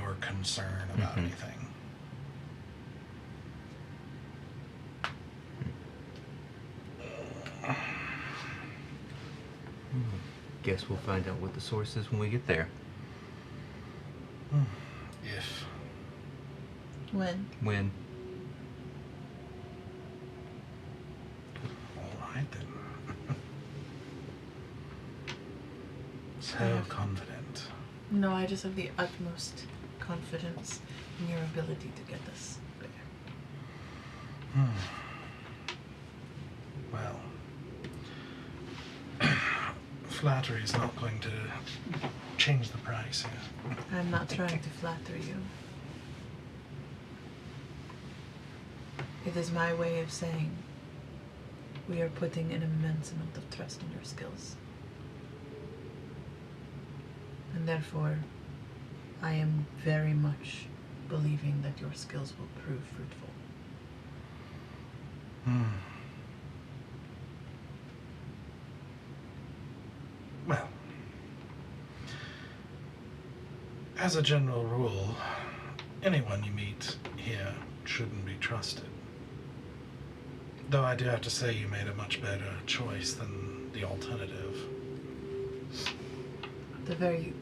or concern about anything. Guess we'll find out what the source is when we get there. If. When? When? All right, then. So confident. No, I just have the utmost confidence in your ability to get us there. Well, flattery is not going to change the price here. I'm not trying to flatter you. It is my way of saying we are putting an immense amount of trust in your skills. And therefore, I am very much believing that your skills will prove fruitful. Well, as a general rule, anyone you meet here shouldn't be trusted. Though I do have to say you made a much better choice than the alternative. The very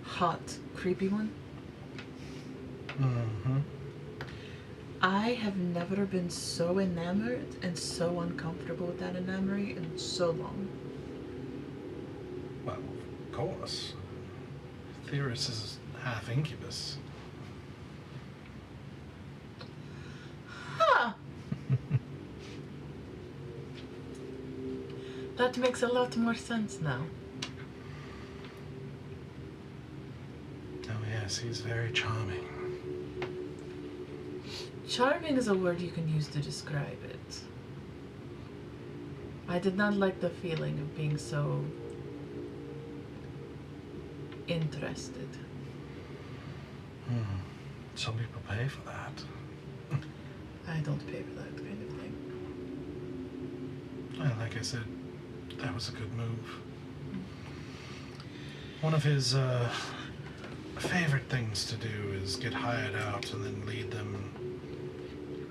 hot, creepy one? Mm-hmm. I have never been so enamored and so uncomfortable with that enamory in so long. Well, of course. Theris is half incubus. Huh! That makes a lot more sense now. Oh yes, he's very charming. Charming is a word you can use to describe it. I did not like the feeling of being so interested. Some people pay for that. I don't pay for that kind of thing. Well, like I said, that was a good move. One of his favorite things to do is get hired out and then lead them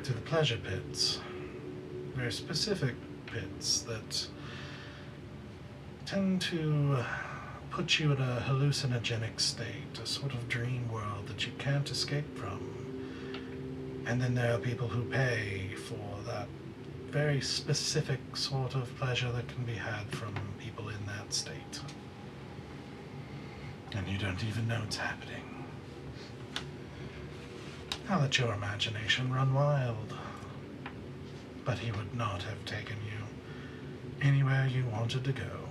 to the pleasure pits. Very specific pits that tend to put you in a hallucinogenic state, a sort of dream world that you can't escape from. And then there are people who pay for that very specific sort of pleasure that can be had from people in that state. And you don't even know it's happening. I'll let your imagination run wild. But he would not have taken you anywhere you wanted to go.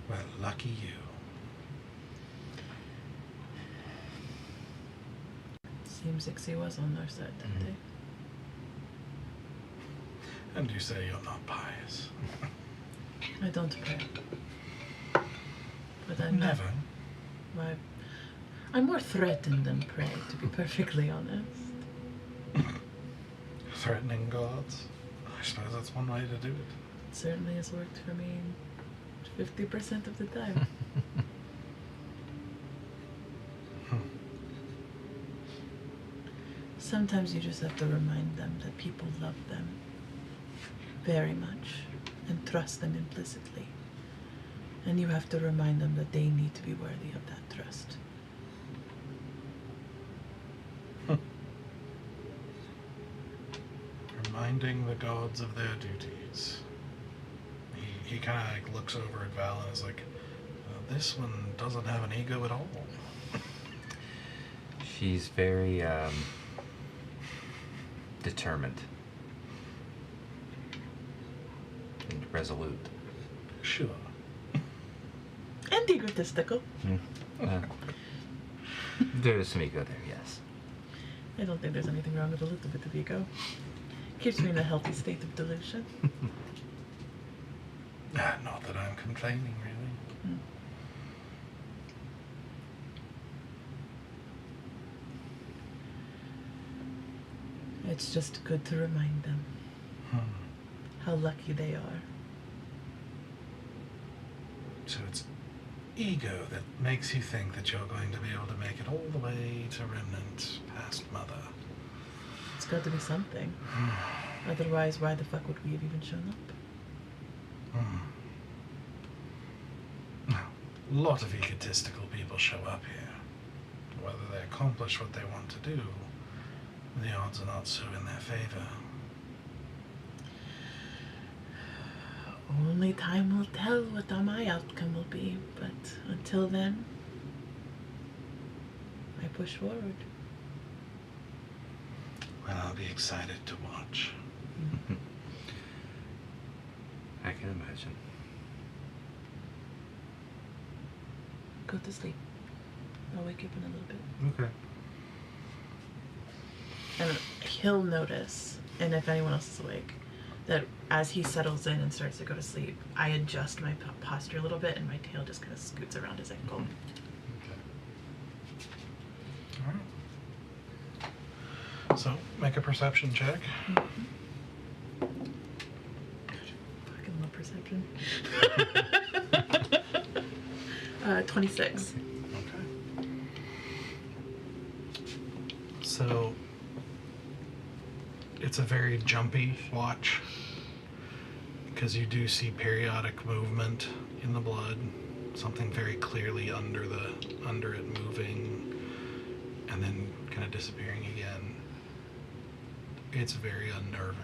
Well, lucky you. Seems Ixie was on our side that day. And you say you're not pious. I don't pray. But I'm Never. I'm more threatened than pray, to be perfectly honest. Threatening gods. I suppose that's one way to do it. It certainly has worked for me 50% of the time. Sometimes you just have to remind them that people love them very much and trust them implicitly. And you have to remind them that they need to be worthy of that trust. Reminding the gods of their duties. He kind of like looks over at Val and is like, this one doesn't have an ego at all. She's very determined and resolute. Sure. And egotistical. There's some ego there, yes. I don't think there's anything wrong with a little bit of ego. Keeps me in a healthy state of delusion. Not that I'm complaining, really. It's just good to remind them how lucky they are. So it's ego that makes you think that you're going to be able to make it all the way to Remnant past Mother. It's got to be something. Otherwise, why the fuck would we have even shown up? Now, a lot of egotistical people show up here. Whether they accomplish what they want to do, the odds are not so in their favor. Only time will tell what my outcome will be, but until then, I push forward. Well, I'll be excited to watch. I can imagine. Go to sleep. I'll wake you up in a little bit. Okay. and he'll notice, and if anyone else is awake, that as he settles in and starts to go to sleep, I adjust my posture a little bit, and my tail just kind of scoots around his ankle. Okay. All right. So make a perception check. Fucking love perception. 26. Okay. So it's a very jumpy watch because you do see periodic movement in the blood, something very clearly under it moving and then kind of disappearing again. It's very unnerving.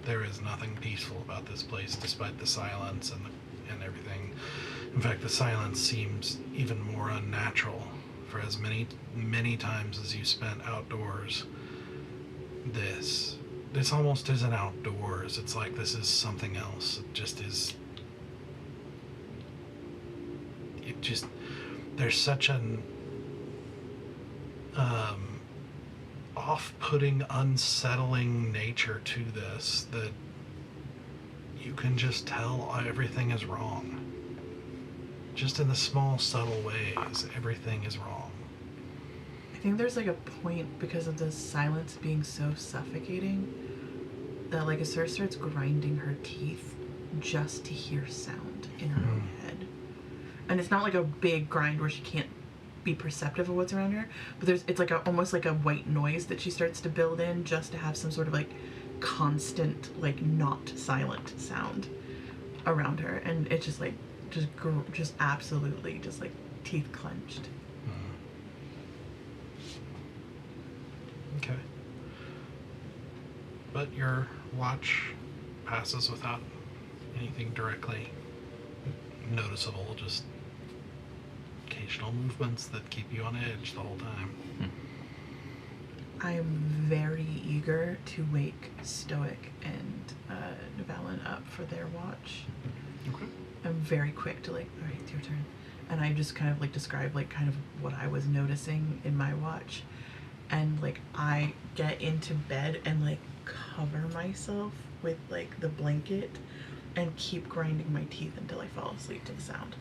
There is nothing peaceful about this place despite the silence and everything. In fact, the silence seems even more unnatural. For as many times as you spent outdoors, this almost isn't outdoors. It's like this is something else. It just is. There's such an off-putting, unsettling nature to this that you can just tell everything is wrong. Just in the small, subtle ways, everything is wrong. I think there's like a point, because of the silence being so suffocating, that like Asur starts grinding her teeth just to hear sound in her own head. And it's not like a big grind where she can't be perceptive of what's around her, but it's like almost like a white noise that she starts to build in just to have some sort of like constant, like not silent sound around her. And it's just like just absolutely just like teeth clenched. Okay. But your watch passes without anything directly noticeable, just occasional movements that keep you on edge the whole time. I am very eager to wake Stoic and Navalin up for their watch. Okay. I'm very quick to like, all right, it's your turn. And I just kind of like describe like kind of what I was noticing in my watch. And like I get into bed and like cover myself with like the blanket and keep grinding my teeth until I fall asleep to the sound.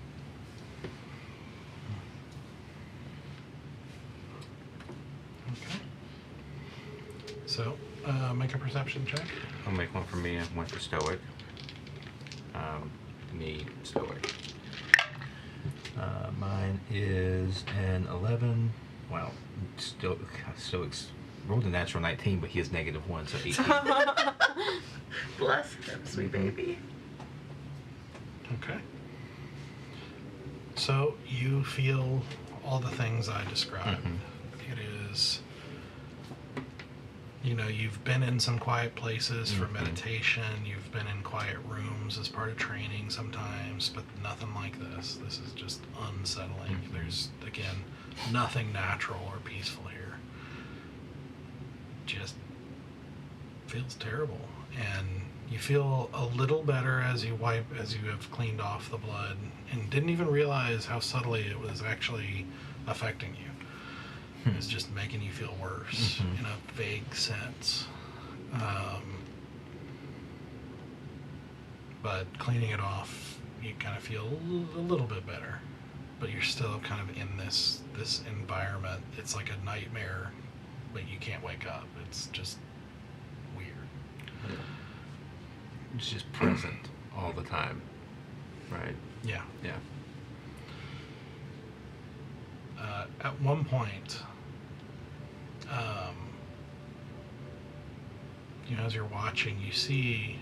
Okay. So, make a perception check. I'll make one for me and one for Stoic. Me, Stoic. Mine is an 11. Wow. Stoic's rolled a natural 19, but he has -1, so 18. Bless him, sweet baby. Okay. So you feel all the things I described. It is, you've been in some quiet places for meditation. You've been in quiet rooms as part of training sometimes, but nothing like this. This is just unsettling. There's, again, nothing natural or peaceful here. Just feels terrible. And you feel a little better as you have cleaned off the blood, and didn't even realize how subtly it was actually affecting you. It's just making you feel worse in a vague sense. But cleaning it off, you kind of feel a little bit better. But you're still kind of in this environment. It's like a nightmare, but you can't wake up. It's just weird. It's just present all the time, right? Yeah. Yeah. At one point, as you're watching, you see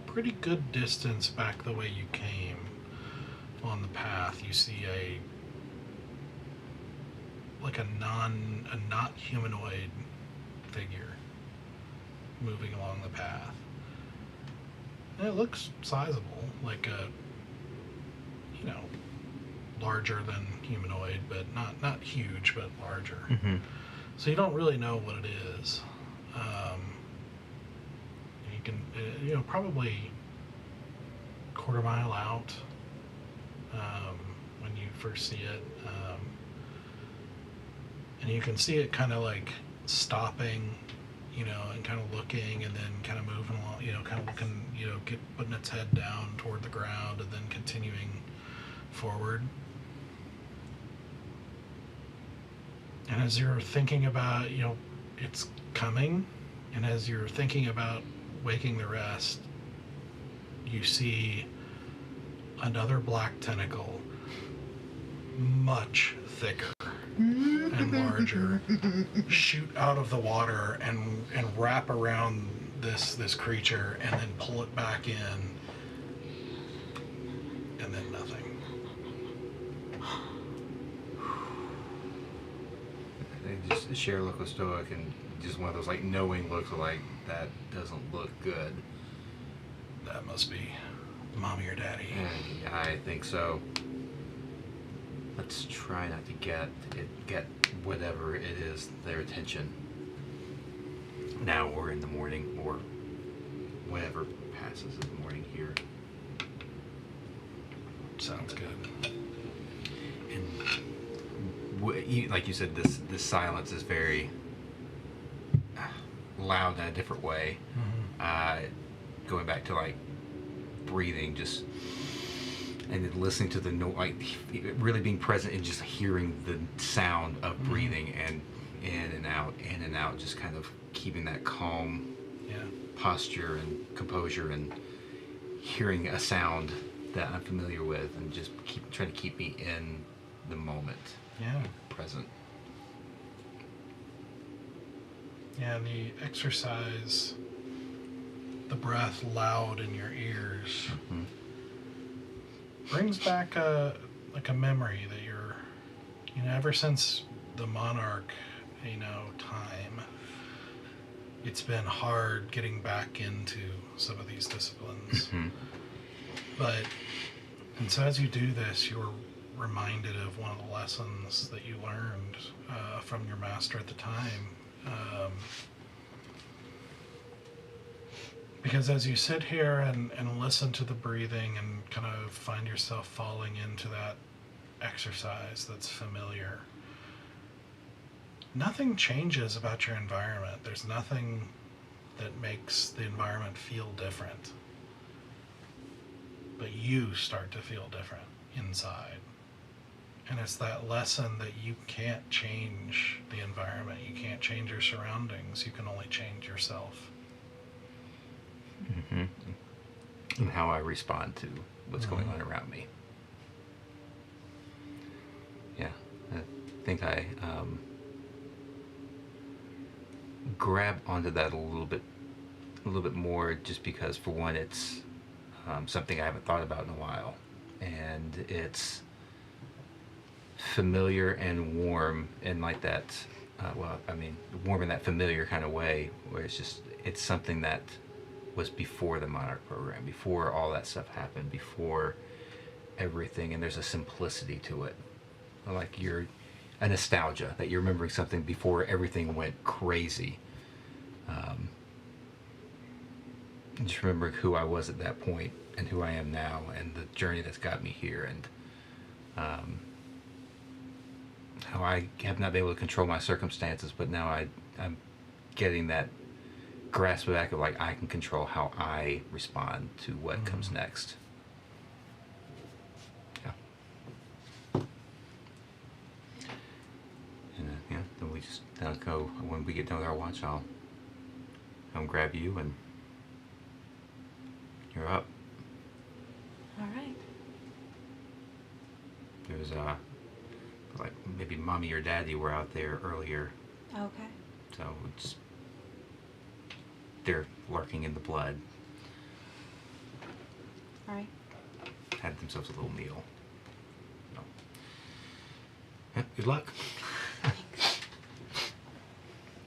pretty good distance back the way you came on the path. You see a not humanoid figure moving along the path. And it looks sizable, like a larger than humanoid, but not huge, but larger. So you don't really know what it is. You can, probably quarter mile out when you first see it. And you can see it kind of like stopping, you know, and kind of looking, and then kind of moving along, you know, kind of looking, you know, putting its head down toward the ground, and then continuing forward. And as you're thinking about, you know, it's coming, and as you're thinking about waking the rest, you see another black tentacle, much thicker and larger, shoot out of the water and wrap around this creature, and then pull it back in, and then nothing. They just share a look with Stoic, and just one of those like knowing looks, like that doesn't look good. That must be mommy or daddy. And I think so. Let's try not to get whatever it is their attention. Now we're in the morning, or whatever passes as the morning here. Sounds good. And like you said, this silence is very loud in a different way. Mm-hmm. Going back to like breathing, just and then listening to the like really being present and just hearing the sound of breathing and in and out, just kind of keeping that calm posture and composure, and hearing a sound that I'm familiar with, and just trying to keep me in the moment, present. Yeah, and the exercise, the breath loud in your ears, brings back a memory that you're, you know, ever since the monarch, you know, time, it's been hard getting back into some of these disciplines. And so as you do this, you're reminded of one of the lessons that you learned from your master at the time. Because as you sit here and listen to the breathing and kind of find yourself falling into that exercise that's familiar, nothing changes about your environment. There's nothing that makes the environment feel different. But you start to feel different inside. And it's that lesson that you can't change the environment. You can't change your surroundings. You can only change yourself. And how I respond to what's going on around me. Yeah, I think I grab onto that a little bit more, just because, for one, it's something I haven't thought about in a while, and it's familiar and warm in like that. Warm in that familiar kind of way, where it's something that was before the Monarch program, before all that stuff happened, before everything, and there's a simplicity to it, like a nostalgia that you're remembering something before everything went crazy. Just remembering who I was at that point and who I am now, and the journey that's got me here, and how I have not been able to control my circumstances, but now I'm getting that grasp back of, like, I can control how I respond to what comes next. And then we just go, when we get done with our watch, I'll come grab you, and you're up. All right. There's like maybe mommy or daddy were out there earlier, Okay. so they're lurking in the blood. All right. Had themselves a little meal. So. Yeah, good luck.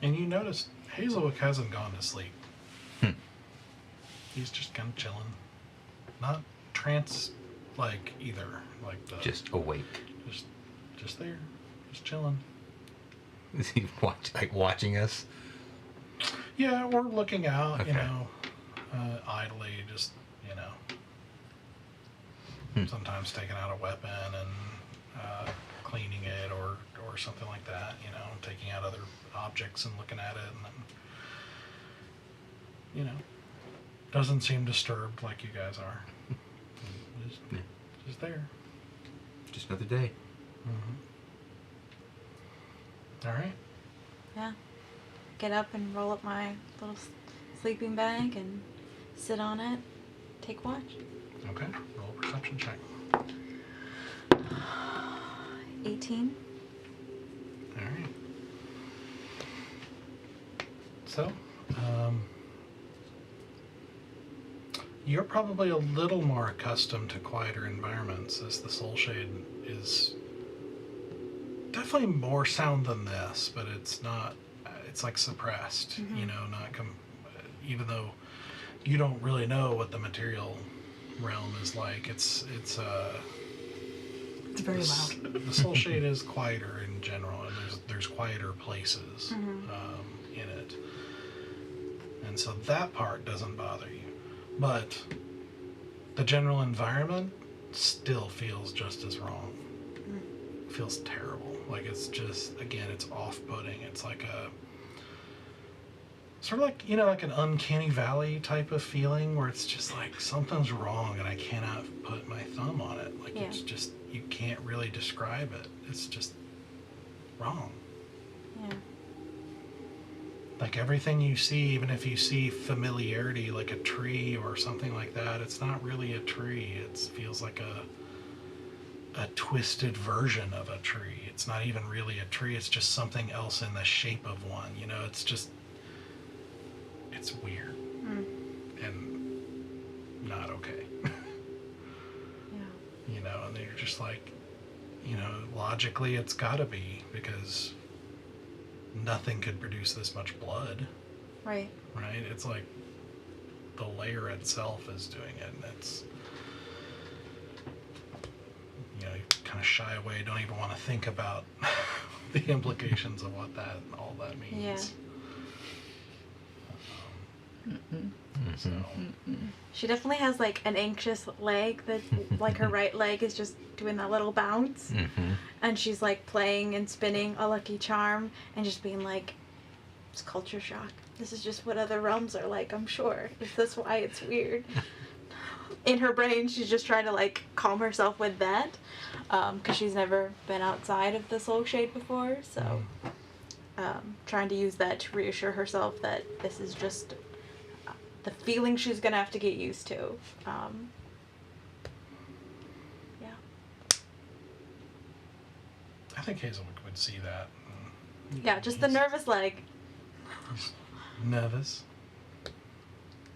And you notice Hazelwick hasn't gone to sleep. He's just kind of chilling. Not trance-like either. Like the, Just awake. Just there. Just chilling. Is he watching us? Yeah, we're looking out, Okay. you know, idly, just, you know, sometimes taking out a weapon and cleaning it or something like that, you know, taking out other objects and looking at it, and then, you know, doesn't seem disturbed like you guys are. Just there. Just another day. All right. Yeah. Get up and roll up my little sleeping bag and sit on it. Take watch. Okay. Roll a perception check. 18. All right. So, you're probably a little more accustomed to quieter environments, as the Soul Shade is definitely more sound than this, but it's not, it's like suppressed, you know, even though you don't really know what the material realm is like, it's very loud. The Soul Shade is quieter in general, and there's quieter places in it, and so that part doesn't bother you. But the general environment still feels just as wrong. Feels terrible. Like it's just, again, it's off-putting. It's like sort of like, you know, like an uncanny valley type of feeling where it's just like something's wrong and I cannot put my thumb on it. Like it's just, you can't really describe it. It's just wrong. Yeah. Like everything you see, even if you see familiarity, like a tree or something like that, it's not really a tree. It feels like a twisted version of a tree. It's not even really a tree. It's just something else in the shape of one. You know, it's just, it's weird and not okay. You know, and you're just like, you know, logically it's gotta be, because nothing could produce this much blood. Right. Right? It's like the layer itself is doing it, and it's, you know, you kind of shy away, don't even want to think about the implications of what all that means. So. She definitely has like an anxious leg that, like her right leg is just doing that little bounce, and she's like playing and spinning a Lucky Charm and just being like, it's culture shock. This is just what other realms are like, I'm sure. Is this why it's weird? In her brain, she's just trying to like calm herself with that, because she's never been outside of the Soul Shade before, so trying to use that to reassure herself that this is just the feeling she's gonna have to get used to. I think Hazelwood would see that. Yeah, just the nervous leg. He's nervous.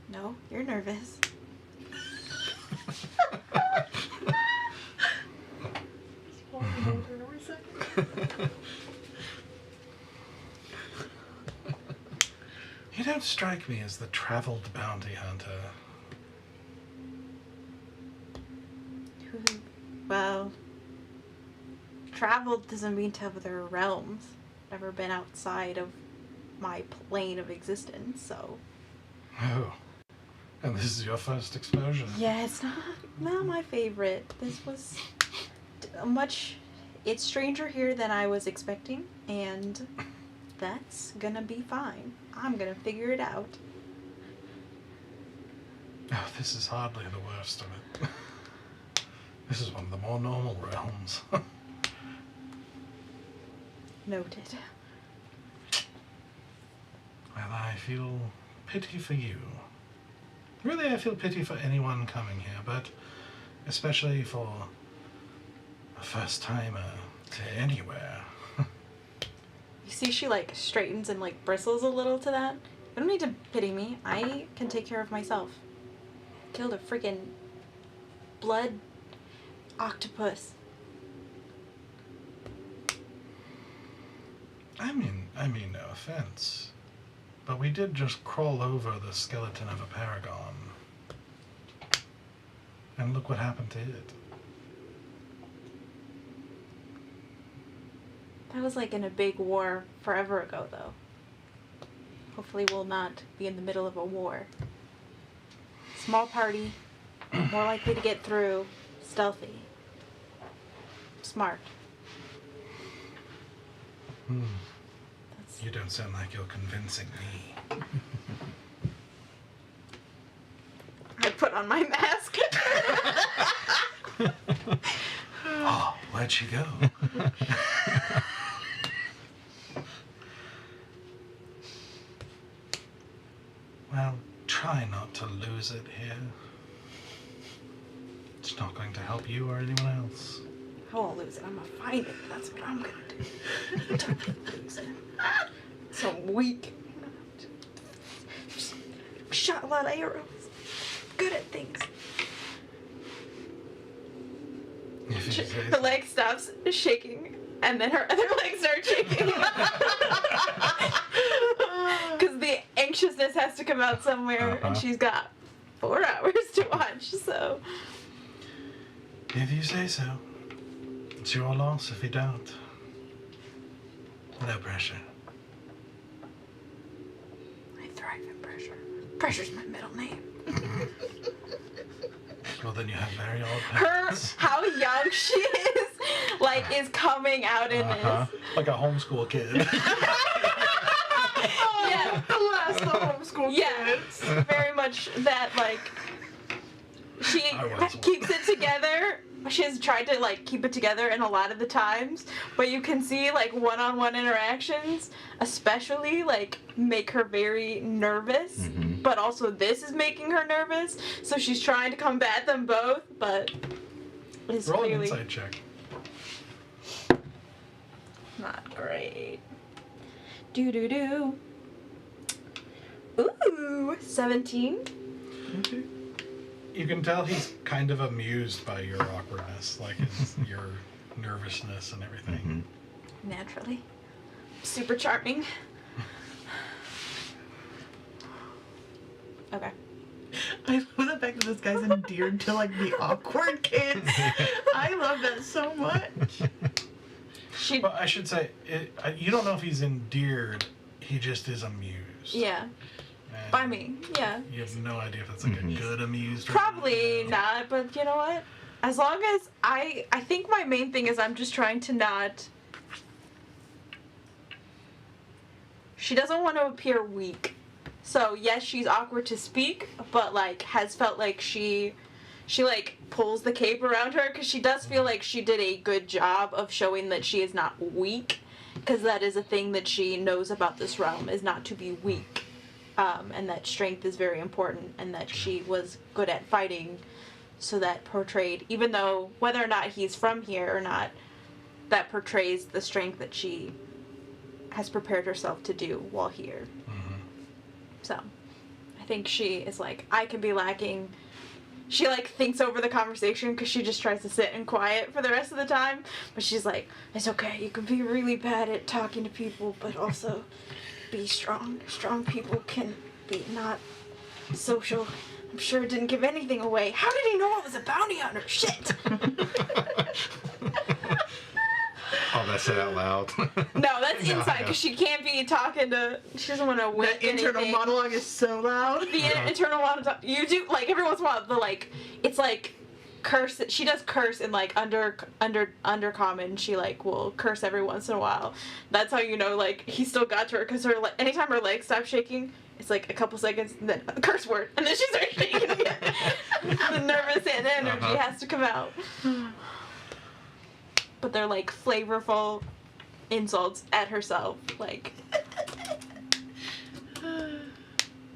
No, you're nervous. You don't strike me as the traveled bounty hunter. Well, traveled doesn't mean to other realms. Never been outside of my plane of existence, so. Oh. And this is your first exposure? Yeah, it's not my favorite. This was it's stranger here than I was expecting, and that's gonna be fine. I'm gonna figure it out. Oh, this is hardly the worst of it. This is one of the more normal realms. Noted. Well, I feel pity for you. Really, I feel pity for anyone coming here, but especially for a first-timer to anywhere. You see she like straightens and like bristles a little to that. You don't need to pity me. I can take care of myself. Killed a freaking blood octopus. I mean no offense, but we did just crawl over the skeleton of a paragon. And look what happened to it. That was like in a big war forever ago, though. Hopefully we'll not be in the middle of a war. Small party, more likely to get through, stealthy, smart. That's, You don't sound like you're convincing me. I put on my mask. Oh, where'd she go? Well, try not to lose it here. It's not going to help you or anyone else. I won't lose it. I'm gonna find it. That's what I'm gonna do. Don't lose it. So I'm weak. Just shot a lot of arrows. Good at things. If you say Her so. leg stops shaking, and then her other leg starts shaking. Because the anxiousness has to come out somewhere, and she's got 4 hours to watch, so. If you say so. It's your loss if you don't. No pressure. I thrive in pressure. Pressure's my middle name. Well, then you have very old Her, parents. how young she is, like, is coming out in this. Like a homeschool kid. Yeah. Bless the homeschool Yeah, kids. very much that, like, she I was one. keeps it together. She has tried to, like, keep it together in a lot of the times, but you can see, like, one-on-one interactions, especially, like, make her very nervous, but also this is making her nervous, so she's trying to combat them both, but it's Roll an clearly insight check. not great. Do-do-do. Ooh, 17. Okay. You can tell he's kind of amused by your awkwardness, like your nervousness and everything. Naturally. Super charming. Okay. I love the fact that this guy's endeared to like the awkward kids. I love that so much. She, Well, I should say, you don't know if he's endeared. He just is amused. yeah, And by me, yeah. You have no idea if it's like a good amused. Or Probably no. not, but you know what? As long as I think my main thing is I'm just trying to not. She doesn't want to appear weak. So yes, she's awkward to speak, but like has felt like she like pulls the cape around her because she does feel like she did a good job of showing that she is not weak, because that is a thing that she knows about this realm, is not to be weak, and that strength is very important, and that she was good at fighting, so that portrayed, even though whether or not he's from here or not, that portrays the strength that she has prepared herself to do while here. So, I think she is like, I can be lacking. She like thinks over the conversation because she just tries to sit and quiet for the rest of the time. But she's like, it's okay. You can be really bad at talking to people, but also be strong. Strong people can be not social. I'm sure it didn't give anything away. How did he know I was a bounty hunter? Shit. Oh, that's said out loud. No, that's inside because she can't be talking to. She doesn't want to wake That internal anything. monologue is so loud. The internal monologue. You do like every once in a while. The like, it's like curse. She does curse in like undercommon. She like will curse every once in a while. That's how you know like he still got to her, because her anytime her legs stop shaking, it's like a couple seconds and then a curse word, and then she starts shaking again. The nervous and energy has to come out. But they're like flavorful insults at herself, like.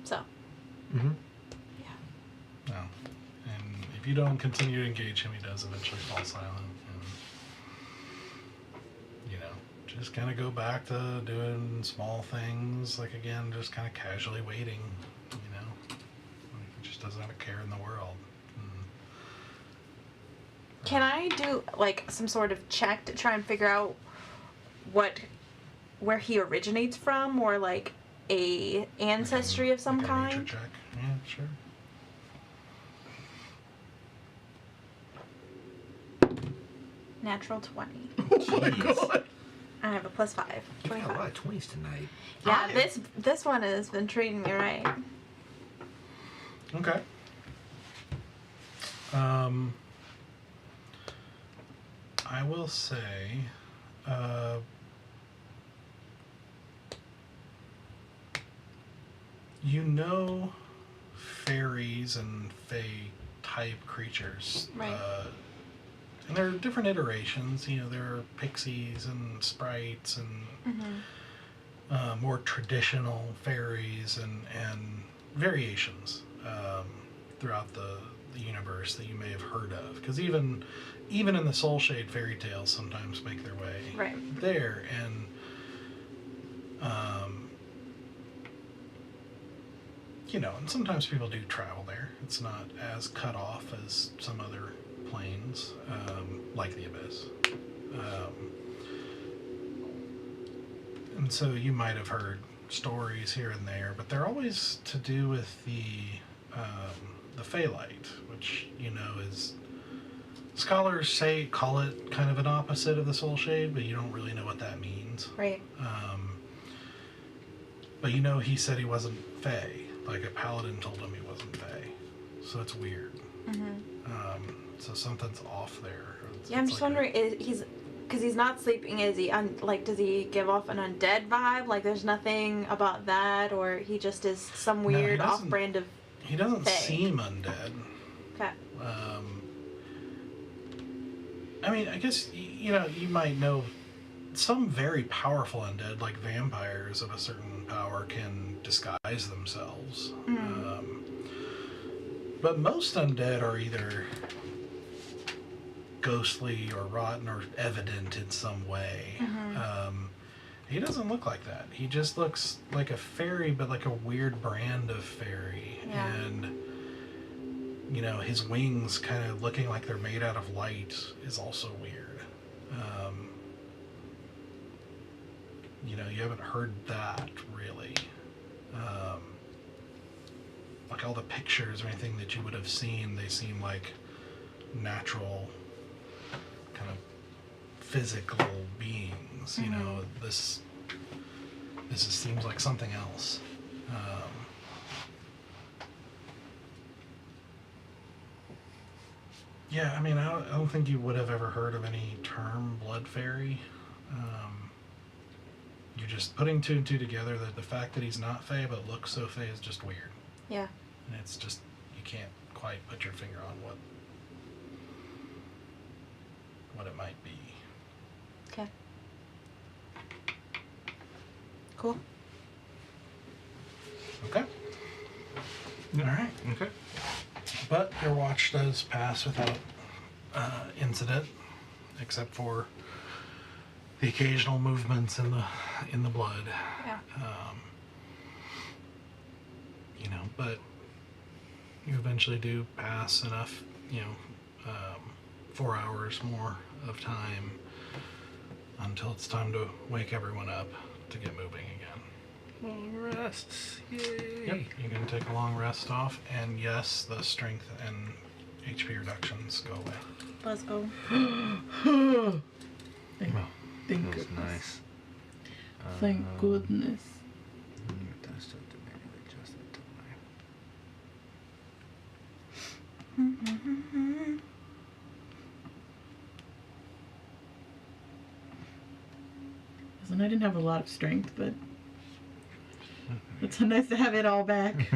So. Mm-hmm. No. And if you don't continue to engage him, he does eventually fall silent. And, you know, just kind of go back to doing small things. Like, again, just kind of casually waiting, you know. He just doesn't have a care in the world. Can I do like some sort of check to try and figure out where he originates from, or like a ancestry of some like a nature kind? check. Yeah, sure. Natural 20. Oh my god. I have a +5. You got a 25. lot of 20s tonight. Yeah, this one has been treating me right. Okay. I will say, You know fairies and fae type creatures. Right. And there are different iterations. You know, there are pixies and sprites and more traditional fairies and variations throughout the universe that you may have heard of. Because even in the Soul Shade fairy tales sometimes make their way there. And you know, and sometimes people do travel there. It's not as cut off as some other planes, like the Abyss. And so you might have heard stories here and there, but they're always to do with the Phaelite, which, you know, is... Scholars call it kind of an opposite of the Soul Shade, but you don't really know what that means. Right. But you know, he said he wasn't Fae. Like, a paladin told him he wasn't Fae. So it's weird. So something's off there. Yeah, I'm just wondering, because he's not sleeping, is he, does he give off an undead vibe? Like, there's nothing about that, or he just is some weird off-brand of He doesn't Fae. seem undead. Okay. I mean, I guess, you know, you might know some very powerful undead, like vampires of a certain power, can disguise themselves. But most undead are either ghostly or rotten or evident in some way. He doesn't look like that. He just looks like a fairy, but like a weird brand of fairy. Yeah. And, you know, his wings kind of looking like they're made out of light is also weird. You know, you haven't heard that really. Like all the pictures or anything that you would have seen, they seem like natural, kind of physical beings. You know, this just seems like something else. Yeah, I mean, I don't think you would have ever heard of any term blood fairy. You're just putting two and two together that the fact that he's not Fae but looks so Fae is just weird. Yeah. And it's just, you can't quite put your finger on what it might be. Okay. Cool. Okay? Alright. Okay. But your watch does pass without incident, except for the occasional movements in the blood. Yeah. You know, but you eventually do pass enough, 4 hours more of time until it's time to wake everyone up to get moving again. Long rests. Yay. Yep, you can take a long rest off, and yes, the strength and HP reductions go away. Let's go. Thank That was goodness. nice. Thank goodness. Listen, I didn't have a lot of strength, but it's nice to have it all back.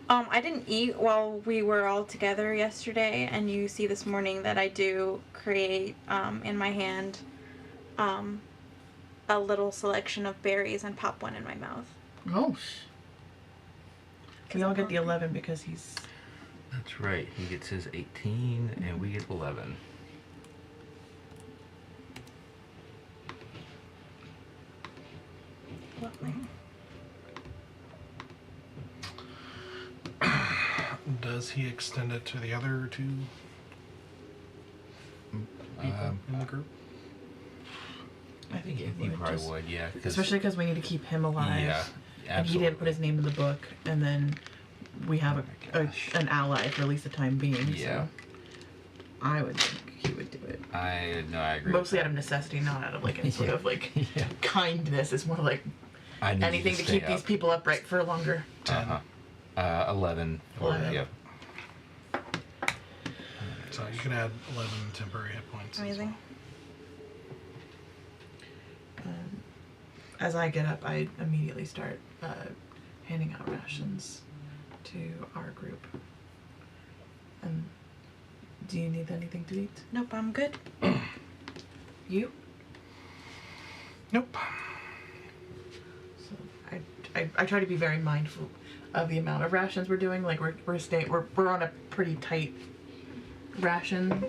I didn't eat while we were all together yesterday, and you see this morning that I do create in my hand a little selection of berries and pop one in my mouth. Oh. We all get the 11 because he's... That's right. He gets his 18, and we get 11. Lovely. Does he extend it to the other two people in the group? I think He it would probably just... would, yeah. Especially because we need to keep him alive. Yeah, And he didn't put his name in the book, and then we have an ally for at least the time being. Yeah. So I would think he would do it. I agree. Mostly out of necessity, not out of like any sort of like Yeah. kindness. It's more like I need anything to stay keep these up. people upright for longer. 10. 11. Or, 11. yep. So you can add 11 temporary hit points. as Amazing. well. as I get up, I immediately start handing out rations to our group. And do you need anything to eat? Nope, I'm good. You? Nope. So I try to be very mindful of the amount of rations we're doing. Like we're on a pretty tight ration.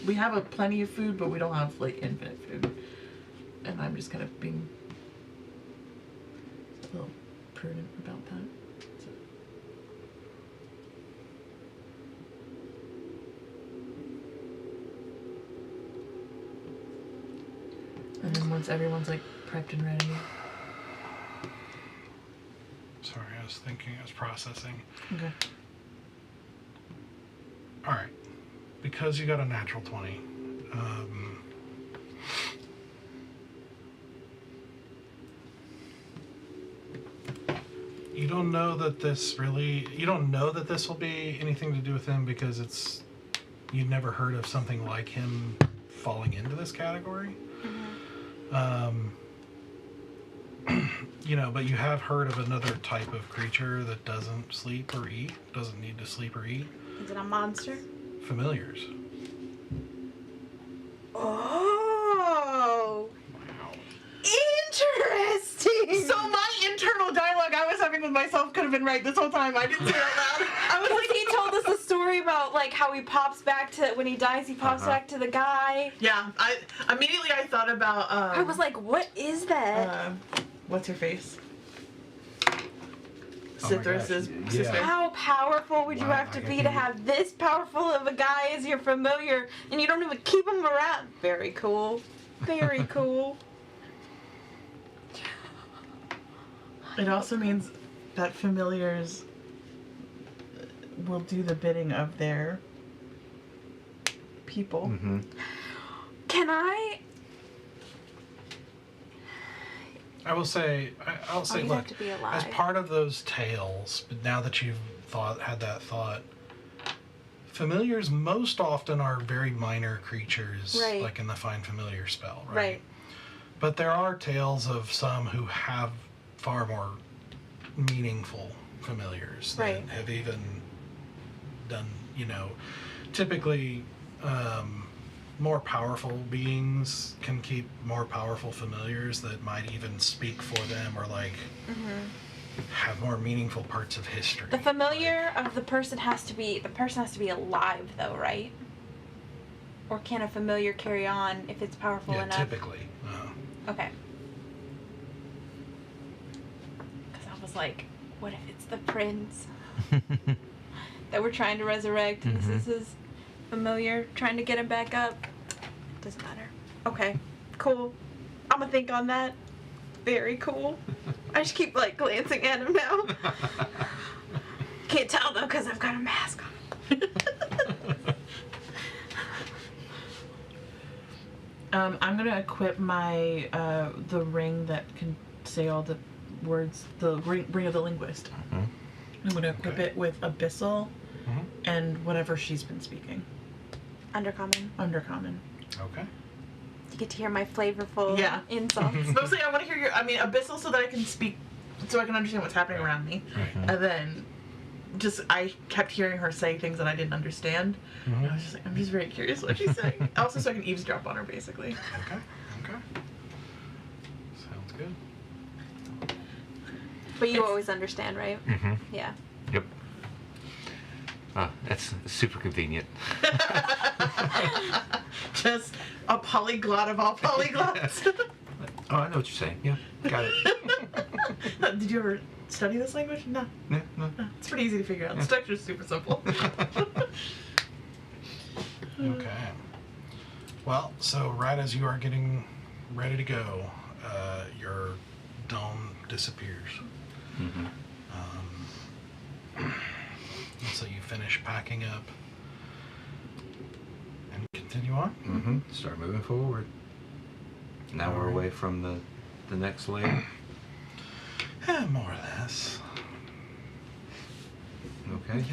We have plenty of food, but we don't have like infinite food. And I'm just kind of being a little prudent about that. So. And then once everyone's like prepped and ready. Sorry, I was processing. Okay. All right. Because you got a natural 20, you don't know that this will be anything to do with him because you'd never heard of something like him falling into this category. But you have heard of another type of creature that doesn't sleep or eat, doesn't need to sleep or eat. Is it a monster? Familiars. Oh! Wow. Interesting! So my internal dialogue I was having with myself could have been right this whole time. I didn't say it out loud. I was Because he told us a story about like how he pops back to when he dies. He pops back to the guy. yeah. I immediately thought about. I was like, what is that? What's her face? Oh my Citrus's gosh, sister. yeah. How powerful would you Wow, have to I be can to hear- have this powerful of a guy as your familiar, and you don't even keep him around? Very cool. Very cool. It also means that familiars will do the bidding of their people. Mm-hmm. Can I? I'll say, you look, have to be alive. as part of those tales, but now that you've had that thought, familiars most often are very minor creatures, Right. like in the Find Familiar spell, right? Right. But there are tales of some who have far more meaningful familiars Right. that have even done, typically more powerful beings can keep more powerful familiars that might even speak for them or like have more meaningful parts of history. The familiar of the person has to be alive, though, right? Or can a familiar carry on if it's powerful Yeah, enough? typically. Okay. Because I was like, what if it's the prince that we're trying to resurrect, and this is his familiar, trying to get him back up? Doesn't matter. Okay, cool. I'm gonna think on that. Very cool. I just keep like glancing at him now. Can't tell though because I've got a mask on. I'm gonna equip my the ring that can say all the words. The ring of the linguist. I'm gonna equip it with abyssal and whatever she's been speaking. Undercommon. Undercommon. Okay. You get to hear my flavorful Yeah. insults. Mostly, I want to hear abyssal so that I can speak, so I can understand what's happening around me. And then, I kept hearing her say things that I didn't understand. And I was just like, I'm just very curious what she's saying. Also, so I can eavesdrop on her, basically. Okay. Sounds good. But you always understand, right? Mm-hmm. Yeah. Yep. That's super convenient. Just a polyglot of all polyglots. Oh, I know what you're saying. Yeah, got it. Did you ever study this language? No. Yeah, no. No. It's pretty easy to figure out. The structure's super simple. Okay. Well, so right as you are getting ready to go, your dome disappears. Mm-hmm. So you finish packing up and continue on. Mm-hmm. Start moving forward. Now we're away from the next layer. More or less. Okay.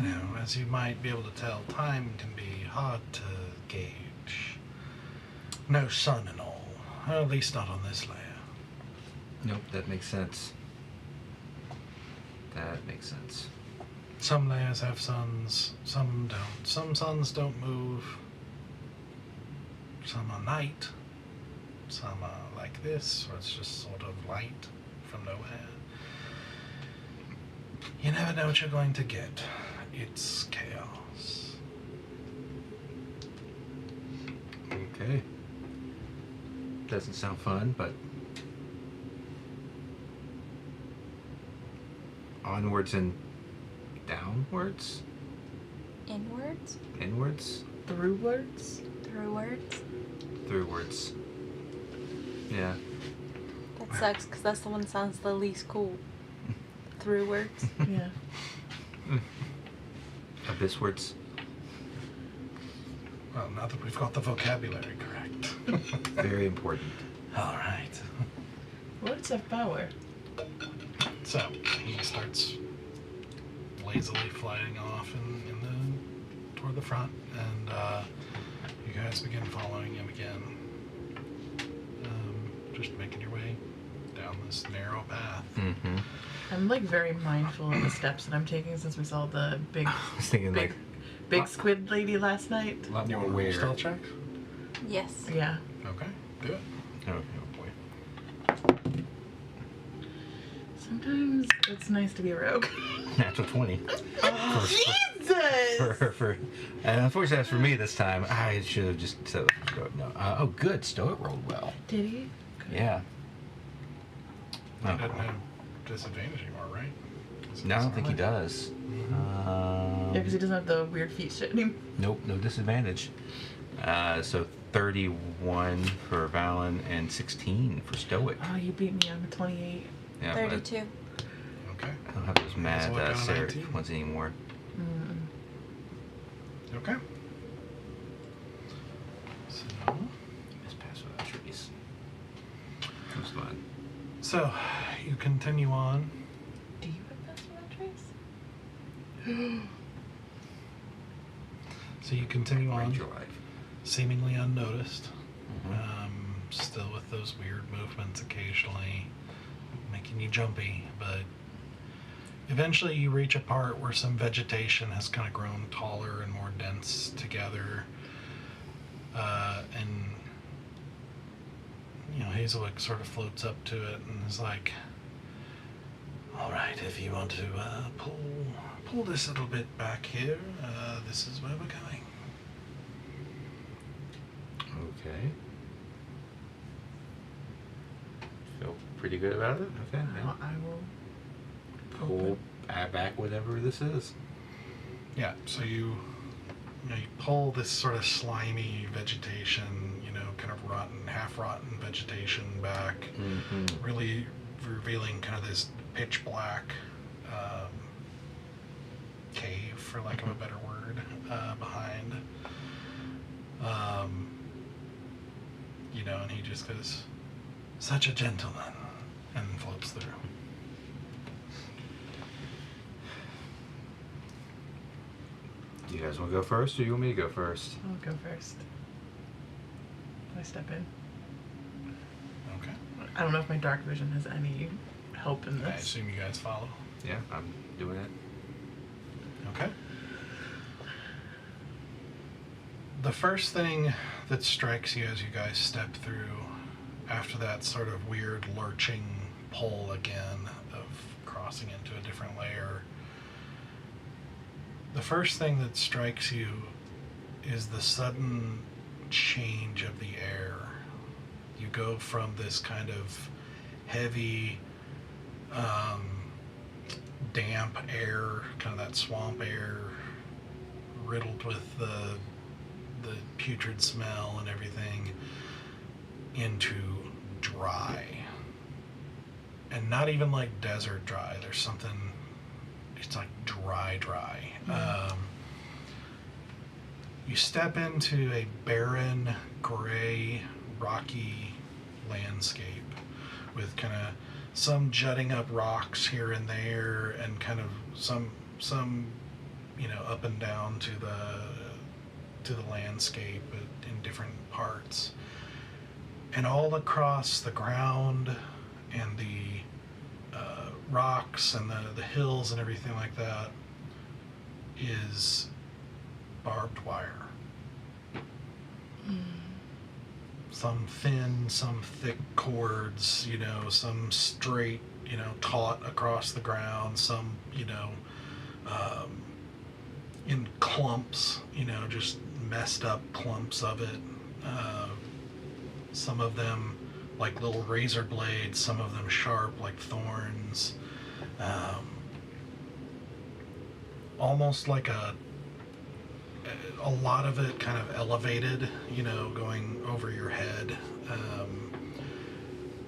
As you might be able to tell, time can be hard to gauge. No sun and all. Or at least not on this layer. Nope, that makes sense. That makes sense. Some layers have suns, some don't. Some suns don't move. Some are night. Some are like this, or it's just sort of light from nowhere. You never know what you're going to get. It's chaos. Okay. Doesn't sound fun, but onwards and downwards? Inwards? Inwards? Through words? Through words? Throughwards. Yeah. That sucks because that's the one that sounds the least cool. Through words? Yeah. Abysswards. Well, now that we've got the vocabulary correct. Very important. All right. Words have power. So he starts lazily flying off toward the front, and you guys begin following him again. Just making your way down this narrow path. Mm-hmm. I'm like very mindful of the steps that I'm taking since we saw the big, I was thinking big, like big squid lady last night. a lot You more want to roll aware. stealth check? Yes. Yeah. Okay, do it. Oh boy. Sometimes it's nice to be a rogue. Natural 20. Oh, Jesus! And unfortunately, that's for me this time. I should have just said Stoic. No. Oh, good. Stoic rolled well. Did he? Good. Yeah. He Oh. doesn't have disadvantage anymore, right? No, I don't think he does. Yeah, because he doesn't have the weird feet shit anymore. Nope, no disadvantage. So 31 for Valen and 16 for Stoic. Oh, you beat me. I'm a 28. Yeah, but 32. Okay. I don't have those mad So what, down Sarah 19? ones anymore. Okay. So, Just pass without trees. That was fun. so you continue on. Do you have pass without trace? So you continue on, Ranger life. seemingly unnoticed. Mhm. Still with those weird movements occasionally, making you jumpy, but eventually you reach a part where some vegetation has kind of grown taller and more dense together. And, you know, Hazelwick sort of floats up to it and is like, all right, if you want to pull this little bit back here, this is where we're going. Okay. Feel pretty good about it? Okay. Well, I will Pull back whatever this is. Yeah, so you pull this sort of slimy vegetation, kind of rotten, half-rotten vegetation back, Mm-hmm. really revealing kind of this pitch black cave, for lack of a better word, behind. And he just goes, such a gentleman, and floats through. You guys want to go first, or you want me to go first? I'll go first. I step in. Okay. I don't know if my dark vision has any help in I this. assume you guys follow. Yeah, I'm doing it. Okay. The first thing that strikes you as you guys step through, after that sort of weird lurching pull again of crossing into a different layer, the first thing that strikes you is the sudden change of the air. You go from this kind of heavy, damp air, kind of that swamp air, riddled with the putrid smell and everything, into dry. And not even like desert dry. There's something, it's like dry. You step into a barren, gray, rocky landscape with kind of some jutting up rocks here and there, and kind of some up and down to the landscape in different parts. And all across the ground and the rocks and the hills and everything like that is barbed wire. Some thin, some thick cords, some straight, taut across the ground, some, in clumps, just messed up clumps of it. Some of them like little razor blades, some of them sharp like thorns. Almost like a lot of it kind of elevated, going over your head.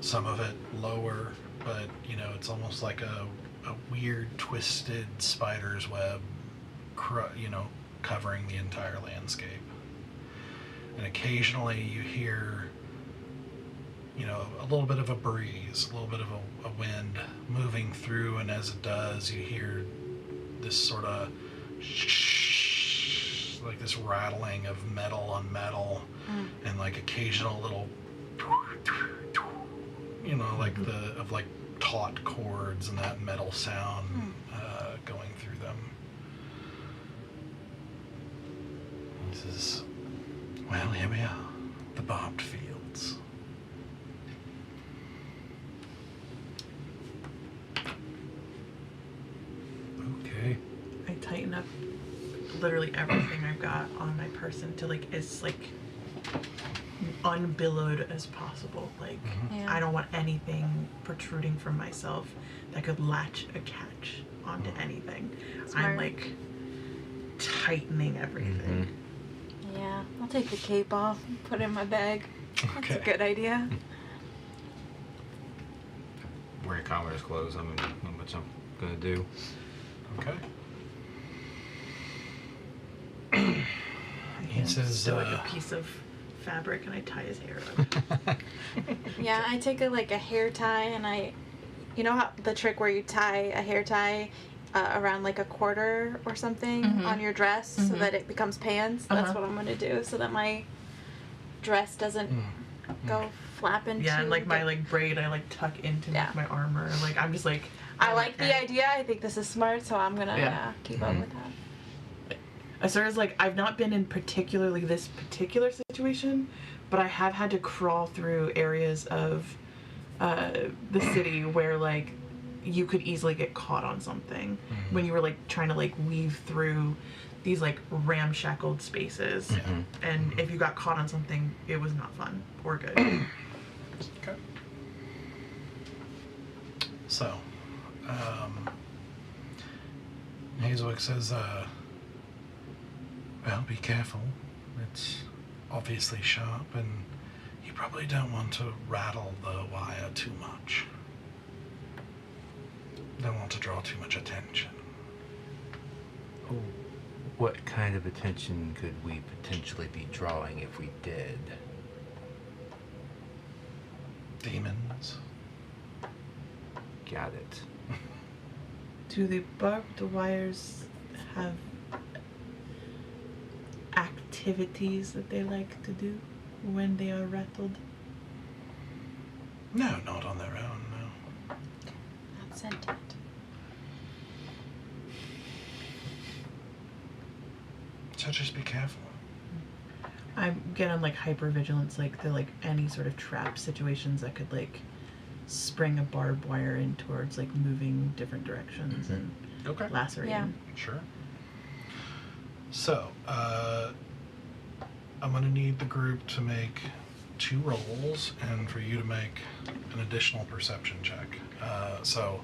Some of it lower, but it's almost like a weird twisted spider's web, covering the entire landscape. And occasionally you hear, a little bit of a breeze, a little bit of a wind moving through, and as it does, you hear this sort of like this rattling of metal on metal, and like occasional little, like taut chords and that metal sound going through them. This is, well, here we are, the barbed fields. Okay. I tighten up literally everything I've got on my person to as unbillowed as possible. I don't want anything protruding from myself that could latch a catch onto anything. Smart. I'm tightening everything. Yeah, I'll take the cape off and put it in my bag. That's a good idea. Wearing commoner's clothes, not much I'm gonna do. Okay. He says, still a piece of fabric and I tie his hair up. Yeah, I take a hair tie and you know how the trick where you tie a hair tie around a quarter or something on your dress so that it becomes pants? That's what I'm gonna do so that my dress doesn't go flapping. Yeah, and my braid I tuck into my armor. I'm just I like the idea. I think this is smart, so I'm gonna keep up with that. As far as I've not been in particularly this particular situation, but I have had to crawl through areas of the city where you could easily get caught on something when you were trying to weave through these ramshackled spaces, and if you got caught on something, it was not fun or good. Okay. So, Hazelwick says, well, be careful. It's obviously sharp, and you probably don't want to rattle the wire too much. Don't want to draw too much attention. Oh, what kind of attention could we potentially be drawing if we did? Demons. Got it. Do the barbed wires have activities that they like to do when they are rattled? No, not on their own, no. Not sentient. So just be careful. I'm getting on hypervigilance, the any sort of trap situations that could spring a barbed wire in towards moving different directions and Okay. lacerating. Yeah. Sure. So, I'm going to need the group to make 2 rolls and for you to make an additional perception check. So,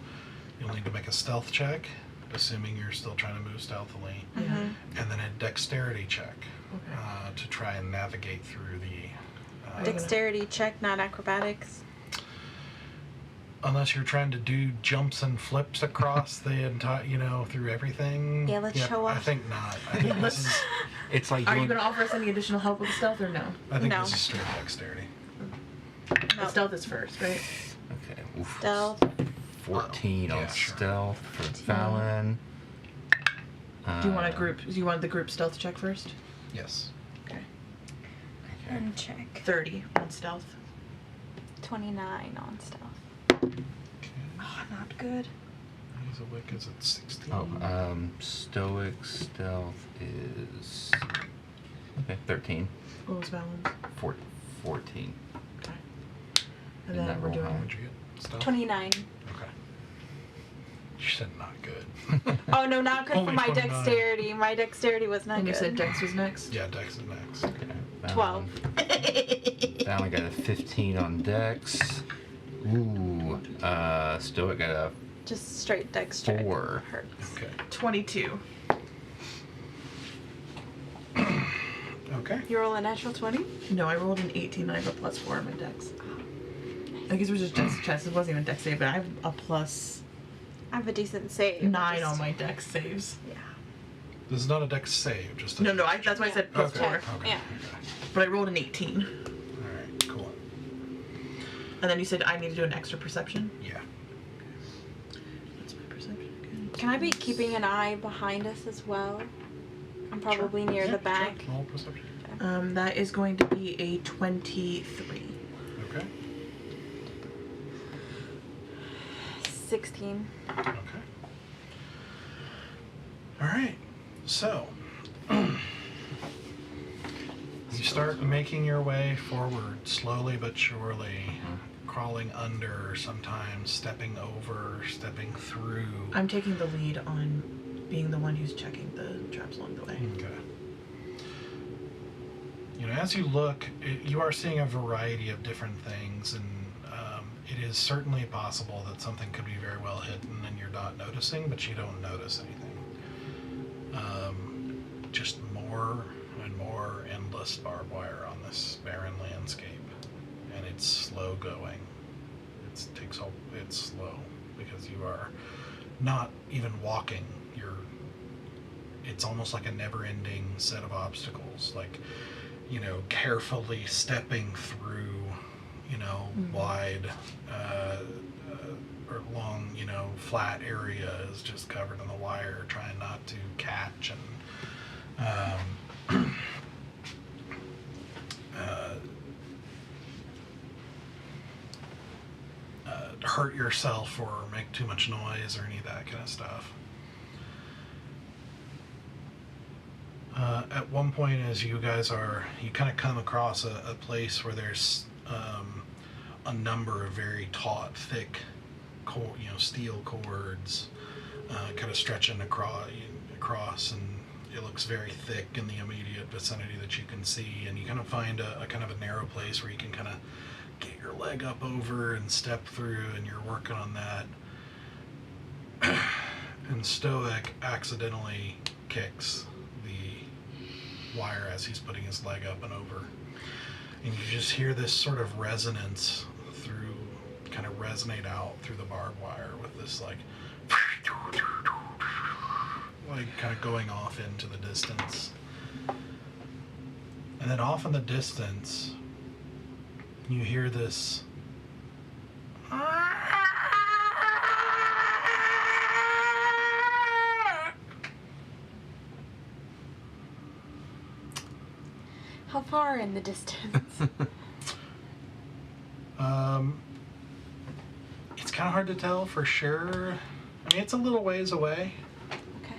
you'll need to make a stealth check, assuming you're still trying to move stealthily, and then a dexterity check to try and navigate through the... Dexterity check, not acrobatics. Unless you're trying to do jumps and flips across the entire, through everything. Yeah, let's show off. I think not. I think this is... It's like Are you going to offer us any additional help with the stealth or no? I think No. this is straight dexterity. The stealth is first, right? Okay. Oof. Stealth. 14 on Yeah, sure. stealth for Fallon. Do you want the group stealth check first? Yes. Okay. And check. 30 on stealth. 29 on stealth. Oh, not good. He's a wick is at 16. Oh, stoic stealth is okay. 13. What was Valens? 14. Okay. And And then that we're roll doing. how? What'd you get? Stuff? 29. Okay. You said not good. Oh no, not good for Only my 29. dexterity. My dexterity was not And you good. said Dex was next? Yeah, Dex is next. Okay. 12. Now I got a 15 on dex. Ooh. Stoic got a Just straight dexterity. 4. Hurts. Okay. 22. Okay. You roll a natural 20? No, I rolled an 18 and I have a +4 on my Dex. I guess it was just Dex chest. It wasn't even Dex save, but I have a +9 I have a decent save. on my Dex saves. Yeah. This is not a Dex save, just a No, that's why I said +4. Okay. Yeah. But I rolled an 18. Alright, cool. And then you said I need to do an extra perception. Yeah. What's my perception again? Can I be keeping an eye behind us as well? I'm probably near Yeah, the back. Sure. Roll perception. That is going to be a 23. Okay. 16. Okay. Alright. So you start making your way forward slowly but surely, crawling under, sometimes stepping over, stepping through. I'm taking the lead on being the one who's checking the traps along the way. Okay. You know, as you look, you are seeing a variety of different things, and it is certainly possible that something could be very well hidden and you're not noticing, but you don't notice anything. Just more and more endless barbed wire on this barren landscape, and it's slow going. It's slow because you are not even walking. It's almost like a never-ending set of obstacles, like, you know, carefully stepping through, you know, wide or long, you know, flat areas just covered in the wire, trying not to catch and hurt yourself or make too much noise or any of that kind of stuff. At one point, as you guys you kind of come across a place where there's a number of very taut, thick, steel cords, kind of stretching across, and it looks very thick in the immediate vicinity that you can see. And you kind of find a kind of a narrow place where you can kind of get your leg up over and step through, and you're working on that. And Stoic accidentally kicks the wire as he's putting his leg up and over, and you just hear this sort of resonance kind of resonate out through the barbed wire with this like kind of going off into the distance. And then off in the distance you hear this How far in the distance? It's kind of hard to tell for sure. I mean, it's a little ways away. Okay.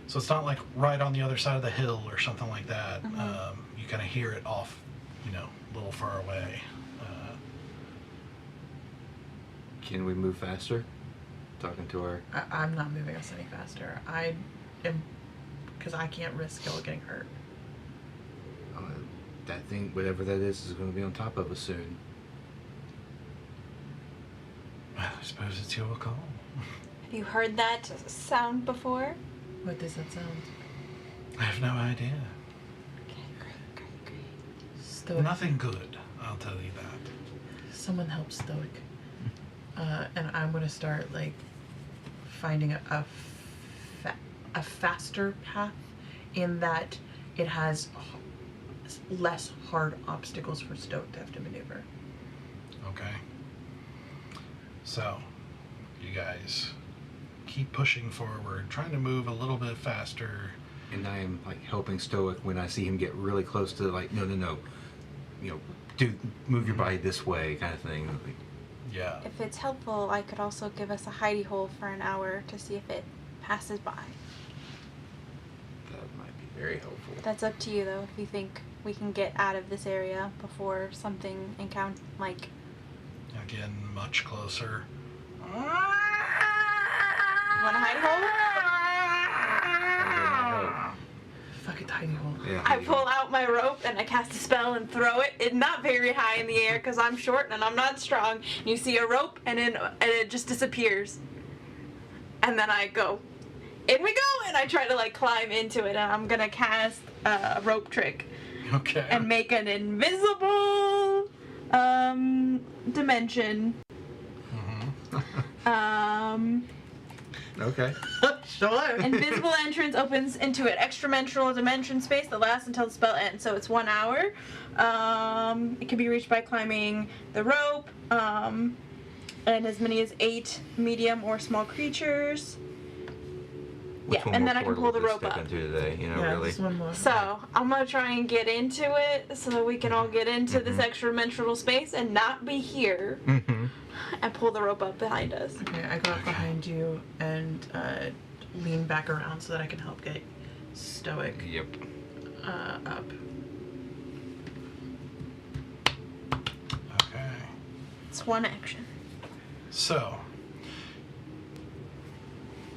So it's not like right on the other side of the hill or something like that. Mhm. You kind of hear it off, a little far away. Can we move faster? Talking to our... I'm not moving us any faster. Because I can't risk y'all getting hurt. That thing, whatever that is going to be on top of us soon. I suppose it's your call. Have you heard that sound before? What does that sound? I have no idea. Okay, great. Stoic. Nothing good, I'll tell you that. Someone help Stoic. And I'm gonna start finding a faster path, in that it has less hard obstacles for Stoic to have to maneuver. Okay. So, you guys keep pushing forward, trying to move a little bit faster. And I am helping Stoic when I see him get really close to no. Move your body this way kind of thing. Yeah. If it's helpful, I could also give us a hidey hole for an hour to see if it passes by. That might be very helpful. That's up to you, though, if you think we can get out of this area before something like... Again, much closer. You want a hidey hole? Fuck it, tiny hole. Yeah, I pull out my rope and I cast a spell and throw it. It's not very high in the air because I'm short and I'm not strong. You see a rope and it just disappears. And then I go, in we go, and I try to like climb into it. And I'm gonna cast a rope trick Okay. and make an invisible dimension. Okay. Sure. Invisible entrance opens into an extradimensional dimension space that lasts until the spell ends. So it's 1 hour. It can be reached by climbing the rope, and as many as 8 medium or small creatures. Which one and more then I can portal pull the to rope step up. into today, you know, Yeah, really. just one more. So I'm gonna try and get into it so that we can all get into this extra-dimensional space and not be here, Mm-hmm. and pull the rope up behind us. Okay, I go up behind you and lean back around so that I can help get Stoic Yep. up. Okay. It's 1 action. So,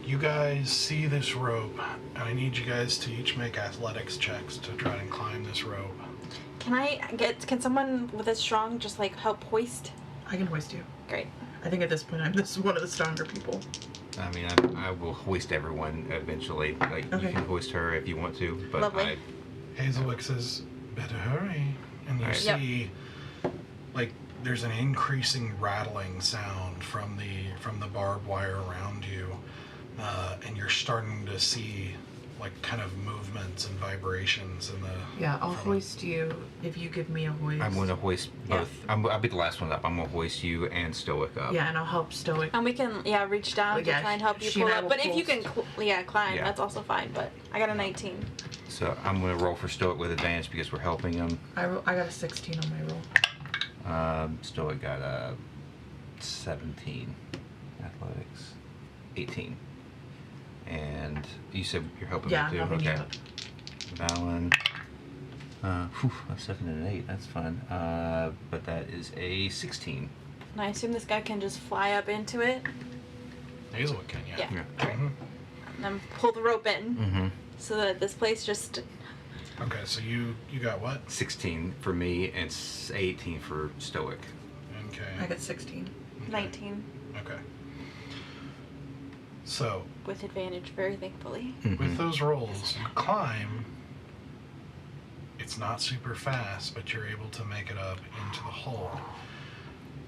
you guys see this rope, and I need you guys to each make athletics checks to try and climb this rope. Can someone with a strong just like help hoist? I can hoist you. Great. I think at this point I'm just one of the stronger people. I mean, I will hoist everyone eventually. Like, Okay. you can hoist her if you want to, but Lovely. Hazelwick says, better hurry. And you Right. see, like, there's an increasing rattling sound from the barbed wire around you. And you're starting to see, like, kind of movements and vibrations in the... Yeah, I'll from- hoist you if you give me a hoist. I'm going to hoist Yeah. both. I'll be the last one up. I'm going to hoist you and Stoic up. Yeah, and I'll help Stoic. And we can, reach down Well, to yeah, try and help you she pull and I up. will But if you pull. can, climb, Yeah. that's also fine. But I got a 19. So I'm going to roll for Stoic with advantage because we're helping him. I got a 16 on my roll. Stoic got a 17. Athletics. 18. And you said you're helping Yeah, me too? helping you Okay. up. Valen. A 7 and an 8. That's fun. But that is a 16. And I assume this guy can just fly up into it. Hazelwick can, yeah. Yeah. Yeah. Great. Mhm. And then pull the rope in Mm-hmm. so that this place just... Okay, so you got what? 16 for me and 18 for Stoic. Okay. I got 16. 19 Okay. So, with advantage, very thankfully. with those rolls, you climb. It's not super fast, but you're able to make it up into the hole.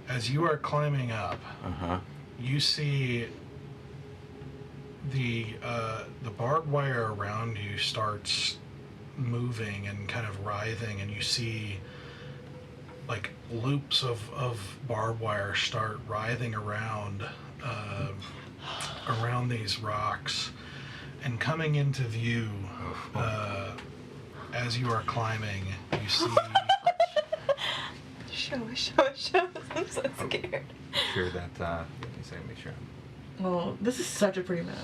As you are climbing up, Uh-huh. you see the barbed wire around you starts moving and kind of writhing, and you see like loops of barbed wire start writhing around these rocks, and coming into view as you are climbing, you see Show us. I'm so scared. Sure that, let me say, make sure. Oh, this is such a pretty map.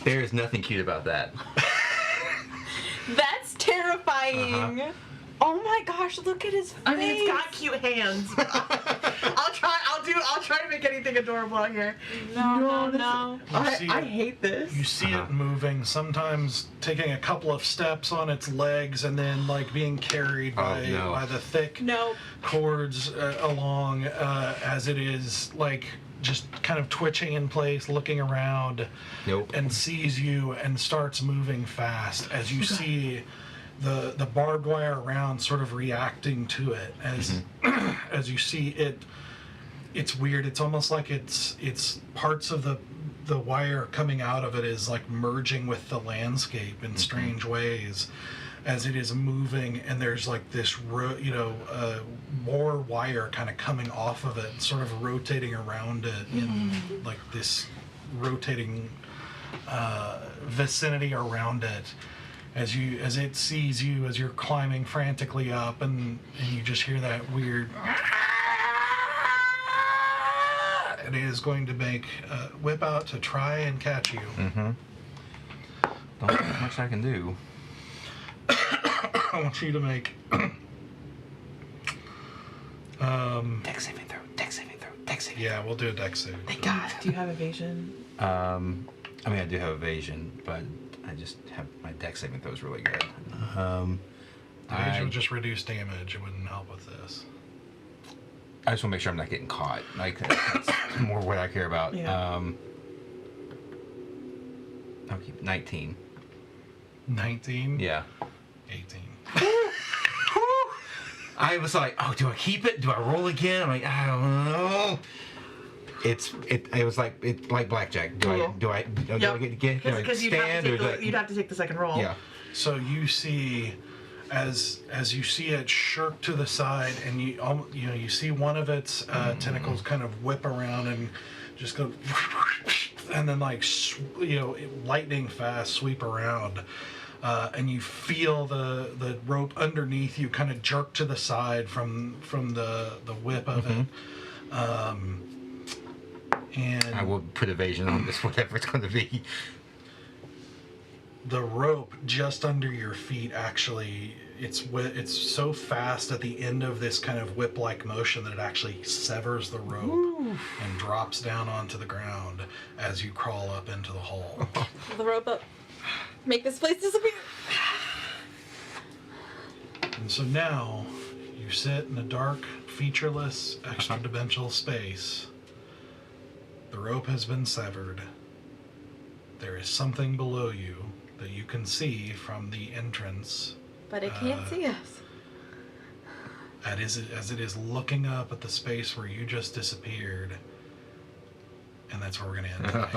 There is nothing cute about that. That's terrifying. Oh my gosh, look at his face. I mean, it's got cute hands. I'll try to make anything adorable out here. No. You see I it- hate this. you see it moving, sometimes taking a couple of steps on its legs and then like being carried by the thick No. cords along as it is like just kind of twitching in place, looking around, Nope. and sees you and starts moving fast as you see the barbed wire around sort of reacting to it as as you see it. It's weird. It's almost like it's parts of the wire coming out of it is like merging with the landscape in strange ways as it is moving, and there's like this more wire kind of coming off of it, sort of rotating around it in like this rotating vicinity around it as it sees you as you're climbing frantically up, and you just hear that weird. And it is going to make whip out to try and catch you. Mm-hmm. Don't think much I can do. I want you to make. Dex saving throw. Dex saving throw. Dex saving. Yeah, we'll do a dex save. Thank God. Do you have evasion? I mean, I do have evasion, but I just have my dex saving throw is really good. Evasion will just reduce damage. It wouldn't help with this. I just want to make sure I'm not getting caught. Like, that's more what I care about. Yeah. I'll keep 19. 19? Yeah. 18. I was like, oh, do I keep it? Do I roll again? I'm like, I don't know. It was like blackjack. Do I get Because you'd stand or you'd have to take the second roll. yeah. So you see, as you see it shirk to the side, and you see one of its tentacles kind of whip around and just go, and then lightning fast sweep around, and you feel the rope underneath you kind of jerk to the side from the whip of it. And I will put evasion on this, whatever it's going to be. the rope just under your feet actually it's so fast at the end of this kind of whip-like motion that it actually severs the rope and drops down onto the ground as you crawl up into the hole. Pull the rope up. Make this place disappear. And so now you sit in a dark, featureless, extra-dimensional space. The rope has been severed. There is something below you that you can see from the entrance. But it can't see us. As it is looking up at the space where you just disappeared. And that's where we're going to end today.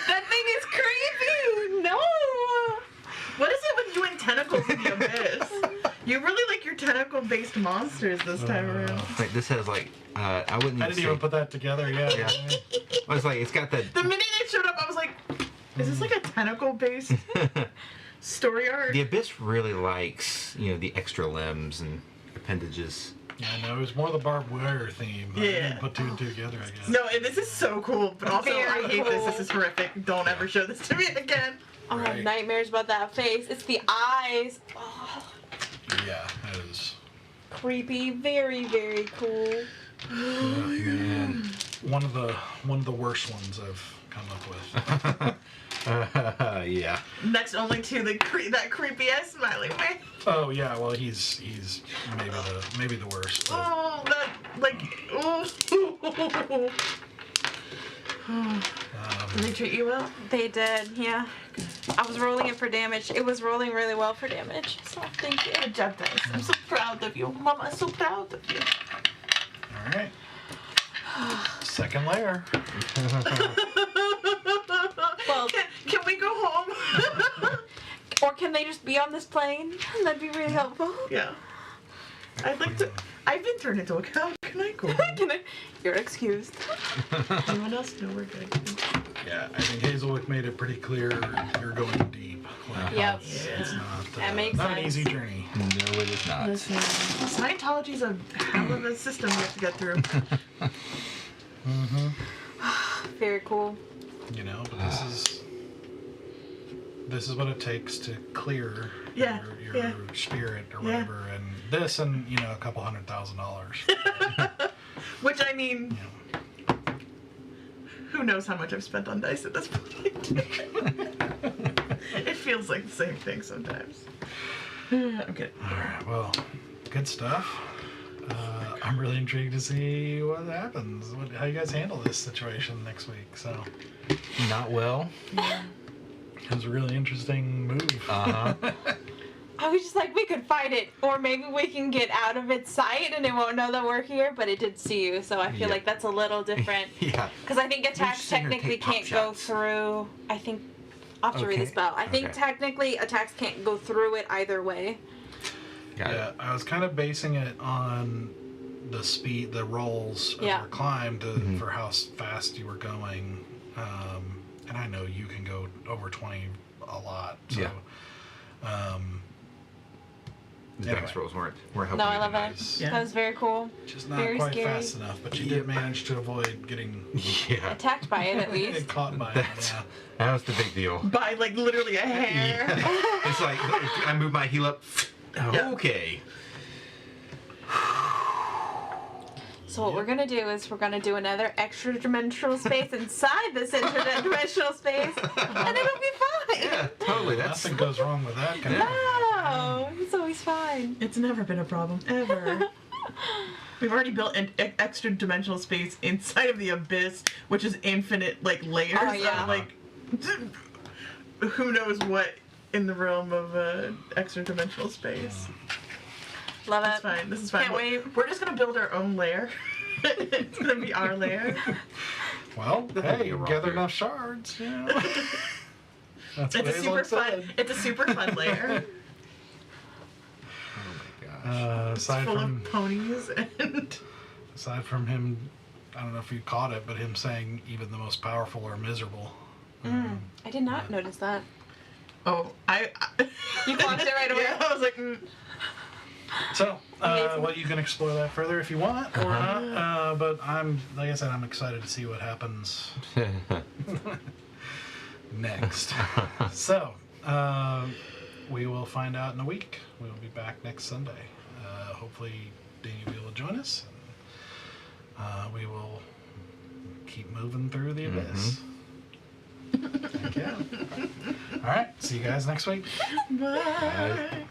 That thing is creepy! No! What is it with you and tentacles in the abyss? You really like your tentacle-based monsters this time around. Like, this has like, I wouldn't even I didn't even put that together yet. Yeah. I was like, it's got that. The minute it showed up, I was like, is this like a tentacle-based story arc? The Abyss really likes, the extra limbs and appendages. Yeah, no, it was more the barbed wire theme. I Yeah. didn't put two and two together, I guess. No, and this is so cool, but also Very I hate this. cool. This is horrific. Don't ever show this to me again. I have Right. nightmares about that face. It's the eyes. Oh, Yeah, it is. creepy. Very, very cool. Man. One of the worst ones I've come up with. Yeah. Next only to that creepy ass smiling man. Oh yeah, well he's maybe the worst. But Oh, that Did they treat you well? They did, yeah. I was rolling it for damage. It was rolling really well for damage. So thank you. Good job, guys. I'm so proud of you. Mama, I'm so proud of you. all right. Second layer. Well, Can we go home? or can they just be on this plane? That'd be really helpful. Yeah. I'd like to. I've been turned into a cow. Can I go home? Can I? You're excused. Anyone else? No, we're good. Yeah, I think Hazelwick made it pretty clear you're going deep. Like, Yep. It's not. That makes not an sense. easy journey. No, it is not. Listen, Scientology's a hell of a system we have to get through. Mm-hmm. Very cool. But this is what it takes to clear Yeah, your yeah. spirit or Yeah. whatever, and this and a couple $100,000. Which I mean, who knows how much I've spent on dice at this point? It feels like the same thing sometimes. I'm kidding. All right, well, good stuff. I'm really intrigued to see what happens, how you guys handle this situation next week. So Not well. it was a really interesting move. Uh-huh. I was just like, we could fight it, or maybe we can get out of its sight and it won't know that we're here, but it did see you, so I feel Yeah. like that's a little different. Yeah. Because I think attacks just sitting there technically take pop can't go shots. through. I think I'll have to read Okay. the spell. I think Okay. technically attacks can't go through it either way. Got Yeah, it. I was kind of basing it on the speed, the rolls of Yeah. your climb for how fast you were going. And I know you can go over 20 a lot. So, Yeah. The Anyway. dice rolls weren't helping. No, I me love tonight. it. Yeah. That was very cool. just not Very quite scary. fast enough, but you did manage to avoid getting Yeah. Attacked by it at least. caught by it. That's, Yeah. that was the big deal. By like literally a hair. It's like I move my heel up. Yeah. Okay. So what we're gonna do is we're gonna do another extra dimensional space inside this interdimensional space, and it'll be fine. Yeah, totally. That's Nothing goes wrong with that. Can No, it's always fine. It's never been a problem, ever. We've already built an extra dimensional space inside of the abyss, which is infinite, like, layers Oh, yeah. of, like, who knows what in the realm of extra dimensional space. Love That's it. fine. This is fine. Can't wait. We're just gonna build our own lair. It's gonna be our lair. Well, Nothing hey, be wrong gather here. enough shards. You know? That's what It's a Hazel super fun. said. It's a super fun lair. Oh my gosh. Aside Full from of ponies and. aside from him, I don't know if you caught it, but him saying even the most powerful are miserable. I did not notice that. Oh, I You clocked it right away? Yeah, I was like, So, Amazing. well, you can explore that further if you want or not. But I'm, like I said, I'm excited to see what happens next. So, we will find out in a week. We will be back next Sunday. Hopefully, Dean will be able to join us. And, we will keep moving through the abyss. Heck yeah. All right. See you guys next week. bye.